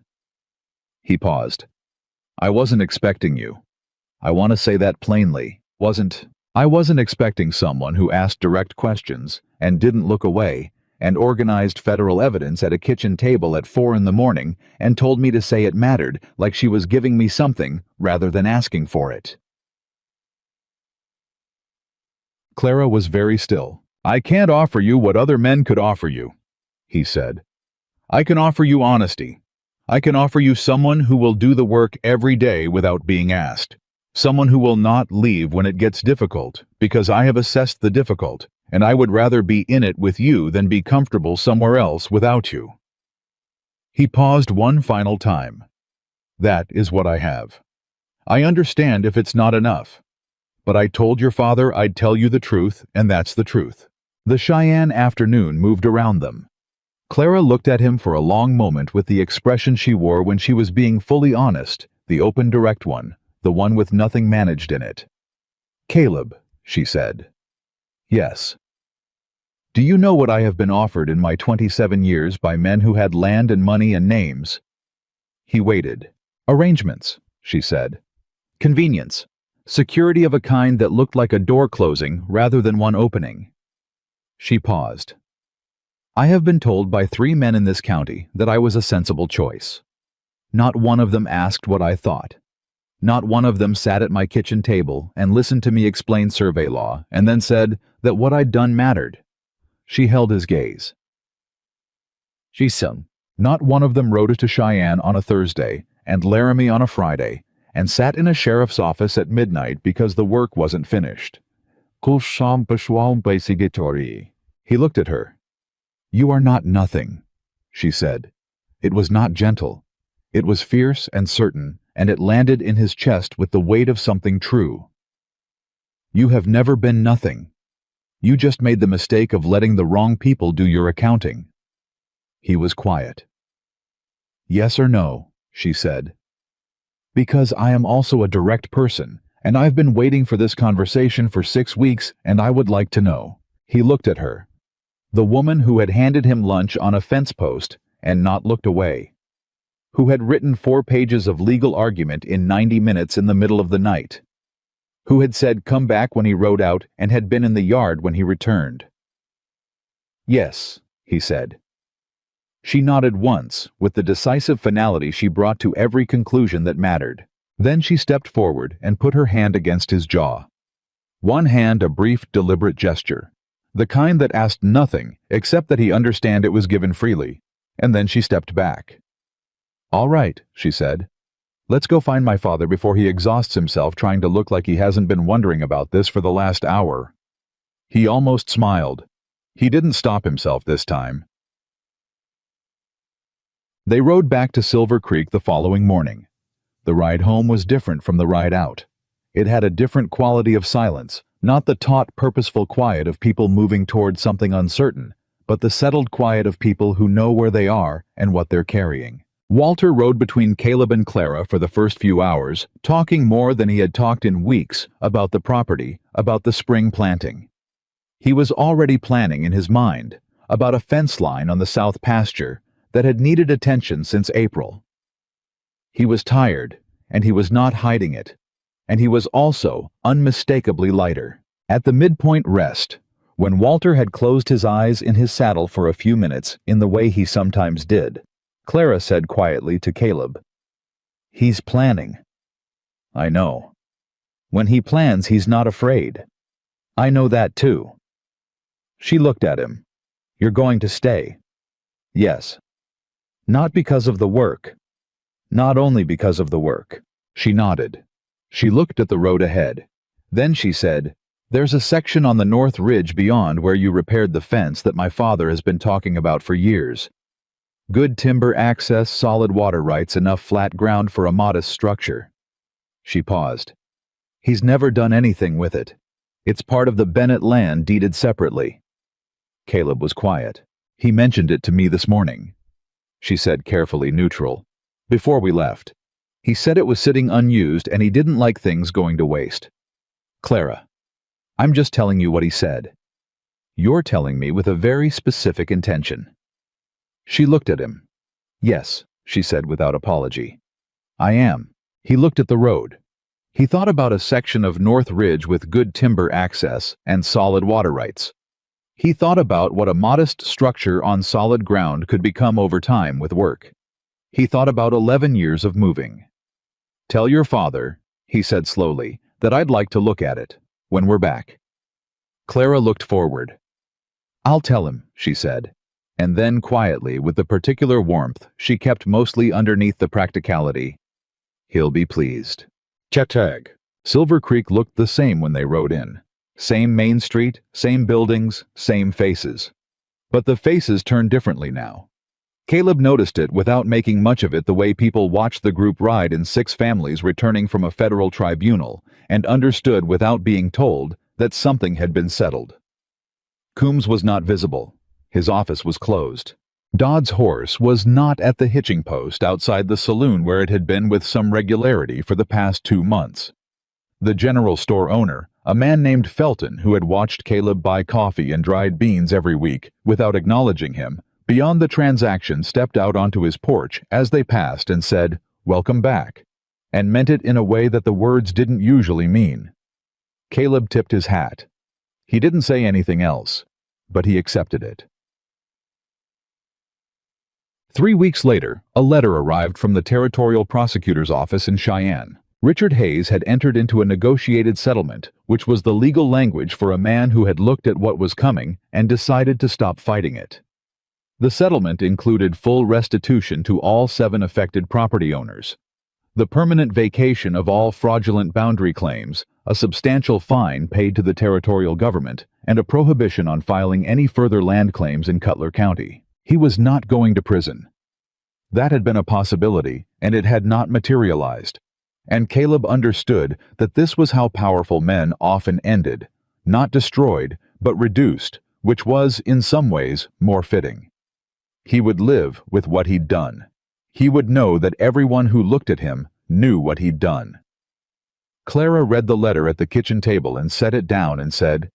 [SPEAKER 1] He paused. "I wasn't expecting you. I want to say that plainly. I wasn't expecting someone who asked direct questions and didn't look away and organized federal evidence at a kitchen table at 4 in the morning and told me to say it mattered like she was giving me something rather than asking for it." Clara was very still. "I can't offer you what other men could offer you," he said. "I can offer you honesty. I can offer you someone who will do the work every day without being asked. Someone who will not leave when it gets difficult, because I have assessed the difficult, and I would rather be in it with you than be comfortable somewhere else without you." He paused one final time. "That is what I have. I understand if it's not enough. But I told your father I'd tell you the truth, and that's the truth." The Cheyenne afternoon moved around them. Clara looked at him for a long moment with the expression she wore when she was being fully honest, the open direct one, the one with nothing managed in it. "Caleb," she said. "Yes." "Do you know what I have been offered in my 27 years by men who had land and money and names?" He waited. "Arrangements," she said. "Convenience. Security of a kind that looked like a door closing rather than one opening." She paused. "I have been told by 3 men in this county that I was a sensible choice. Not one of them asked what I thought. Not one of them sat at my kitchen table and listened to me explain survey law and then said that what I'd done mattered." She held his gaze. "Not one of them rode to Cheyenne on a Thursday and Laramie on a Friday and sat in a sheriff's office at midnight because the work wasn't finished." He looked at her. "You are not nothing," she said. It was not gentle. It was fierce and certain, and it landed in his chest with the weight of something true. "You have never been nothing. You just made the mistake of letting the wrong people do your accounting." He was quiet. "Yes or no?" she said. "Because I am also a direct person, and I've been waiting for this conversation for 6 weeks, and I would like to know." He looked at her. The woman who had handed him lunch on a fence post and not looked away. Who had written 4 pages of legal argument in 90 minutes in the middle of the night. Who had said come back when he rode out and had been in the yard when he returned. "Yes," he said. She nodded once, with the decisive finality she brought to every conclusion that mattered. Then she stepped forward and put her hand against his jaw. One hand a brief, deliberate gesture, the kind that asked nothing except that he understand it was given freely, and then she stepped back. "All right," she said. "Let's go find my father before he exhausts himself trying to look like he hasn't been wondering about this for the last hour." He almost smiled. He didn't stop himself this time. They rode back to Silver Creek the following morning. The ride home was different from the ride out. It had a different quality of silence, not the taut, purposeful quiet of people moving toward something uncertain, but the settled quiet of people who know where they are and what they're carrying. Walter rode between Caleb and Clara for the first few hours, talking more than he had talked in weeks about the property, about the spring planting. He was already planning in his mind about a fence line on the south pasture that had needed attention since April. He was tired, and he was not hiding it, and he was also unmistakably lighter. At the midpoint rest, when Walter had closed his eyes in his saddle for a few minutes in the way he sometimes did, Clara said quietly to Caleb, "He's planning." "I know. When he plans, he's not afraid. I know that too." She looked at him. "You're going to stay?" "Yes." "Not because of the work." "Not only because of the work." She nodded. She looked at the road ahead. Then she said, "There's a section on the north ridge beyond where you repaired the fence that my father has been talking about for years. Good timber access, solid water rights, enough flat ground for a modest structure." She paused. "He's never done anything with it. It's part of the Bennett land deeded separately." Caleb was quiet. "He mentioned it to me this morning," she said, carefully neutral, "before we left. He said it was sitting unused and he didn't like things going to waste." "Clara, I'm just telling you what he said. You're telling me with a very specific intention." She looked at him. "Yes," she said without apology. "I am." He looked at the road. He thought about a section of North Ridge with good timber access and solid water rights. He thought about what a modest structure on solid ground could become over time with work. He thought about 11 years of moving. "Tell your father," he said slowly, "that I'd like to look at it when we're back." Clara looked forward. "I'll tell him," she said. And then quietly, with the particular warmth she kept mostly underneath the practicality, "He'll be pleased." Chatag. Silver Creek looked the same when they rode in. Same main street, same buildings, same faces. But the faces turned differently now. Caleb noticed it without making much of it the way people watched the group ride in 6 families returning from a federal tribunal, and understood without being told that something had been settled. Coombs was not visible. His office was closed. Dodd's horse was not at the hitching post outside the saloon where it had been with some regularity for the past 2 months. The general store owner, a man named Felton who had watched Caleb buy coffee and dried beans every week without acknowledging him, beyond the transaction stepped out onto his porch as they passed and said, "Welcome back," and meant it in a way that the words didn't usually mean. Caleb tipped his hat. He didn't say anything else, but he accepted it. 3 weeks later, a letter arrived from the Territorial Prosecutor's Office in Cheyenne. Richard Hayes had entered into a negotiated settlement, which was the legal language for a man who had looked at what was coming and decided to stop fighting it. The settlement included full restitution to all 7 affected property owners, the permanent vacation of all fraudulent boundary claims, a substantial fine paid to the territorial government, and a prohibition on filing any further land claims in Cutler County. He was not going to prison. That had been a possibility, and it had not materialized. And Caleb understood that this was how powerful men often ended, not destroyed, but reduced, which was, in some ways, more fitting. He would live with what he'd done. He would know that everyone who looked at him knew what he'd done. Clara read the letter at the kitchen table and set it down and said,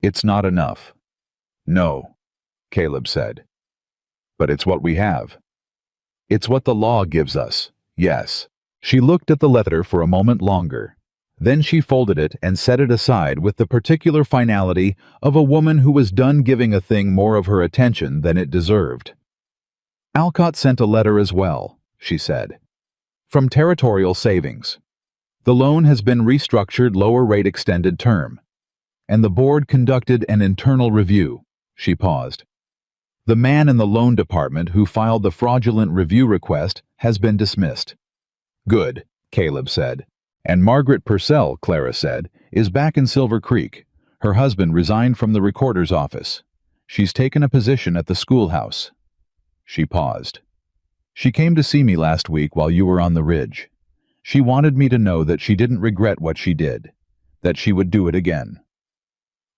[SPEAKER 1] "It's not enough." "No," Caleb said. "But it's what we have. It's what the law gives us, yes." She looked at the letter for a moment longer. Then she folded it and set it aside with the particular finality of a woman who was done giving a thing more of her attention than it deserved. "Alcott sent a letter as well," she said. "From Territorial Savings. The loan has been restructured lower rate extended term. And the board conducted an internal review." She paused. "The man in the loan department who filed the fraudulent review request has been dismissed." "Good," Caleb said. "And Margaret Purcell," Clara said, "is back in Silver Creek. Her husband resigned from the recorder's office. She's taken a position at the schoolhouse." She paused. "She came to see me last week while you were on the ridge. She wanted me to know that she didn't regret what she did, that she would do it again.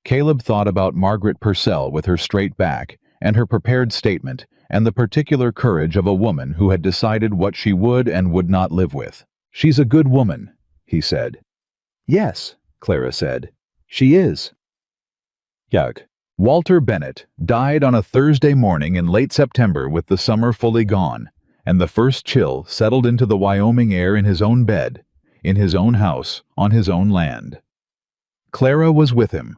[SPEAKER 1] Caleb thought about Margaret Purcell with her straight back and her prepared statement and the particular courage of a woman who had decided what she would and would not live with. "She's a good woman," he said. "Yes," Clara said. "She is." Yuck. Walter Bennett died on a Thursday morning in late September with the summer fully gone, and the first chill settled into the Wyoming air in his own bed, in his own house, on his own land. Clara was with him.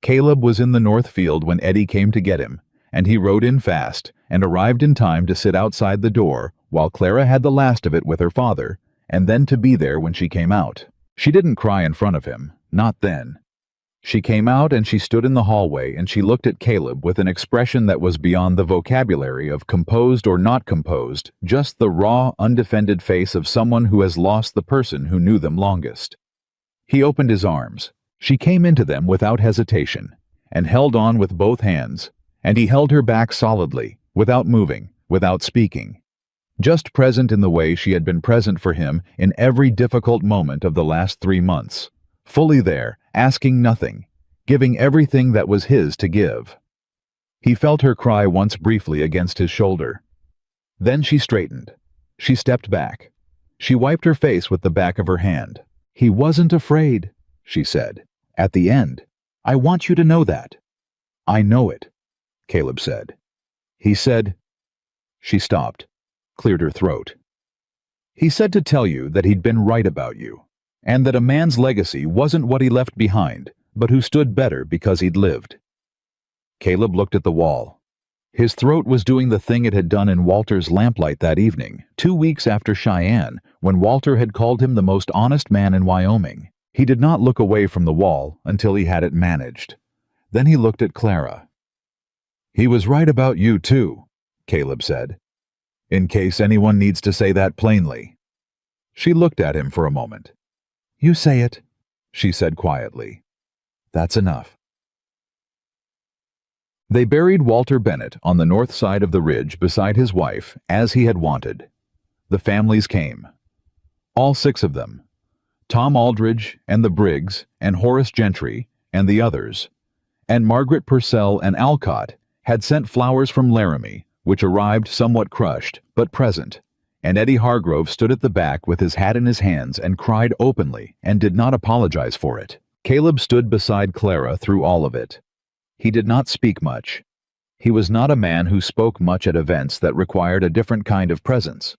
[SPEAKER 1] Caleb was in the North Field when Eddie came to get him, and he rode in fast and arrived in time to sit outside the door while Clara had the last of it with her father, and then to be there when she came out. She didn't cry in front of him, not then. She came out and she stood in the hallway and she looked at Caleb with an expression that was beyond the vocabulary of composed or not composed, just the raw, undefended face of someone who has lost the person who knew them longest. He opened his arms. She came into them without hesitation and held on with both hands, and he held her back solidly, without moving, without speaking. Just present in the way she had been present for him in every difficult moment of the last 3 months. Fully there, asking nothing, giving everything that was his to give. He felt her cry once briefly against his shoulder. Then she straightened. She stepped back. She wiped her face with the back of her hand. "He wasn't afraid," she said. "At the end. I want you to know that." "I know it," Caleb said. He said... She stopped, cleared her throat. "He said to tell you that he'd been right about you, and that a man's legacy wasn't what he left behind, but who stood better because he'd lived." Caleb looked at the wall. His throat was doing the thing it had done in Walter's lamplight that evening, 2 weeks after Cheyenne, when Walter had called him the most honest man in Wyoming. He did not look away from the wall until he had it managed. Then he looked at Clara. "He was right about you, too," Caleb said. "In case anyone needs to say that plainly." She looked at him for a moment. "You say it," she said quietly. "That's enough." They buried Walter Bennett on the north side of the ridge beside his wife, as he had wanted. The families came. All 6 of them. Tom Aldridge, and the Briggs, and Horace Gentry, and the others. And Margaret Purcell and Alcott had sent flowers from Laramie, which arrived somewhat crushed, but present. And Eddie Hargrove stood at the back with his hat in his hands and cried openly and did not apologize for it. Caleb stood beside Clara through all of it. He did not speak much. He was not a man who spoke much at events that required a different kind of presence.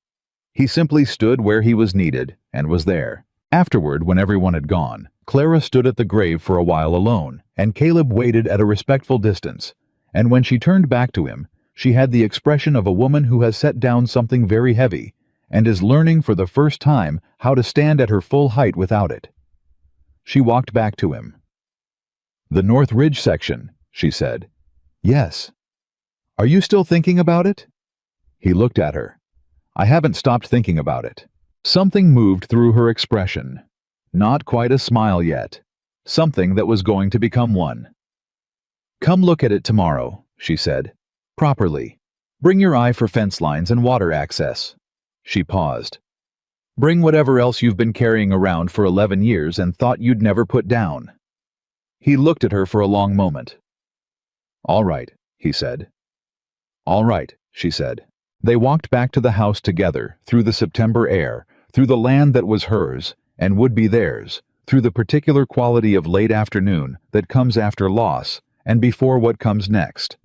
[SPEAKER 1] He simply stood where he was needed and was there. Afterward, when everyone had gone, Clara stood at the grave for a while alone, and Caleb waited at a respectful distance, and when she turned back to him, she had the expression of a woman who has set down something very heavy and is learning for the first time how to stand at her full height without it. She walked back to him. "The North Ridge section," she said. "Yes." "Are you still thinking about it?" He looked at her. "I haven't stopped thinking about it." Something moved through her expression. Not quite a smile yet. Something that was going to become one. "Come look at it tomorrow," she said. "Properly. Bring your eye for fence lines and water access." She paused. "Bring whatever else you've been carrying around for 11 years and thought you'd never put down." He looked at her for a long moment. "All right," he said. "All right," she said. They walked back to the house together, through the September air, through the land that was hers and would be theirs, through the particular quality of late afternoon that comes after loss and before what comes next.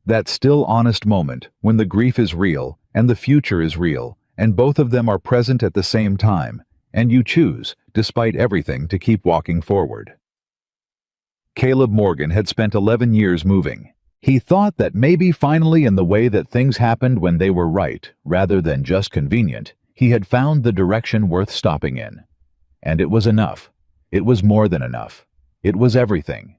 [SPEAKER 1] That still honest moment when the grief is real and the future is real, and both of them are present at the same time, and you choose, despite everything, to keep walking forward. Caleb Morgan had spent 11 years moving. He thought that maybe finally, in the way that things happened when they were right, rather than just convenient, he had found the direction worth stopping in. And it was enough. It was more than enough. It was everything.